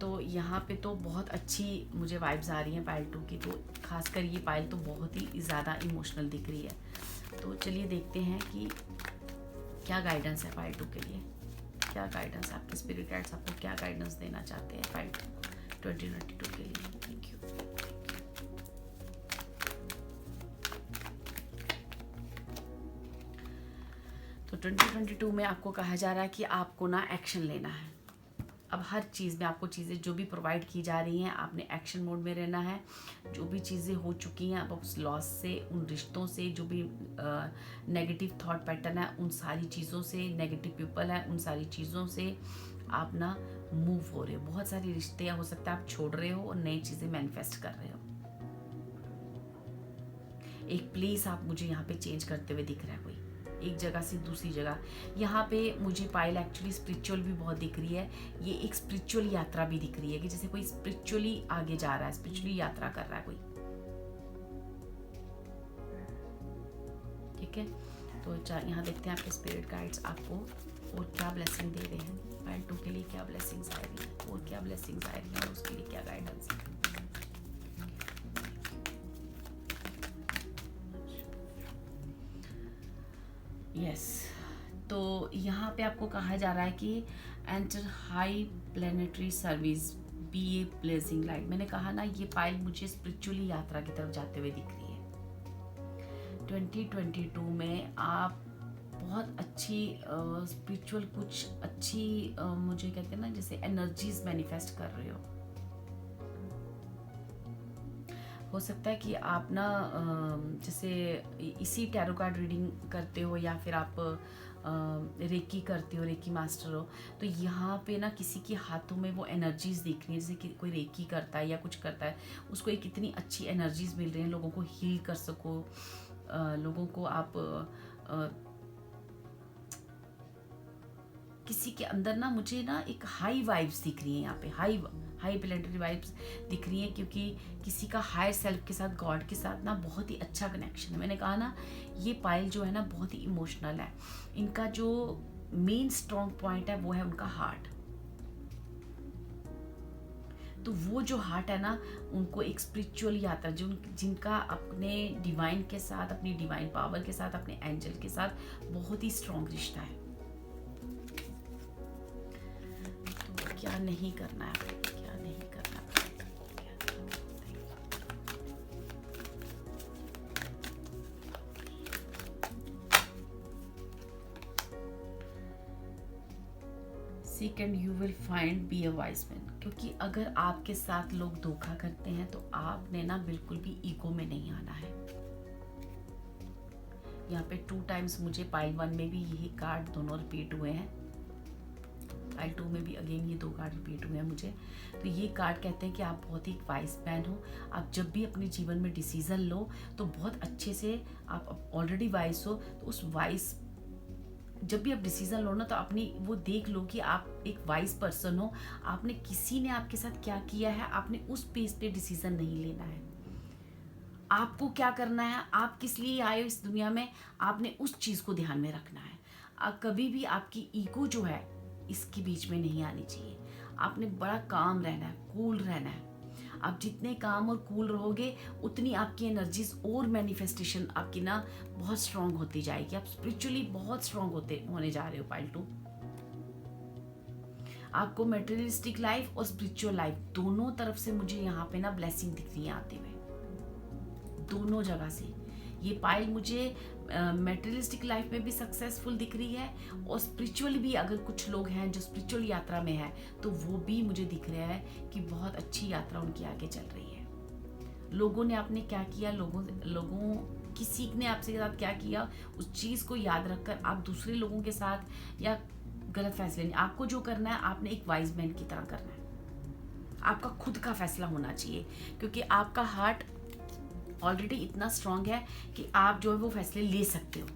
तो यहाँ पे तो बहुत अच्छी मुझे वाइब्स आ रही हैं पाइल 2 की, तो खासकर ये पाइल तो बहुत ही ज़्यादा इमोशनल दिख रही है। तो चलिए देखते हैं कि क्या गाइडेंस है पाइल 2 के लिए, क्या गाइडेंस आपके स्पिरिट गाइड्स आपको क्या गाइडेंस देना चाहते हैं पाइल 2022 के लिए। Thank you. तो 2022 में आपको कहा जा रहा है कि आपको ना एक्शन लेना है। अब हर चीज़ में आपको चीज़ें जो भी प्रोवाइड की जा रही हैं, आपने एक्शन मोड में रहना है। जो भी चीज़ें हो चुकी हैं, अब उस लॉस से, उन रिश्तों से, जो भी नेगेटिव थॉट पैटर्न है, उन सारी चीज़ों से, नेगेटिव पीपल है, उन सारी चीज़ों से आप ना मूव हो रहे हो। बहुत सारे रिश्ते हो सकता है आप छोड़ रहे हो और नई चीज़ें मैनिफेस्ट कर रहे हो। एक प्लेस आप मुझे यहाँ पे चेंज करते हुए दिख रहा है, कोई एक जगह से दूसरी जगह। यहाँ पे मुझे पाइल एक्चुअली स्पिरिचुअल भी बहुत दिख रही है। ये एक स्पिरिचुअल यात्रा भी दिख रही है कि जैसे कोई स्पिरिचुअली आगे जा रहा है, स्पिरिचुअली यात्रा कर रहा है कोई। ठीक है, तो यहाँ देखते हैं आपके स्पिरिट गाइड्स आपको और क्या ब्लेसिंग दे रहे हैं। पाइल 2 के लिए क्या ब्लेसिंग्स आ रही है और क्या ब्लेसिंग्स आ रही है, और उसके लिए क्या गाइडेंस है। यस, तो यहाँ पे आपको कहा जा रहा है कि enter high planetary service, be a blessing light. मैंने कहा ना, ये पाइल मुझे स्पिरिचुअली यात्रा की तरफ जाते हुए दिख रही है। 2022 में आप बहुत अच्छी स्पिरिचुअल कुछ अच्छी मुझे कहते हैं ना, जैसे एनर्जीज मैनिफेस्ट कर रहे हो सकता है कि आप ना जैसे इसी टैरो कार्ड रीडिंग करते हो, या फिर आप रेकी करते हो, रेकी मास्टर हो, तो यहाँ पे ना किसी के हाथों में वो एनर्जीज दिख रही है। जैसे कि कोई रेकी करता है या कुछ करता है, उसको एक इतनी अच्छी एनर्जीज मिल रही हैं, लोगों को हील कर सको, लोगों को आप किसी के अंदर ना, मुझे ना एक हाई वाइब्स दिख रही हैं यहाँ पे, हाई प्लेनेटरी वाइब्स दिख रही हैं, क्योंकि किसी का हायर सेल्फ के साथ, गॉड के साथ ना बहुत ही अच्छा कनेक्शन है। मैंने कहा ना, ये पाइल जो है ना बहुत ही इमोशनल है। इनका जो मेन स्ट्रॉन्ग पॉइंट है वो है उनका हार्ट। तो वो जो हार्ट है ना, उनको एक स्पिरिचुअल यात्रा, जो जिनका अपने डिवाइन के साथ, अपनी डिवाइन पावर के साथ, अपने एंजल के साथ बहुत ही स्ट्रॉन्ग रिश्ता है। तो क्या नहीं करना है, क्या नहीं करना है। Seek and you will find, be a wise man. क्योंकि अगर आपके साथ लोग धोखा करते हैं, तो आपने ना बिल्कुल भी ईगो में नहीं आना है। यहाँ पे 2 टाइम्स मुझे पाइल 1 में भी यही कार्ड दोनों रिपीट हुए हैं, पाइल 2 में भी अगेन ये 2 कार्ड रिपीट हुए हैं मुझे। तो ये कार्ड कहते हैं कि आप बहुत ही वाइज मैन हो। आप जब भी अपने जीवन में डिसीजन लो, तो बहुत अच्छे से, आप ऑलरेडी वाइज हो, तो उस वाइज, जब भी आप डिसीजन लो ना, तो अपनी वो देख लो कि आप एक वाइज पर्सन हो। आपने किसी ने आपके साथ क्या किया है, आपने उस पेज पे डिसीजन नहीं लेना है। आपको क्या करना है, आप किस लिए आए हो इस दुनिया में, आपने उस चीज़ को ध्यान में रखना है। कभी भी आपकी ईगो जो है इसके बीच में नहीं आनी चाहिए। आपने बड़ा काम रहना है, कूल रहना है। आप जितने काम और कूल रहोगे उतनी आपकी एनर्जीज और मैनिफेस्टेशन आपकी ना बहुत स्ट्रांग होती जाएगी। आप स्पिरिचुअली बहुत स्ट्रांग होने जा रहे हो पाइल 2। आपको मटेरियलिस्टिक लाइफ और स्पिरिचुअल लाइफ दोनों तरफ से मुझे यहाँ पे ना ब्लेसिंग दिख रही है आते हुए, दोनों जगह से। ये पाइल मुझे मटेरियलिस्टिक लाइफ में भी सक्सेसफुल दिख रही है और स्पिरिचुअली भी अगर कुछ लोग हैं जो स्पिरिचुअल यात्रा में है तो वो भी मुझे दिख रहा है कि बहुत अच्छी यात्रा उनकी आगे चल रही है। लोगों ने आपने क्या किया, लोगों किसी ने आपसे साथ क्या किया, उस चीज़ को याद रखकर आप दूसरे लोगों के साथ या गलत फैसले नहीं, आपको जो करना है आपने एक वाइज मैन की तरह करना है। आपका खुद का फैसला होना चाहिए क्योंकि आपका हार्ट ऑलरेडी इतना स्ट्रांग है कि आप जो है वो फैसले ले सकते हो।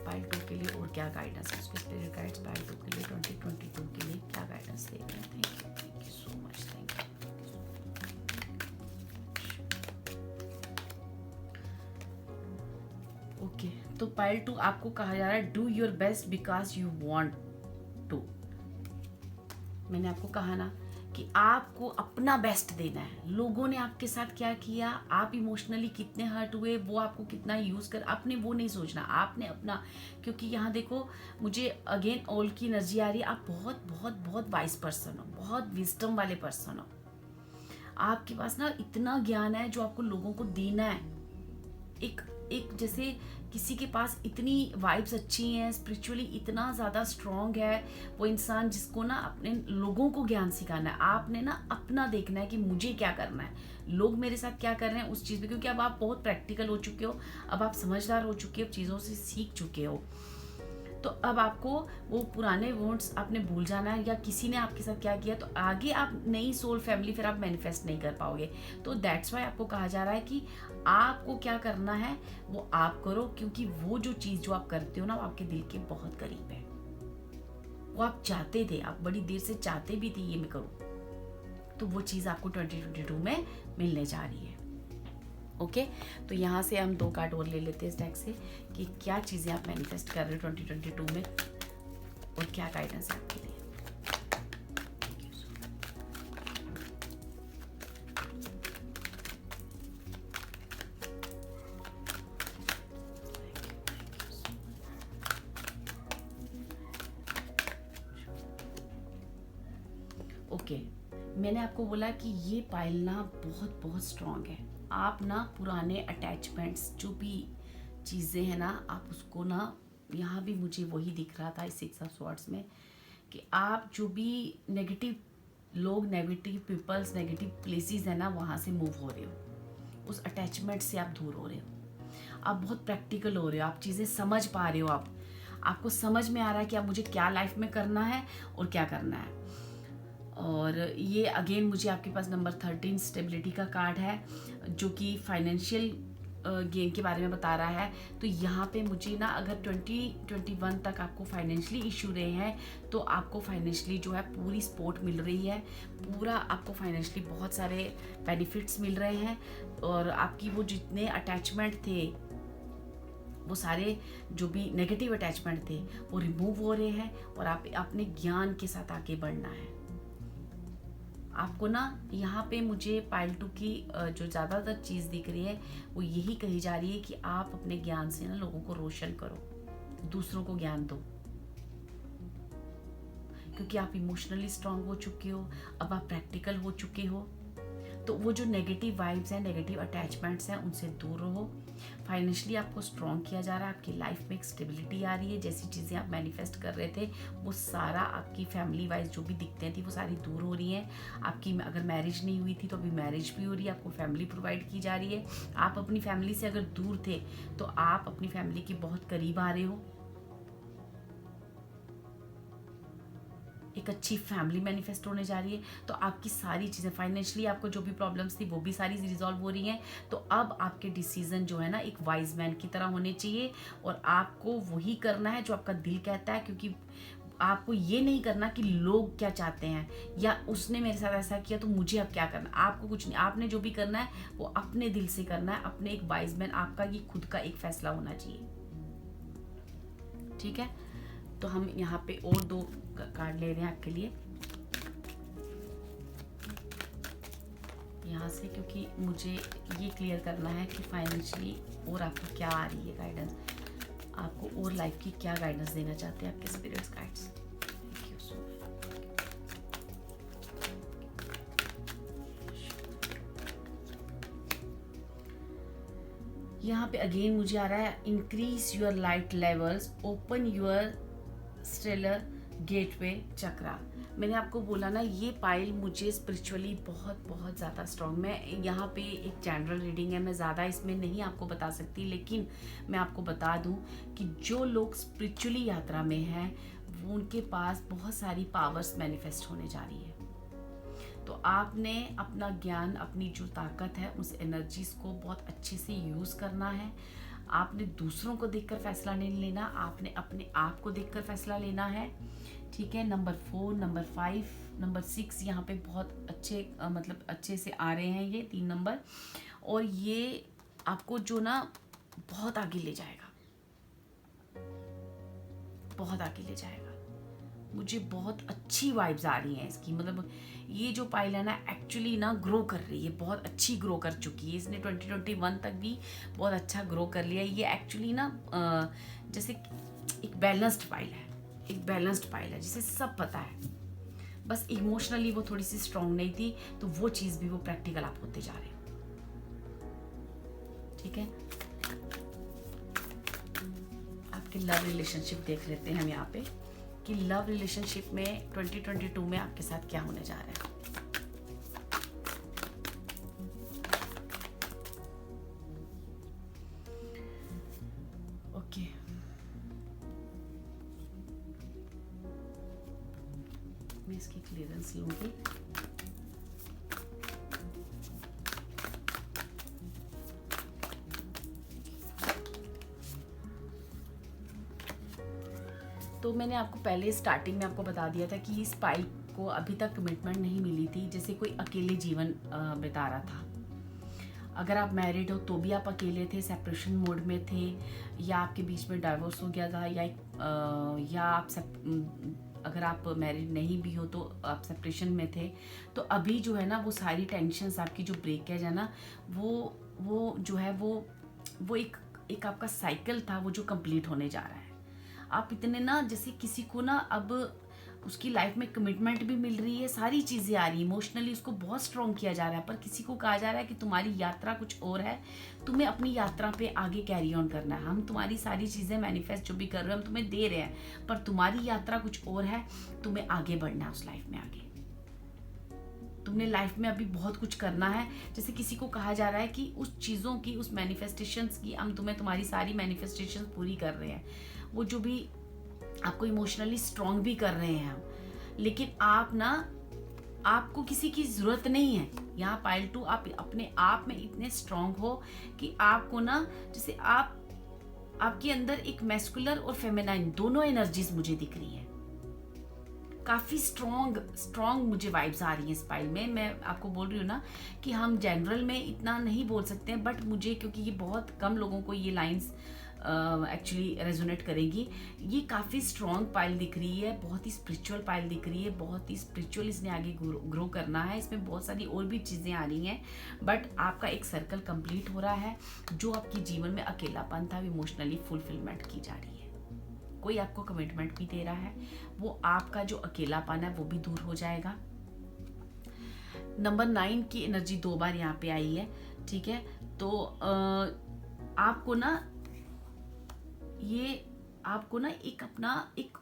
पाइल 2 के लिए और क्या गाइडेंस है, उसके स्पिरिट गाइड्स पाइल 2 के लिए 2022 के लिए क्या गाइडेंस दे रहे हैं। Thank you so much, thank you. Okay, तो पाइल 2 आपको कहा जा रहा है do your best because you want to. मैंने आपको कहा ना कि आपको अपना बेस्ट देना है। लोगों ने आपके साथ क्या किया, आप इमोशनली कितने हर्ट हुए, वो आपको कितना यूज़ कर, आपने वो नहीं सोचना, आपने अपना। क्योंकि यहाँ देखो मुझे अगेन ऑल की एनर्जी आ रही है। आप बहुत बहुत बहुत वाइज पर्सन हो, बहुत विजडम वाले पर्सन हो। आपके पास ना इतना ज्ञान है जो आपको लोगों को देना है। एक जैसे किसी के पास इतनी वाइब्स अच्छी हैं, स्पिरिचुअली इतना ज़्यादा स्ट्रॉन्ग है वो इंसान जिसको ना अपने लोगों को ज्ञान सिखाना है। आपने ना अपना देखना है कि मुझे क्या करना है, लोग मेरे साथ क्या कर रहे हैं उस चीज़ में। क्योंकि अब आप बहुत प्रैक्टिकल हो चुके हो, अब आप समझदार हो चुके हो, चीज़ों से सीख चुके हो। तो अब आपको वो पुराने वॉन्ट्स आपने भूल जाना है, या किसी ने आपके साथ क्या किया तो आगे आप नई सोल फैमिली फिर आप मैनिफेस्ट नहीं कर पाओगे। तो दैट्स वाई आपको कहा जा रहा है कि आपको क्या करना है वो आप करो, क्योंकि वो जो चीज़ जो आप करते हो ना वो आपके दिल के बहुत करीब है। वो आप चाहते थे, आप बड़ी देर से चाहते भी थे ये मैं करूँ, तो वो चीज़ आपको 2022 में मिलने जा रही है। ओके, तो यहाँ से हम 2 कार्ड और ले लेते हैं इस डेक से कि क्या चीज़ें आप मैनिफेस्ट कर रहे हो 2022 में और क्या गाइडेंस है आपके लिए। ओके, मैंने आपको बोला कि ये पाइल ना बहुत बहुत स्ट्रांग है। आप ना पुराने अटैचमेंट्स जो भी चीज़ें हैं ना, आप उसको ना, यहाँ भी मुझे वही दिख रहा था इस 6 ऑफ स्वॉर्ड्स में कि आप जो भी नेगेटिव लोग, नेगेटिव पीपल्स, नेगेटिव प्लेसेस है ना, वहाँ से मूव हो रहे हो, उस अटैचमेंट से आप दूर हो रहे हो। आप बहुत प्रैक्टिकल हो रहे हो, आप चीज़ें समझ पा रहे हो, आपको समझ में आ रहा है कि अब मुझे क्या लाइफ में करना है और क्या करना है। और ये अगेन मुझे आपके पास नंबर 13 स्टेबिलिटी का कार्ड है जो कि फाइनेंशियल गेन के बारे में बता रहा है। तो यहाँ पे मुझे ना अगर 2021 तक आपको फाइनेंशियली इशू रहे हैं तो आपको फाइनेंशियली जो है पूरी सपोर्ट मिल रही है, पूरा आपको फाइनेंशियली बहुत सारे बेनिफिट्स मिल रहे हैं और आपकी वो जितने अटैचमेंट थे, वो सारे जो भी नेगेटिव अटैचमेंट थे वो रिमूव हो रहे हैं और आप अपने ज्ञान के साथ आगे बढ़ना है। आपको ना यहाँ पे मुझे पाइल 2 की जो ज़्यादातर चीज़ दिख रही है वो यही कही जा रही है कि आप अपने ज्ञान से ना लोगों को रोशन करो, दूसरों को ज्ञान दो, क्योंकि आप इमोशनली स्ट्रांग हो चुके हो, अब आप प्रैक्टिकल हो चुके हो। तो वो जो नेगेटिव वाइब्स हैं, नेगेटिव अटैचमेंट्स हैं, उनसे दूर रहो। फाइनेंशियली आपको स्ट्रॉन्ग किया जा रहा है, आपकी लाइफ में एक स्टेबिलिटी आ रही है। जैसी चीज़ें आप मैनिफेस्ट कर रहे थे वो सारा आपकी फैमिली वाइज जो भी दिखते थी वो सारी दूर हो रही हैं। आपकी अगर मैरिज नहीं हुई थी तो अभी मैरिज भी हो रही है, आपको फैमिली प्रोवाइड की जा रही है। आप अपनी फैमिली से अगर दूर थे तो आप अपनी फैमिली के बहुत करीब आ रहे हो। एक अच्छी फैमिली मैनिफेस्ट होने जा रही है। तो आपकी सारी चीज़ें फाइनेंशियली आपको जो भी प्रॉब्लम्स थी वो भी सारी रिजॉल्व हो रही हैं। तो अब आपके डिसीजन जो है ना एक वाइज मैन की तरह होने चाहिए और आपको वही करना है जो आपका दिल कहता है, क्योंकि आपको ये नहीं करना कि लोग क्या चाहते हैं या उसने मेरे साथ ऐसा किया तो मुझे अब क्या करना। आपको कुछ नहीं, आपने जो भी करना है वो अपने दिल से करना है, अपने एक वाइज मैन, आपका ये खुद का एक फैसला होना चाहिए। ठीक है, तो हम यहाँ पे और 2 कार्ड ले रहे हैं आपके लिए। यहाँ से, क्योंकि मुझे ये क्लियर करना है कि फाइनेंशियली और आपको क्या आ रही है गाइडेंस, आपको और लाइफ की क्या गाइडेंस देना चाहते हैं आपके spirits guides. Thank you so much. यहाँ पे अगेन मुझे आ रहा है increase your light levels, open your stellar gateway chakra. मैंने आपको बोला ना, ये पाइल मुझे स्पिरिचुअली बहुत बहुत ज़्यादा स्ट्रॉन्ग, मैं यहाँ पे एक जनरल रीडिंग है, मैं ज़्यादा इसमें नहीं आपको बता सकती, लेकिन मैं आपको बता दूँ कि जो लोग स्पिरिचुअली यात्रा में हैं वो उनके पास बहुत सारी पावर्स मैनिफेस्ट होने जा रही है। तो आपने अपना ज्ञान, अपनी जो ताकत है, उस एनर्जीज को बहुत अच्छे से यूज़ करना है। आपने दूसरों को देखकर फैसला नहीं लेना, आपने अपने आप को देखकर फैसला लेना है, ठीक है। नंबर 4, नंबर 5, नंबर 6 यहाँ पे बहुत अच्छे मतलब अच्छे से आ रहे हैं ये 3 नंबर, और ये आपको जो ना बहुत आगे ले जाएगा, बहुत आगे ले जाएगा। मुझे बहुत अच्छी वाइब्स आ रही हैं इसकी, मतलब ये जो पाइल है ना एक्चुअली ना ग्रो कर रही है, बहुत अच्छी ग्रो कर चुकी है, इसने 2021 तक भी बहुत अच्छा ग्रो कर लिया। ये एक्चुअली ना जैसे एक बैलेंस्ड पाइल है, एक बैलेंस्ड पाइल है जिसे सब पता है, बस इमोशनली वो थोड़ी सी स्ट्रांग नहीं थी, तो वो चीज़ भी वो प्रैक्टिकल आप होते जा रहे हैं, ठीक है। आपके लव रिलेशनशिप देख लेते हैं हम यहाँ पे कि लव रिलेशनशिप में 2022 में आपके साथ क्या होने जा रहा है। ओके, मैं इसकी क्लियरेंस लूंगी। तो मैंने आपको पहले स्टार्टिंग में आपको बता दिया था कि इस पाइल को अभी तक कमिटमेंट नहीं मिली थी, जैसे कोई अकेले जीवन बिता रहा था। अगर आप मैरिड हो तो भी आप अकेले थे, सेपरेशन मोड में थे, या आपके बीच में डाइवोर्स हो गया था, या आप अगर आप मैरिड नहीं भी हो तो आप सेपरेशन में थे। तो अभी जो है ना वो सारी टेंशन्स, आपकी जो ब्रेकेज है ना, वो जो है वो एक आपका साइकिल था, वो जो कंप्लीट होने जा रहा है। आप इतने ना, जैसे किसी को ना अब उसकी लाइफ में कमिटमेंट भी मिल रही है, सारी चीज़ें आ रही है, इमोशनली उसको बहुत स्ट्रॉन्ग किया जा रहा है, पर किसी को कहा जा रहा है कि तुम्हारी यात्रा कुछ और है, तुम्हें अपनी यात्रा पे आगे कैरी ऑन करना है, हम तुम्हारी सारी चीज़ें मैनिफेस्ट जो भी कर रहे हैं हम तुम्हें दे रहे हैं, पर तुम्हारी यात्रा कुछ और है, तुम्हें आगे बढ़ना है उस लाइफ में आगे। तुमने लाइफ में अभी बहुत कुछ करना है, जैसे किसी को कहा जा रहा है कि उस चीज़ों की, उस मैनिफेस्टेशंस की, हम तुम्हें तुम्हारी सारी मैनिफेस्टेशंस पूरी कर रहे हैं, वो जो भी आपको इमोशनली स्ट्रॉन्ग भी कर रहे हैं हम, लेकिन आप ना, आपको किसी की ज़रूरत नहीं है। यहाँ पाइल 2 आप अपने आप में इतने स्ट्रॉन्ग हो कि आपको ना, जैसे आपके अंदर एक मैस्कुलर और फेमिनाइन दोनों एनर्जीज मुझे दिख रही हैं, काफ़ी स्ट्रॉन्ग मुझे वाइब्स आ रही हैं इस पाइल में। मैं आपको बोल रही हूँ ना कि हम जनरल में इतना नहीं बोल सकते हैं, बट मुझे, क्योंकि ये बहुत कम लोगों को ये लाइंस एक्चुअली रेजोनेट करेगी, ये काफ़ी स्ट्रॉन्ग पाइल दिख रही है, बहुत ही स्पिरिचुअल पाइल दिख रही है, बहुत ही स्पिरिचुअल इसने आगे ग्रो करना है, इसमें बहुत सारी और भी चीज़ें आ रही हैं, बट आपका एक सर्कल कंप्लीट हो रहा है। जो आपके जीवन में अकेलापन था, इमोशनली फुलफिलमेंट की जा रही है, कोई आपको कमिटमेंट भी दे रहा है, वो आपका जो अकेलापन है वो भी दूर हो जाएगा। नंबर 9 की एनर्जी 2 बार यहाँ पे आई है, ठीक है। तो आपको ना एक अपना एक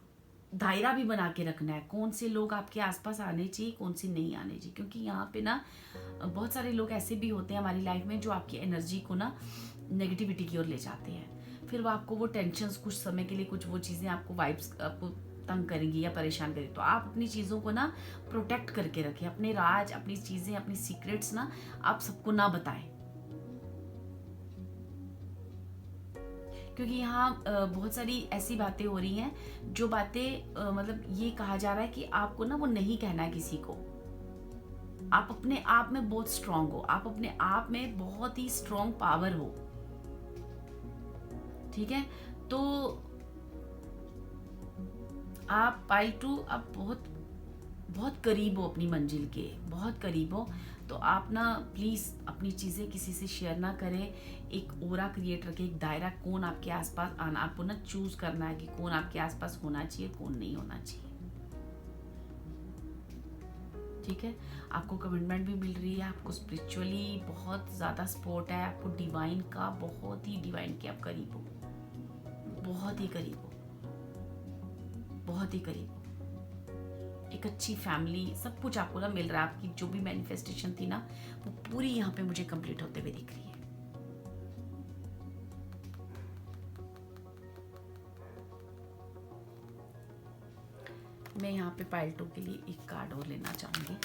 दायरा भी बना के रखना है, कौन से लोग आपके आसपास आने चाहिए, कौन से नहीं आने चाहिए, क्योंकि यहाँ पे ना बहुत सारे लोग ऐसे भी होते हैं हमारी लाइफ में जो आपकी एनर्जी को ना नेगेटिविटी की ओर ले जाते हैं, फिर वो आपको वो टेंशन्स कुछ समय के लिए, कुछ वो चीज़ें आपको वाइब्स आपको तंग करेंगी या परेशान करेंगी। तो आप अपनी चीज़ों को ना प्रोटेक्ट करके रखें, अपने राज, अपनी चीज़ें, अपनी सीक्रेट्स ना आप सबको ना बताएं, क्योंकि यहाँ बहुत सारी ऐसी बातें हो रही हैं, जो बातें मतलब ये कहा जा रहा है कि आपको ना वो नहीं कहना है किसी को। आप अपने आप में बहुत स्ट्रांग हो, आप अपने आप में बहुत ही स्ट्रांग पावर हो, ठीक है। तो आप पाइल 2 आप बहुत बहुत करीब हो अपनी मंजिल के, बहुत करीब हो। तो आप ना प्लीज़ अपनी चीज़ें किसी से शेयर ना करें। एक ऑरा क्रिएट रखें, एक दायरा, कौन आपके आसपास आना, आपको ना चूज़ करना है कि कौन आपके आसपास होना चाहिए, कौन नहीं होना चाहिए। ठीक है, आपको कमिटमेंट भी मिल रही है, आपको स्पिरिचुअली बहुत ज़्यादा सपोर्ट है, आपको डिवाइन का, बहुत ही डिवाइन के आप करीब हो, बहुत ही करीब हो, बहुत ही करीब हो। एक अच्छी फैमिली, सब कुछ आपको ना मिल रहा है। आपकी जो भी मैनिफेस्टेशन थी ना, वो पूरी यहाँ पे मुझे कंप्लीट होते हुए दिख रही है। मैं यहाँ पे पाइल 2 के लिए एक कार्ड और लेना चाहूँगी।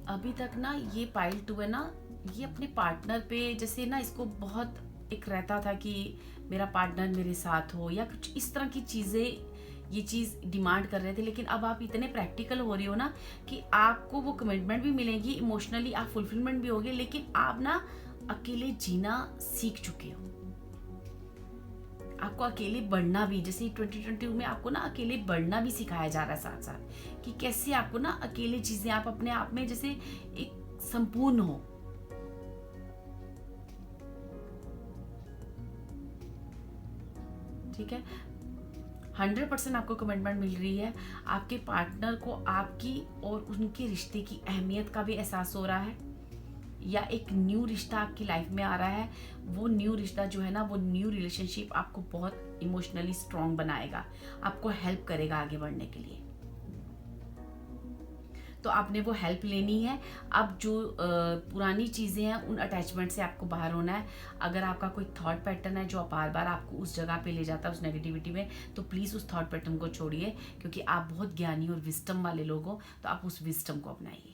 अभी तक ना ये पाइल 2 है ना, ये अपने पार्टनर पे जैसे ना, इसको बहुत एक रहता था कि मेरा पार्टनर मेरे साथ हो, या कुछ इस तरह की चीज़ें, ये चीज़ डिमांड कर रहे थे। लेकिन अब आप इतने प्रैक्टिकल हो रही हो ना कि आपको वो कमिटमेंट भी मिलेगी, इमोशनली आप फुलफिलमेंट भी होगे, लेकिन आप ना अकेले जीना सीख चुके हो। आपको अकेले बढ़ना भी, जैसे 2022 में आपको ना अकेले बढ़ना भी सिखाया जा रहा है साथ साथ, कि कैसे आपको ना अकेले चीजें, आप अपने आप में जैसे एक संपूर्ण हो। ठीक है, 100% आपको कमिटमेंट मिल रही है। आपके पार्टनर को आपकी और उनके रिश्ते की अहमियत का भी एहसास हो रहा है, या एक न्यू रिश्ता आपकी लाइफ में आ रहा है। वो न्यू रिश्ता जो है ना, वो न्यू रिलेशनशिप आपको बहुत इमोशनली स्ट्रांग बनाएगा, आपको हेल्प करेगा आगे बढ़ने के लिए। तो आपने वो हेल्प लेनी है। अब जो पुरानी चीज़ें हैं, उन अटैचमेंट से आपको बाहर होना है। अगर आपका कोई थॉट पैटर्न है जो बार बार आपको उस जगह पे ले जाता है, उस नेगेटिविटी में, तो प्लीज़ उस थॉट पैटर्न को छोड़िए, क्योंकि आप बहुत ज्ञानी और विस्टम वाले लोग हो। तो आप उस विस्टम को अपनाइए।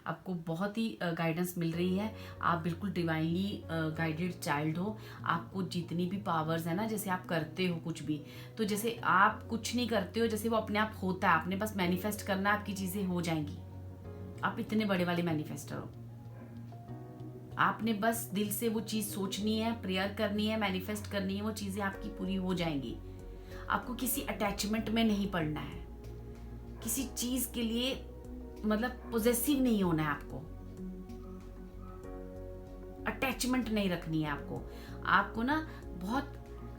आपको बहुत ही गाइडेंस मिल रही है। आप बिल्कुल डिवाइनली गाइडेड चाइल्ड हो। आपको जितनी भी पावर्स है ना, जैसे आप करते हो कुछ भी, तो जैसे आप कुछ नहीं करते हो, जैसे वो अपने आप होता है। आपने बस मैनिफेस्ट करना, आपकी चीज़ें हो जाएंगी। आप इतने बड़े वाले मैनिफेस्टर हो। आपने बस दिल से वो चीज़ सोचनी है, प्रेयर करनी है, मैनिफेस्ट करनी है, वो चीज़ें आपकी पूरी हो जाएंगी। आपको किसी अटैचमेंट में नहीं पड़ना है, किसी चीज़ के लिए मतलब पॉजेसिव नहीं होना है, आपको अटैचमेंट नहीं रखनी है। आपको ना बहुत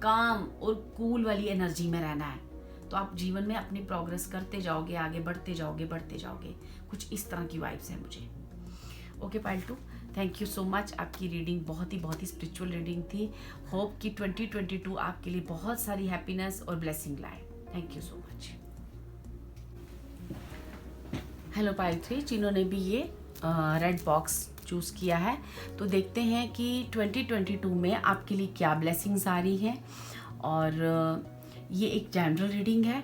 काम और कूल वाली एनर्जी में रहना है। तो आप जीवन में अपनी प्रोग्रेस करते जाओगे, आगे बढ़ते जाओगे, बढ़ते जाओगे। कुछ इस तरह की वाइब्स है मुझे। Okay pile 2, thank you so much. आपकी रीडिंग बहुत ही स्पिरिचुअल रीडिंग थी। होप कि 2022 आपके लिए बहुत सारी हैप्पीनेस और ब्लेसिंग लाए। Thank you so much. Hello pile 3, जिन्होंने भी ये रेड बॉक्स चूज़ किया है, तो देखते हैं कि 2022 में आपके लिए क्या ब्लेसिंग्स आ रही हैं। और ये एक जनरल रीडिंग है।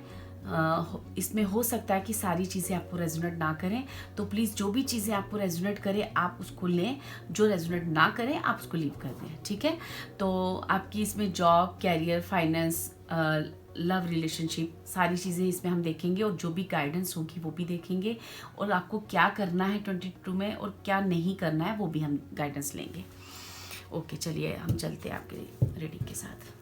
इसमें हो सकता है कि सारी चीज़ें आपको रेजोनेट ना करें, तो प्लीज़ जो भी चीज़ें आपको रेजोनेट करें आप उसको लें, जो रेजोनेट ना करें आप उसको लीव कर दें। ठीक है, तो आपकी इसमें job, career, finance, love, relationship, सारी चीज़ें इसमें हम देखेंगे, और जो भी गाइडेंस होगी वो भी देखेंगे, और आपको क्या करना है 2022 में और क्या नहीं करना है वो भी हम गाइडेंस लेंगे। ओके, चलिए हम चलते हैं आपके रीडिंग के साथ।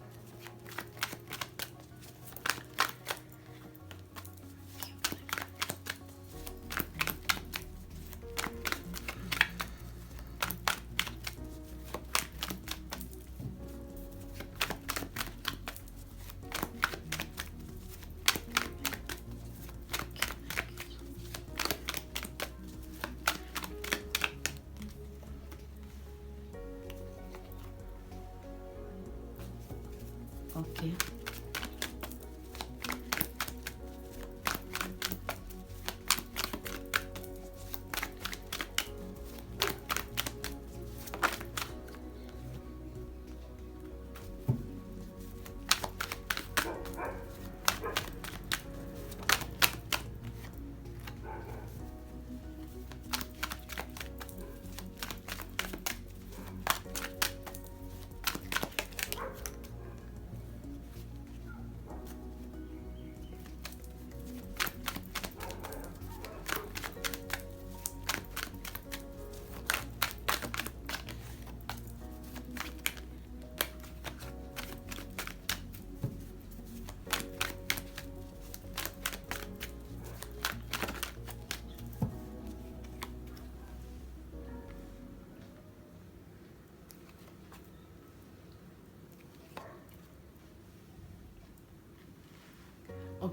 ओके,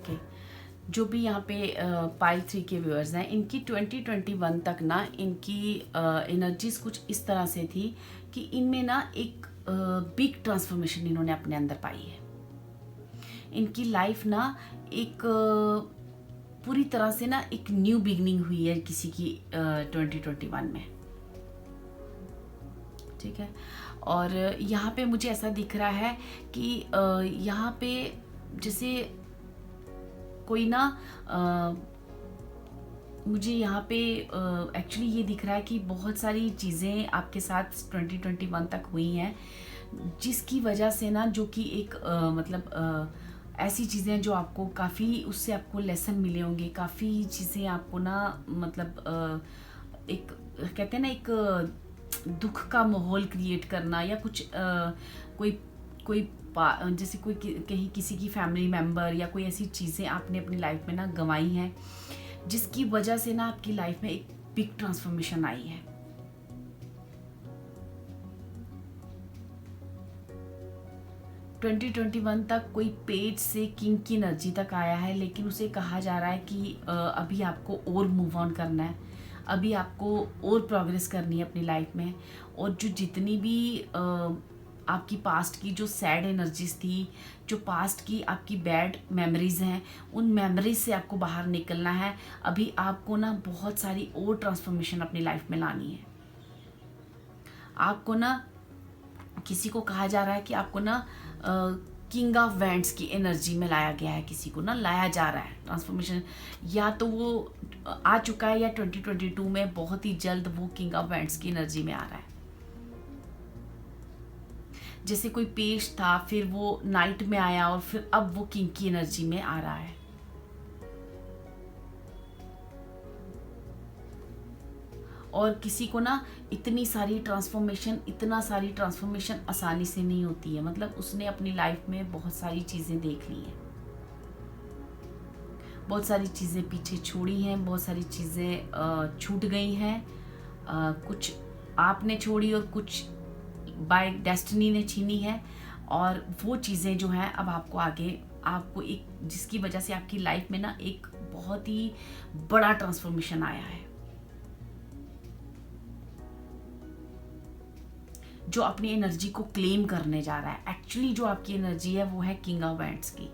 ओके, जो भी यहाँ पे पाइल 3 के व्यूअर्स हैं, इनकी 2021 तक ना इनकी एनर्जीज कुछ इस तरह से थी कि इनमें ना एक बिग ट्रांसफॉर्मेशन इन्होंने अपने अंदर पाई है। इनकी लाइफ ना एक पूरी तरह से ना एक न्यू बिगनिंग हुई है किसी की 2021 में, ठीक है। और यहाँ पे मुझे ऐसा दिख रहा है कि यहाँ पे जैसे कोई ना मुझे यहाँ पे एक्चुअली ये दिख रहा है कि बहुत सारी चीज़ें आपके साथ 2021 तक हुई हैं, जिसकी वजह से ना, जो कि एक ऐसी चीज़ें जो आपको काफ़ी, उससे आपको लेसन मिले होंगे, काफ़ी चीज़ें आपको ना एक कहते हैं ना, एक दुख का माहौल क्रिएट करना, या कुछ कोई जैसे कोई कहीं किसी की फैमिली मेम्बर या कोई ऐसी चीज़ें आपने अपनी लाइफ में ना गंवाई हैं, जिसकी वजह से ना आपकी लाइफ में एक बिग ट्रांसफॉर्मेशन आई है। ट्वेंटी 2021 तक कोई पेज से किंग की एनर्जी तक आया है, लेकिन उसे कहा जा रहा है कि अभी आपको और मूव ऑन करना है, अभी आपको और प्रोग्रेस करनी है अपनी लाइफ में। और जो जितनी भी आपकी पास्ट की जो सैड एनर्जीज थी, जो पास्ट की आपकी बैड मेमोरीज हैं, उन मेमोरीज से आपको बाहर निकलना है। अभी आपको ना बहुत सारी और ट्रांसफॉर्मेशन अपनी लाइफ में लानी है। आपको ना, किसी को कहा जा रहा है कि आपको ना किंग ऑफ वैंड्स की एनर्जी में लाया गया है, किसी को ना लाया जा रहा है ट्रांसफॉर्मेशन, या तो वो आ चुका है या 2022 में बहुत ही जल्द वो किंग ऑफ वैंड्स की एनर्जी में आ रहा है। जैसे कोई पेज था, फिर वो नाइट में आया, और फिर अब वो किंग की एनर्जी में आ रहा है। और किसी को ना इतनी सारी ट्रांसफॉर्मेशन आसानी से नहीं होती है, मतलब उसने अपनी लाइफ में बहुत सारी चीज़ें देख ली हैं, बहुत सारी चीज़ें पीछे छोड़ी हैं, बहुत सारी चीज़ें छूट गई हैं, कुछ आपने छोड़ी और कुछ बाय डेस्टिनी ने छीनी है। और वो चीज़ें जो हैं अब आपको आगे, आपको एक, जिसकी वजह से आपकी लाइफ में ना एक बहुत ही बड़ा ट्रांसफॉर्मेशन आया है, जो अपनी एनर्जी को क्लेम करने जा रहा है। एक्चुअली जो आपकी एनर्जी है वो है किंग ऑफ वैंड्स की।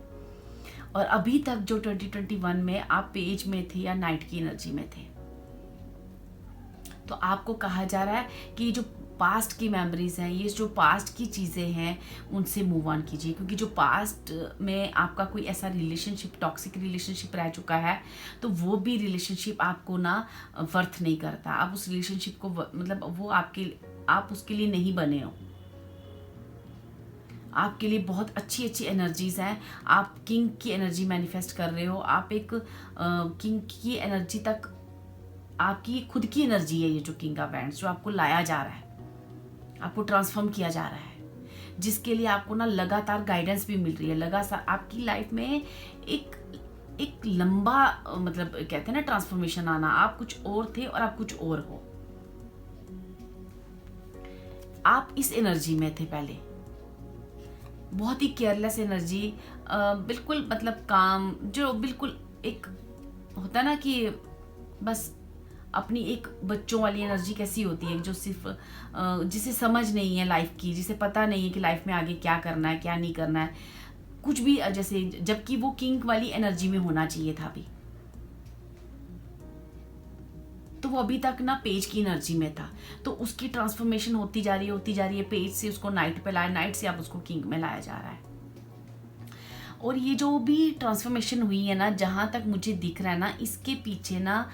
और अभी तक जो 2021 में आप पेज में थे या नाइट की एनर्जी में थे, तो आपको कहा जा रहा है कि जो पास्ट की मेमोरीज हैं, ये जो पास्ट की चीज़ें हैं, उनसे मूव ऑन कीजिए। क्योंकि जो पास्ट में आपका कोई ऐसा रिलेशनशिप, टॉक्सिक रिलेशनशिप रह चुका है, तो वो भी रिलेशनशिप आपको ना वर्थ नहीं करता। आप उस रिलेशनशिप को मतलब वो आप उसके लिए नहीं बने हो। आपके लिए बहुत अच्छी अच्छी एनर्जीज हैं, आप किंग की एनर्जी मैनिफेस्ट कर रहे हो, आप एक किंग की एनर्जी तक, आपकी खुद की एनर्जी है ये जो किंग ऑफ वैंड्स, जो आपको लाया जा रहा है, आपको ट्रांसफॉर्म किया जा रहा है, जिसके लिए आपको ना लगातार गाइडेंस भी मिल रही है। लगातार आपकी लाइफ में एक लंबा मतलब कहते हैं ना ट्रांसफॉर्मेशन आना। आप कुछ और थे और आप कुछ और हो। आप इस एनर्जी में थे पहले, बहुत ही केयरलेस एनर्जी, बिल्कुल मतलब काम, जो बिल्कुल एक होता है ना कि बस अपनी एक बच्चों वाली एनर्जी कैसी होती है, जो सिर्फ जिसे समझ नहीं है लाइफ की, जिसे पता नहीं है कि लाइफ में आगे क्या करना है क्या नहीं करना है, कुछ भी, जैसे जबकि वो किंग वाली एनर्जी में होना चाहिए था अभी, तो वो अभी तक ना पेज की एनर्जी में था। तो उसकी ट्रांसफॉर्मेशन होती जा रही है, पेज से उसको नाइट पे लाया, नाइट से अब उसको किंग में लाया जा रहा है। और ये जो भी ट्रांसफॉर्मेशन हुई है ना, जहाँ तक मुझे दिख रहा है ना, इसके पीछे ना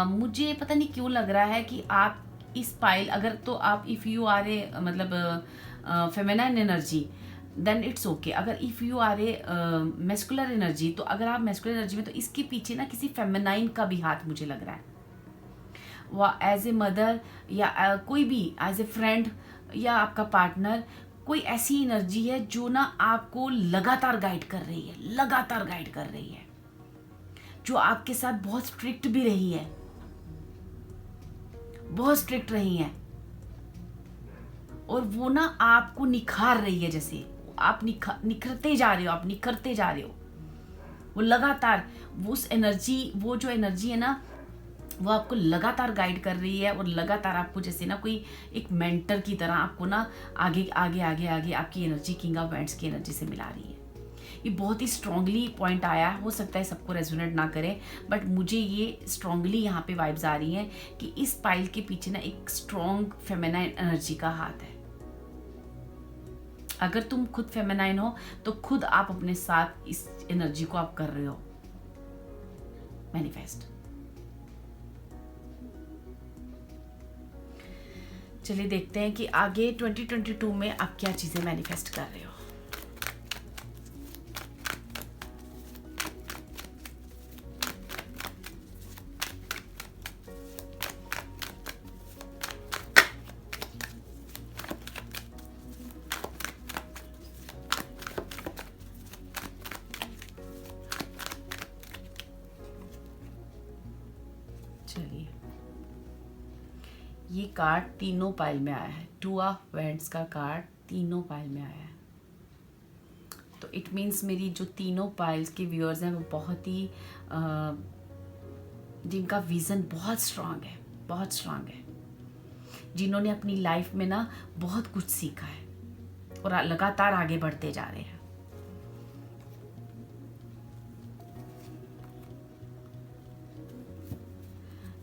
मुझे पता नहीं क्यों लग रहा है कि आप इस पाइल, अगर तो आप इफ़ यू आर ए मतलब feminine energy, then it's okay. अगर if you are a muscular energy, तो अगर आप मैस्कुलर एनर्जी में, तो इसके पीछे ना किसी फेमिनाइन का भी हाथ मुझे लग रहा है। वह एज ए मदर या कोई भी एज ए फ्रेंड या आपका पार्टनर, कोई ऐसी एनर्जी है जो ना आपको लगातार गाइड कर रही है, लगातार गाइड कर रही है, जो आपके साथ बहुत स्ट्रिक्ट भी रही है, बहुत स्ट्रिक्ट रही है, और वो ना आपको निखार रही है, जैसे आप निखरते जा रहे हो, आप निखरते जा रहे हो। वो लगातार वो उस एनर्जी, वो जो एनर्जी है ना, वो आपको लगातार गाइड कर रही है और लगातार आपको जैसे ना कोई एक मेंटर की तरह आपको ना आगे आगे आगे आगे आपकी एनर्जी किंग ऑफ वांड्स की एनर्जी से मिला रही है। ये बहुत ही स्ट्रांगली पॉइंट आया है, हो सकता है सबको रेजोनेट ना करे, बट मुझे ये स्ट्रांगली यहाँ पे वाइब्स आ रही हैं कि इस पाइल के पीछे ना एक स्ट्रांग फेमिनाइन एनर्जी का हाथ है। अगर तुम खुद फेमिनाइन हो तो खुद आप अपने साथ इस एनर्जी को आप कर रहे हो मैनिफेस्ट। चलिए देखते हैं कि आगे 2022 में आप क्या चीजें मैनिफेस्ट कर रहे हो। चलिए, ये कार्ड तीनों पाइल में आया है। 2 ऑफ वैंड्स का कार्ड तीनों पाइल में आया है। तो इट मीन्स मेरी जो तीनों पाइल्स के व्यूअर्स हैं वो बहुत ही जिनका विज़न बहुत स्ट्रांग है, बहुत स्ट्रांग है, जिन्होंने अपनी लाइफ में ना बहुत कुछ सीखा है और लगातार आगे बढ़ते जा रहे हैं।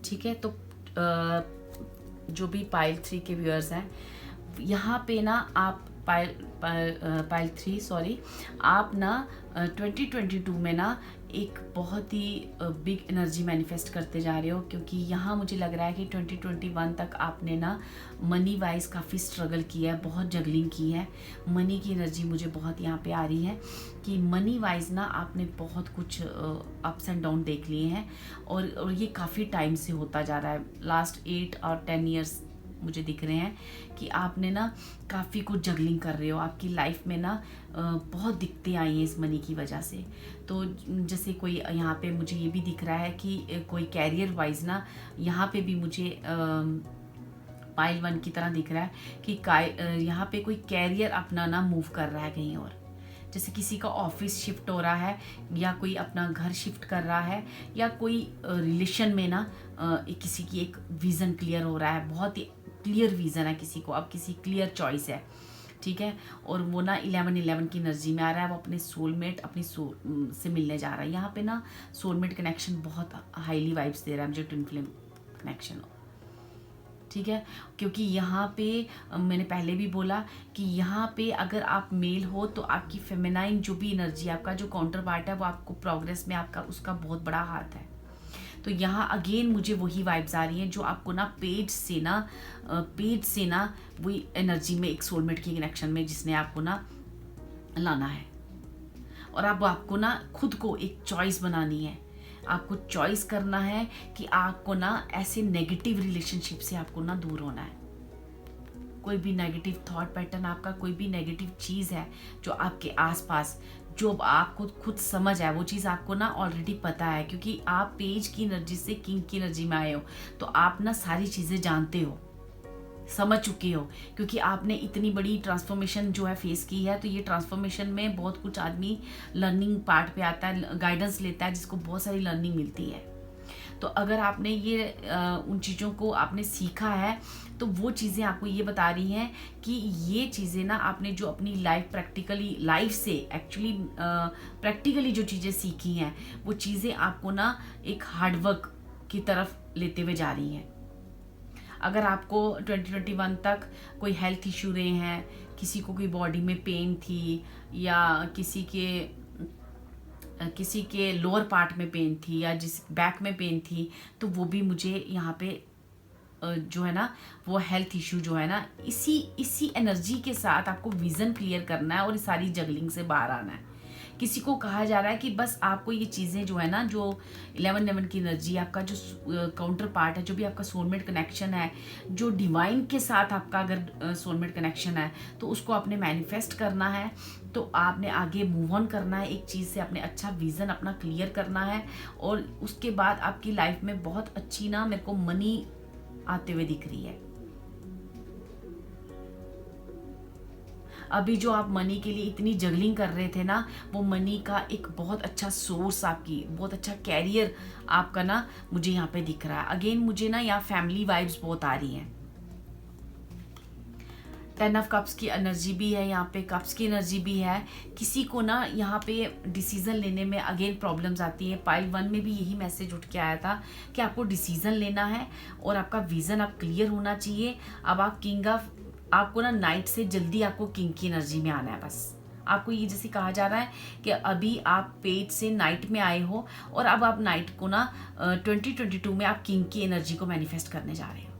ठीक है, तो जो भी पाइल 3 के व्यूअर्स हैं, यहाँ पे ना आप पाइल 3 सॉरी, आप ना 2022 में ना एक बहुत ही बिग एनर्जी मैनिफेस्ट करते जा रहे हो, क्योंकि यहाँ मुझे लग रहा है कि 2021 तक आपने ना मनी वाइज काफ़ी स्ट्रगल किया है, बहुत जगलिंग की है। मनी की एनर्जी मुझे बहुत यहाँ पे आ रही है कि मनी वाइज ना आपने बहुत कुछ अप्स एंड डाउन देख लिए हैं और ये काफ़ी टाइम से होता जा रहा है। लास्ट 8 और 10 ईयर्स मुझे दिख रहे हैं कि आपने ना काफ़ी कुछ जगलिंग कर रहे हो। आपकी लाइफ में ना बहुत दिक्कतें आई हैं इस मनी की वजह से। तो जैसे कोई यहाँ पे मुझे ये भी दिख रहा है कि कोई कैरियर वाइज ना यहाँ पे भी मुझे पाइल 1 की तरह दिख रहा है कि यहाँ पे कोई कैरियर अपना ना मूव कर रहा है कहीं और। जैसे किसी का ऑफिस शिफ्ट हो रहा है या कोई अपना घर शिफ्ट कर रहा है या कोई रिलेशन में ना किसी की एक विज़न क्लियर हो रहा है, बहुत ही क्लियर विज़न है किसी को, अब किसी क्लियर चॉइस है। ठीक है, और वो ना 11-11 की एनर्जी में आ रहा है, वो अपने सोलमेट अपनी सोल से मिलने जा रहा है। यहाँ पे ना सोलमेट कनेक्शन बहुत हाईली वाइब्स दे रहा है मुझे, ट्विन फ्लेम कनेक्शन। ठीक है, क्योंकि यहाँ पे मैंने पहले भी बोला कि यहाँ पे अगर आप मेल हो तो आपकी फेमिनाइन जो भी एनर्जी, आपका जो काउंटर पार्ट है, वो आपको प्रोग्रेस में आपका उसका बहुत बड़ा हाथ है। तो यहाँ अगेन मुझे वही वाइब्स आ रही हैं जो आपको ना पेज से ना वही एनर्जी में एक सोलमेट की कनेक्शन में जिसने आपको ना लाना है। और अब आपको ना खुद को एक चॉइस बनानी है, आपको चॉइस करना है कि आपको ना ऐसे नेगेटिव रिलेशनशिप से आपको ना दूर होना है। कोई भी नेगेटिव थॉट पैटर्न, आपका कोई भी नेगेटिव चीज़ है जो आपके आसपास, जो आपको खुद समझ है, वो चीज़ आपको ना ऑलरेडी पता है, क्योंकि आप पेज की एनर्जी से किंग की एनर्जी में आए हो। तो आप ना सारी चीज़ें जानते हो, समझ चुके हो, क्योंकि आपने इतनी बड़ी ट्रांसफॉर्मेशन जो है फेस की है। तो ये ट्रांसफॉर्मेशन में बहुत कुछ आदमी लर्निंग पार्ट पे आता है, गाइडेंस लेता है, जिसको बहुत सारी लर्निंग मिलती है। तो अगर आपने ये उन चीज़ों को आपने सीखा है तो वो चीज़ें आपको ये बता रही हैं कि ये चीज़ें ना आपने जो अपनी लाइफ से एक्चुअली प्रैक्टिकली जो चीज़ें सीखी हैं, वो चीज़ें आपको ना एक हार्डवर्क की तरफ लेते हुए जा रही हैं। अगर आपको 2021 तक कोई हेल्थ इशू रहे हैं, किसी को कोई बॉडी में पेन थी या किसी के लोअर पार्ट में पेन थी या जिस बैक में पेन थी, तो वो भी मुझे यहाँ पे जो है ना वो हेल्थ इशू जो है ना, इसी एनर्जी के साथ आपको विज़न क्लियर करना है और सारी जगलिंग से बाहर आना है। किसी को कहा जा रहा है कि बस आपको ये चीज़ें जो है ना, जो 11-11 की एनर्जी, आपका जो काउंटर पार्ट है, जो भी आपका सोलमेट कनेक्शन है, जो डिवाइन के साथ आपका अगर सोलमेट कनेक्शन है, तो उसको आपने मैनिफेस्ट करना है। तो आपने आगे मूव ऑन करना है, एक चीज़ से अपने अच्छा विज़न अपना क्लियर करना है और उसके बाद आपकी लाइफ में बहुत अच्छी ना मेरे को मनी आते हुए दिख रही है। अभी जो आप मनी के लिए इतनी जगलिंग कर रहे थे ना, वो मनी का एक बहुत अच्छा सोर्स, आपकी बहुत अच्छा कैरियर आपका ना मुझे यहाँ पे दिख रहा है। अगेन मुझे ना यहाँ फैमिली वाइब्स बहुत आ रही हैं। 10 ऑफ कप्स की एनर्जी भी है यहाँ पे, कप्स की एनर्जी भी है। किसी को ना यहाँ पे डिसीजन लेने में अगेन प्रॉब्लम्स आती है। पाइल 1 में भी यही मैसेज उठ के आया था कि आपको डिसीजन लेना है और आपका विजन अब क्लियर होना चाहिए। अब आप आपको ना नाइट से जल्दी आपको किंग की एनर्जी में आना है। बस आपको ये जैसे कहा जा रहा है कि अभी आप पेज से नाइट में आए हो और अब आप नाइट को ना 2022 में आप किंग की एनर्जी को मैनिफेस्ट करने जा रहे हो,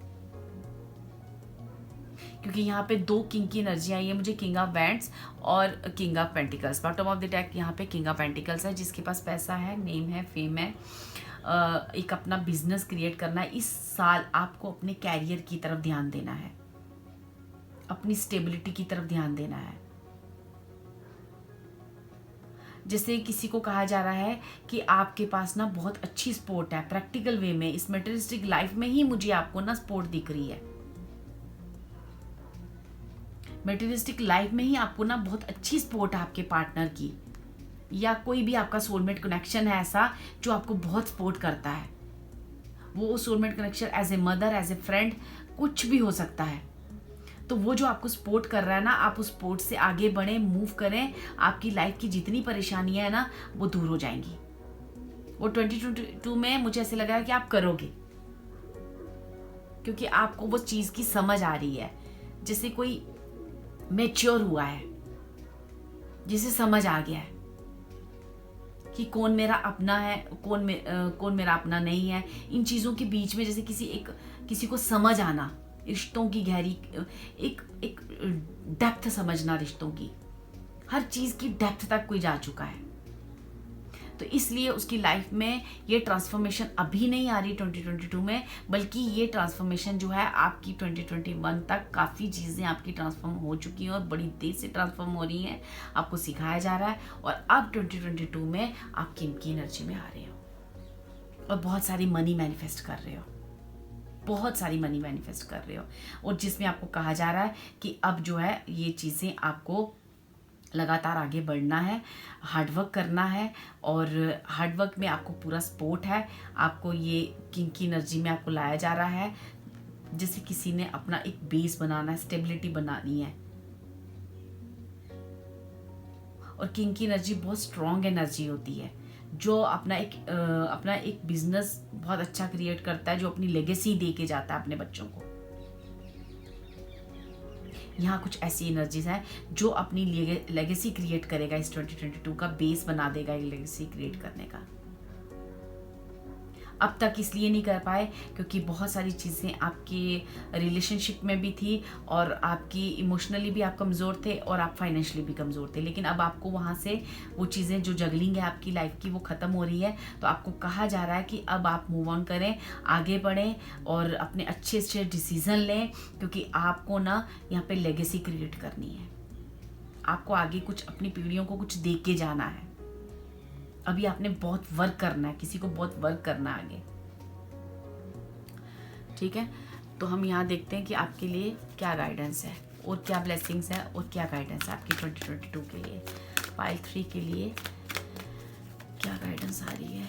क्योंकि यहाँ पे 2 किंग की एनर्जी आई है मुझे, किंग ऑफ वैंड्स और king of pentacles. Bottom of the deck यहाँ पे किंग ऑफ पेंटिकल्स है। जिसके पास पैसा है, नेम है, फेम है, एक अपना बिजनेस क्रिएट करना है। इस साल आपको अपने कैरियर की तरफ ध्यान देना है, अपनी स्टेबिलिटी की तरफ ध्यान देना है। जैसे किसी को कहा जा रहा है कि आपके पास ना बहुत अच्छी सपोर्ट है प्रैक्टिकल वे में, इस मटेरियलिस्टिक लाइफ में ही मुझे आपको ना सपोर्ट दिख रही है। मटेरियलिस्टिक लाइफ में ही आपको ना बहुत अच्छी सपोर्ट है आपके पार्टनर की, या कोई भी आपका सोलमेट कनेक्शन है ऐसा जो आपको बहुत सपोर्ट करता है। वो soulmate connection as a mother, as a friend, कुछ भी हो सकता है। तो वो जो आपको सपोर्ट कर रहा है ना, आप उस सपोर्ट से आगे बढ़ें, मूव करें। आपकी लाइफ की जितनी परेशानियां है ना वो दूर हो जाएंगी। वो 2022 में मुझे ऐसे लग रहा है कि आप करोगे, क्योंकि आपको वो चीज़ की समझ आ रही है। जैसे कोई मैच्योर हुआ है, जिसे समझ आ गया है कि कौन मेरा अपना है, कौन मेरा अपना नहीं है। इन चीज़ों के बीच में जैसे किसी को समझ आना, रिश्तों की गहरी एक डेप्थ समझना, रिश्तों की हर चीज़ की डेप्थ तक कोई जा चुका है। तो इसलिए उसकी लाइफ में ये ट्रांसफॉर्मेशन अभी नहीं आ रही 2022 में, बल्कि ये ट्रांसफॉर्मेशन जो है आपकी 2021 तक काफ़ी चीज़ें आपकी ट्रांसफॉर्म हो चुकी हैं और बड़ी तेज़ से ट्रांसफॉर्म हो रही हैं। आपको सिखाया जा रहा है और अब 2022 में आप किंग की एनर्जी में आ रहे हो और बहुत सारी मनी मैनिफेस्ट कर रहे हो, बहुत सारी मनी मैनिफेस्ट कर रहे हो। और जिसमें आपको कहा जा रहा है कि अब जो है ये चीज़ें आपको लगातार आगे बढ़ना है, हार्डवर्क करना है, और हार्डवर्क में आपको पूरा सपोर्ट है। आपको ये किंग की एनर्जी में आपको लाया जा रहा है। जैसे किसी ने अपना एक बेस बनाना है, स्टेबिलिटी बनानी है। और किंग की एनर्जी बहुत स्ट्रॉन्ग एनर्जी होती है, जो अपना एक बिजनेस बहुत अच्छा क्रिएट करता है, जो अपनी लेगेसी दे के जाता है अपने बच्चों को। यहाँ कुछ ऐसी एनर्जीज हैं जो अपनी लेगेसी क्रिएट करेगा, इस 2022 का बेस बना देगा लेगेसी क्रिएट करने का। अब तक इसलिए नहीं कर पाए क्योंकि बहुत सारी चीज़ें आपके रिलेशनशिप में भी थी और आपकी इमोशनली भी आप कमज़ोर थे और आप फाइनेंशियली भी कमज़ोर थे। लेकिन अब आपको वहाँ से वो चीज़ें जो जगलिंग है आपकी लाइफ की वो ख़त्म हो रही है। तो आपको कहा जा रहा है कि अब आप मूव ऑन करें, आगे बढ़ें और अपने अच्छे अच्छे डिसीज़न लें, क्योंकि आपको ना यहाँ पे लेगेसी क्रिएट करनी है। आपको आगे कुछ अपनी पीढ़ियों को कुछ दे के जाना है। अभी आपने बहुत वर्क करना है, किसी को बहुत वर्क करना है आगे। ठीक है, तो हम यहाँ देखते हैं कि आपके लिए क्या गाइडेंस है और क्या ब्लेसिंग्स है और क्या गाइडेंस है आपकी 2022 के लिए। पाइल 3 के लिए क्या गाइडेंस आ रही है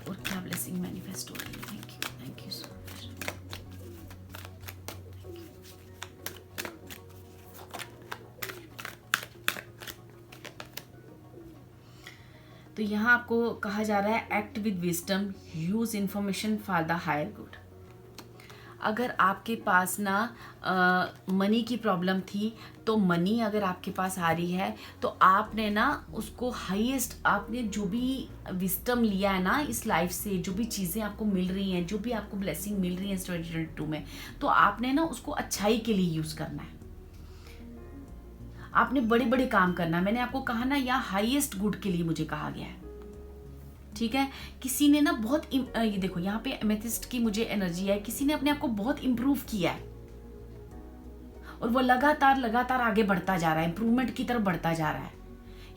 और क्या ब्लेसिंग मैनिफेस्ट हो रही है। Thank you so much. तो यहाँ आपको कहा जा रहा है act with wisdom, use information for the higher good. अगर आपके पास ना मनी की प्रॉब्लम थी, तो मनी अगर आपके पास आ रही है तो आपने ना उसको हाईएस्ट, आपने जो भी विजडम लिया है ना इस लाइफ से, जो भी चीज़ें आपको मिल रही हैं, जो भी आपको ब्लेसिंग मिल रही है इस 2022 में, तो आपने ना उसको अच्छाई के लिए यूज़ करना है। आपने बड़े बड़े काम करना है। मैंने आपको कहा ना यहाँ हाईएस्ट गुड के लिए मुझे कहा गया है। ठीक है, किसी ने ना बहुत ये देखो यहाँ पे एमेथिस्ट की मुझे एनर्जी है, किसी ने अपने आप को बहुत इंप्रूव किया है और वो लगातार आगे बढ़ता जा रहा है, इंप्रूवमेंट की तरफ बढ़ता जा रहा है।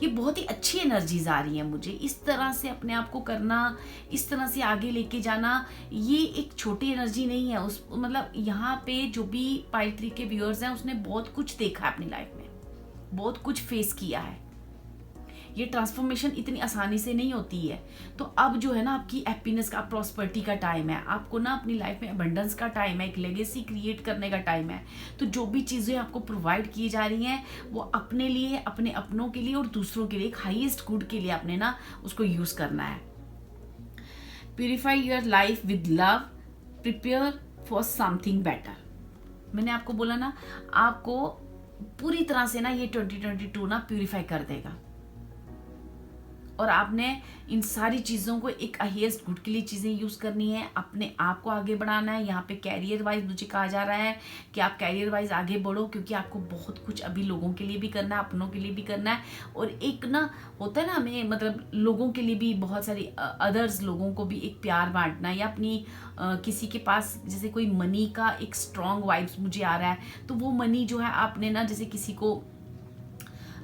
ये बहुत ही अच्छी एनर्जीज आ रही हैं मुझे। इस तरह से अपने आप को करना, इस तरह से आगे लेके जाना, ये एक छोटी एनर्जी नहीं है। मतलब यहाँ पे जो भी पाइल 3 के व्यूअर्स हैं उसने बहुत कुछ देखा है अपनी लाइफ में, बहुत कुछ फेस किया है। ये ट्रांसफॉर्मेशन इतनी आसानी से नहीं होती है। तो अब जो है ना आपकी हैप्पीनेस का, प्रॉस्पेरिटी का टाइम है, आपको ना अपनी लाइफ में अबंडेंस का टाइम है, एक लेगेसी क्रिएट करने का टाइम है। तो जो भी चीज़ें आपको प्रोवाइड की जा रही हैं वो अपने लिए, अपने अपनों के लिए और दूसरों के लिए, एक हाईएस्ट गुड के लिए आपने ना उसको यूज़ करना है। Purify your life with love, prepare for something better. मैंने आपको बोला ना, आपको पूरी तरह से ना ये 2022 ना प्यूरिफाई कर देगा, और आपने इन सारी चीज़ों को एक हाईएस्ट गुड के लिए चीज़ें यूज़ करनी है, अपने आप को आगे बढ़ाना है। यहाँ पे कैरियर वाइज मुझे कहा जा रहा है कि आप कैरियर वाइज आगे बढ़ो, क्योंकि आपको बहुत कुछ अभी लोगों के लिए भी करना है, अपनों के लिए भी करना है। और एक ना होता है ना हमें, मतलब लोगों के लिए भी, बहुत सारी अदर्स लोगों को भी एक प्यार बांटना, या अपनी किसी के पास जैसे कोई मनी का एक स्ट्रॉन्ग वाइब्स मुझे आ रहा है, तो वो मनी जो है आपने ना जैसे किसी को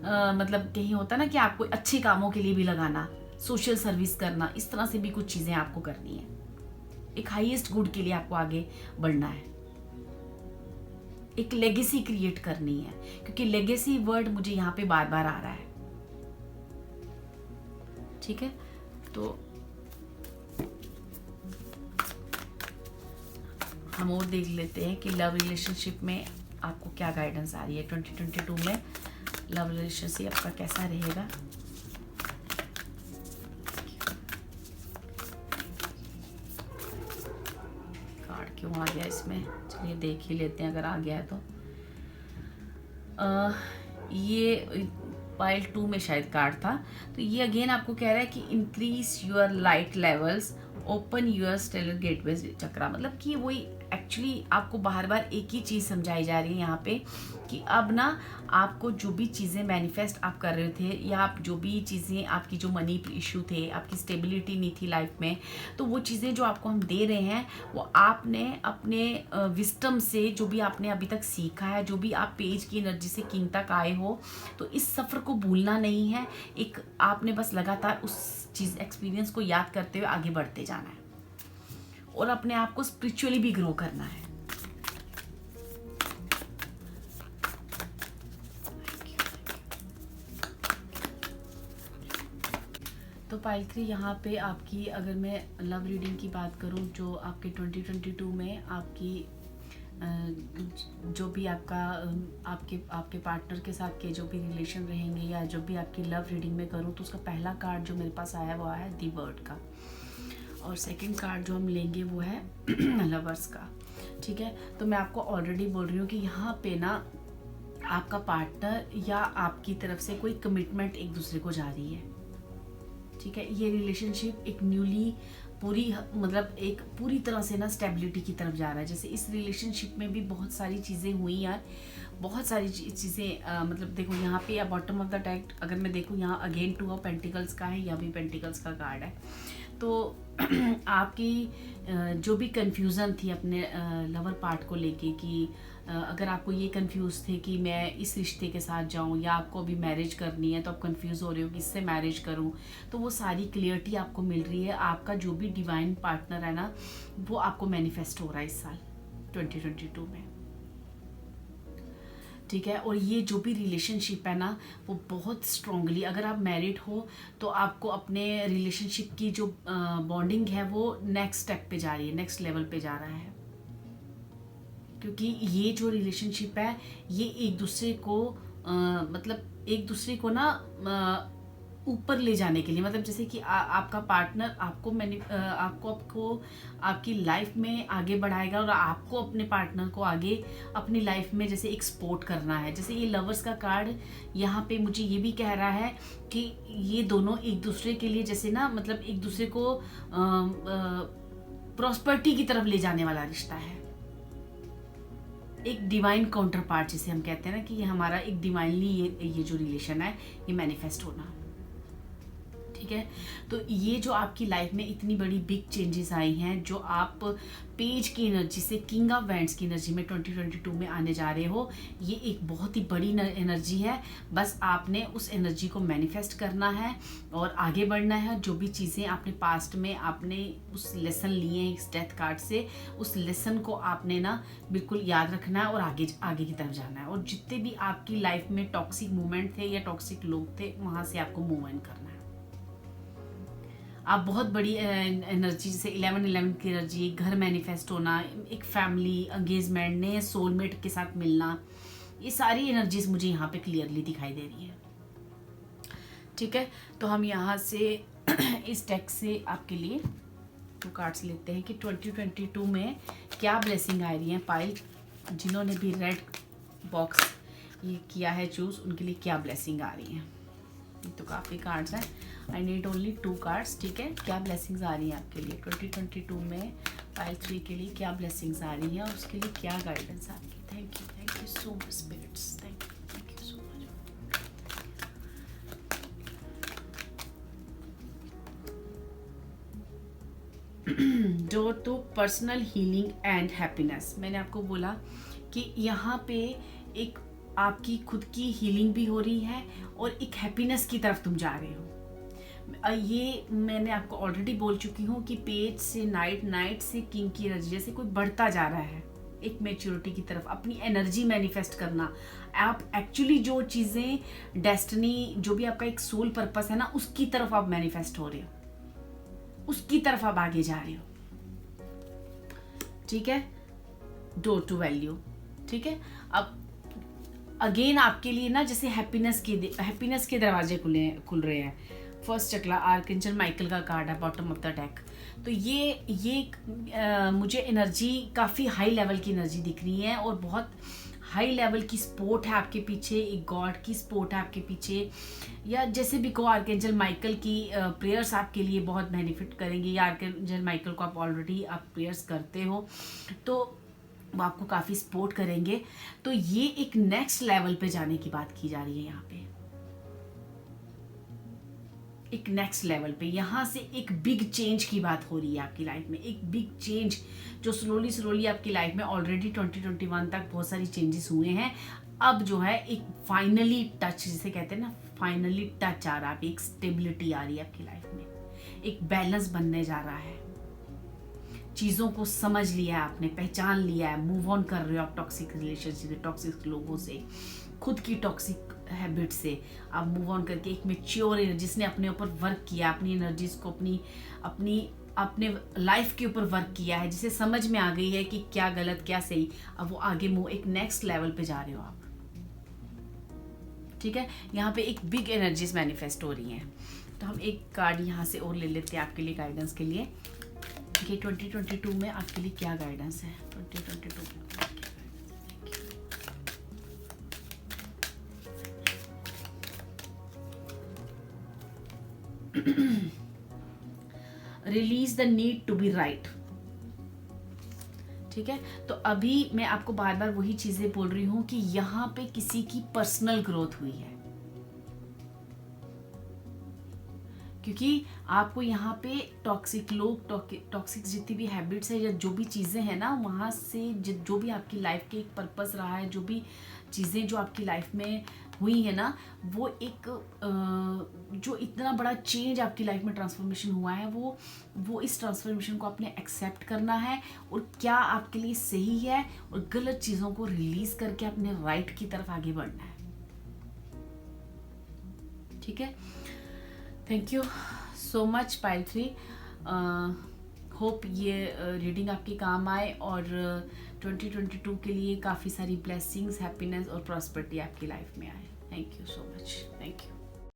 मतलब कहीं होता है ना कि आपको अच्छे कामों के लिए भी लगाना, सोशल सर्विस करना, इस तरह से भी कुछ चीज़ें आपको करनी है। एक हाईएस्ट गुड के लिए आपको आगे बढ़ना है, एक लेगेसी क्रिएट करनी है, क्योंकि लेगेसी वर्ड मुझे यहाँ पे बार बार आ रहा है। ठीक है, तो हम और देख लेते हैं कि लव रिलेशनशिप में आपको क्या गाइडेंस आ रही है 2022 में। लव रिलेशनशिप आपका कैसा रहेगा? कार्ड क्यों आ गया इसमें? चलिए देख ही लेते हैं अगर आ गया है तो। ये पाइल 2 में शायद कार्ड था। तो ये अगेन आपको कह रहा है कि increase your light levels, open your stellar gateway chakra. मतलब कि वही एक्चुअली आपको बार बार एक ही चीज़ समझाई जा रही है यहाँ पे कि अब ना आपको जो भी चीज़ें मैनिफेस्ट आप कर रहे थे, या आप जो भी चीज़ें, आपकी जो मनी इशू थे, आपकी स्टेबिलिटी नहीं थी लाइफ में, तो वो चीज़ें जो आपको हम दे रहे हैं वो आपने अपने विस्टम से, जो भी आपने अभी तक सीखा है, जो भी आप पेज की एनर्जी से किंग तक आए हो, तो इस सफ़र को भूलना नहीं है। एक आपने बस लगातार उस चीज़ एक्सपीरियंस को याद करते हुए आगे बढ़ते जाना है, और अपने आप को स्पिरिचुअली भी ग्रो करना है। तो पाइल 3 यहाँ पे आपकी, अगर मैं लव रीडिंग की बात करूँ, जो आपके 2022 में आपकी जो भी आपका आपके पार्टनर के साथ के जो भी रिलेशन रहेंगे, या जो भी आपकी लव रीडिंग में करूँ, तो उसका पहला कार्ड जो मेरे पास आया वो आया दी वर्ड का, और सेकंड कार्ड जो हम लेंगे वो है लवर्स का। ठीक है, तो मैं आपको ऑलरेडी बोल रही हूँ कि यहाँ पे ना आपका पार्टनर या आपकी तरफ से कोई कमिटमेंट एक दूसरे को जा रही है। ठीक है, ये रिलेशनशिप एक न्यूली मतलब एक पूरी तरह से ना स्टेबिलिटी की तरफ जा रहा है। जैसे इस रिलेशनशिप में भी बहुत सारी चीज़ें हुई यार, बहुत सारी चीज़ें, मतलब देखो यहाँ पे या बॉटम ऑफ द डेक अगर मैं देखूँ, यहाँ अगेन 2 ऑफ पेंटिकल्स का है, या भी पेंटिकल्स का कार्ड है। तो आपकी जो भी कंफ्यूज़न थी अपने लवर पार्ट को लेके, कि अगर आपको ये कंफ्यूज थे कि मैं इस रिश्ते के साथ जाऊं, या आपको अभी मैरिज करनी है, तो आप कंफ्यूज हो रहे हो कि इससे मैरिज करूं, तो वो सारी क्लियरिटी आपको मिल रही है। आपका जो भी डिवाइन पार्टनर है ना, वो आपको मैनिफेस्ट हो रहा है इस साल 2022 में। ठीक है, और ये जो भी रिलेशनशिप है ना, वो बहुत स्ट्रांगली, अगर आप मैरिड हो तो आपको अपने रिलेशनशिप की जो बॉन्डिंग है वो नेक्स्ट स्टेप पे जा रही है, नेक्स्ट लेवल पे जा रहा है। क्योंकि ये जो रिलेशनशिप है ये एक दूसरे को मतलब एक दूसरे को ना ऊपर ले जाने के लिए, मतलब जैसे कि आपका पार्टनर आपको आपकी लाइफ में आगे बढ़ाएगा, और आपको अपने पार्टनर को आगे अपनी लाइफ में जैसे एक्सपोर्ट करना है। जैसे ये लवर्स का कार्ड यहाँ पे मुझे ये भी कह रहा है कि ये दोनों एक दूसरे के लिए जैसे ना, मतलब एक दूसरे को प्रॉस्पेरिटी की तरफ ले जाने वाला रिश्ता है। एक डिवाइन काउंटर पार्ट जिसे हम कहते हैं ना, कि ये हमारा एक डिवाइनली ये जो रिलेशन है ये मैनिफेस्ट होना। ठीक है। तो ये जो आपकी लाइफ में इतनी बड़ी बिग चेंजेस आई हैं, जो आप पेज की एनर्जी से किंग ऑफ वैंड्स की एनर्जी में 2022 में आने जा रहे हो, ये एक बहुत ही बड़ी एनर्जी है। बस आपने उस एनर्जी को मैनिफेस्ट करना है और आगे बढ़ना है। जो भी चीज़ें आपने पास्ट में आपने उस लेसन लिए हैं इस डेथ कार्ड से, उस लेसन को आपने ना बिल्कुल याद रखना है और आगे आगे की तरफ जाना है। और जितने भी आपकी लाइफ में टॉक्सिक मोमेंट थे या टॉक्सिक लोग थे, वहाँ से आपको मूव ऑन करना है। आप बहुत बड़ी एनर्जी, जैसे 11-11 की एनर्जी, घर मैनिफेस्ट होना, एक फैमिली, एंगेजमेंट, नए सोलमेट के साथ मिलना, ये सारी एनर्जीज मुझे यहाँ पे क्लियरली दिखाई दे रही है। ठीक है, तो हम यहाँ से इस टेक से आपके लिए 2 कार्ड्स लेते हैं कि 2022 में क्या ब्लेसिंग आ रही है। पाइल, जिन्होंने भी रेड बॉक्स ये किया है चूज़, उनके लिए क्या ब्लेसिंग आ रही है। तो काफ़ी कार्ड्स हैं, आई नीड ओनली 2 कार्ड्स। ठीक है, क्या ब्लेसिंग्स आ रही हैं आपके लिए 2022 में, पाइल 3 के लिए क्या ब्लेसिंग्स आ रही हैं और उसके लिए क्या गाइडेंस आपकी। Thank you so much spirits, thank you so much. Door to personal healing and happiness. मैंने आपको बोला कि यहाँ पे एक आपकी खुद की हीलिंग भी हो रही है और एक हैप्पीनेस की तरफ तुम जा रहे हो। ये मैंने आपको ऑलरेडी बोल चुकी हूँ कि पेज से नाइट से किंग की एनर्जी, जैसे कोई बढ़ता जा रहा है एक मैच्योरिटी की तरफ, अपनी एनर्जी मैनिफेस्ट करना। आप एक्चुअली जो चीज़ें, डेस्टिनी, जो भी आपका एक सोल पर्पस है ना, उसकी तरफ आप मैनिफेस्ट हो रहे हो, उसकी तरफ आप आगे जा रहे हो। ठीक है, डोर टू वैल्यू। ठीक है, अब अगेन आपके लिए ना जैसे हैप्पीनेस के दरवाजे खुल रहे हैं। फर्स्ट चकला आर्कएंजल माइकल का कार्ड है बॉटम ऑफ द डेक। तो ये मुझे एनर्जी काफ़ी हाई लेवल की एनर्जी दिख रही है और बहुत हाई लेवल की सपोर्ट है आपके पीछे, एक गॉड की सपोर्ट है आपके पीछे, या जैसे भी को आर्कएंजल माइकल की प्रेयर्स आपके लिए बहुत बेनिफिट करेंगे, या आर्कएंजल माइकल को आप ऑलरेडी आप प्रेयर्स करते हो तो वो आपको काफ़ी सपोर्ट करेंगे। तो ये एक नेक्स्ट लेवल पे जाने की बात की जा रही है यहाँ पे, एक नेक्स्ट लेवल पे, यहाँ से एक बिग चेंज की बात हो रही है आपकी लाइफ में। एक बिग चेंज जो स्लोली आपकी लाइफ में ऑलरेडी 2021 तक बहुत सारी चेंजेस हुए हैं, अब जो है एक फाइनली टच, जिसे कहते हैं ना, फाइनली टच आ रहा है, एक स्टेबिलिटी आ रही है आपकी लाइफ में, एक बैलेंस बनने जा रहा है। चीज़ों को समझ लिया है आपने, पहचान लिया है, मूव ऑन कर रहे हो आप टॉक्सिक रिलेशनशिप, टॉक्सिक लोगों से, खुद की टॉक्सिक हैबिट से आप मूव ऑन करके एक मैच्योर एनर्जी, जिसने अपने ऊपर वर्क किया, अपनी एनर्जीज को अपने लाइफ के ऊपर वर्क किया है, जिसे समझ में आ गई है कि क्या गलत क्या सही, अब वो आगे एक नेक्स्ट लेवल पे जा रहे हो आप। ठीक है, यहाँ पे एक बिग एनर्जीज मैनिफेस्ट हो रही हैं। तो हम एक कार्ड यहाँ से और ले लेते हैं आपके लिए गाइडेंस के लिए कि 2022 में आपके लिए क्या गाइडेंस है। 2022 में release the need to be right. ठीक है, तो अभी मैं आपको बार बार वही चीजें बोल रही हूं कि यहाँ पे किसी की पर्सनल ग्रोथ हुई है, क्योंकि आपको यहाँ पे टॉक्सिक लोग, टॉक्सिक जितनी भी हैबिट्स है या जो भी चीज़ें हैं ना, वहाँ से जो भी आपकी लाइफ के एक पर्पस रहा है, जो भी चीज़ें जो आपकी लाइफ में हुई है ना, वो एक जो इतना बड़ा चेंज आपकी लाइफ में ट्रांसफॉर्मेशन हुआ है, वो इस ट्रांसफॉर्मेशन को आपने एक्सेप्ट करना है और क्या आपके लिए सही है, और गलत चीज़ों को रिलीज करके अपने राइट की तरफ आगे बढ़ना है। ठीक है, thank you so much pile 3। Hope ये रीडिंग आपके काम आए और 2022 के लिए काफ़ी सारी ब्लेसिंग्स, हैप्पीनेस और प्रॉस्पेरिटी आपकी लाइफ में आए। Thank you so much, thank you.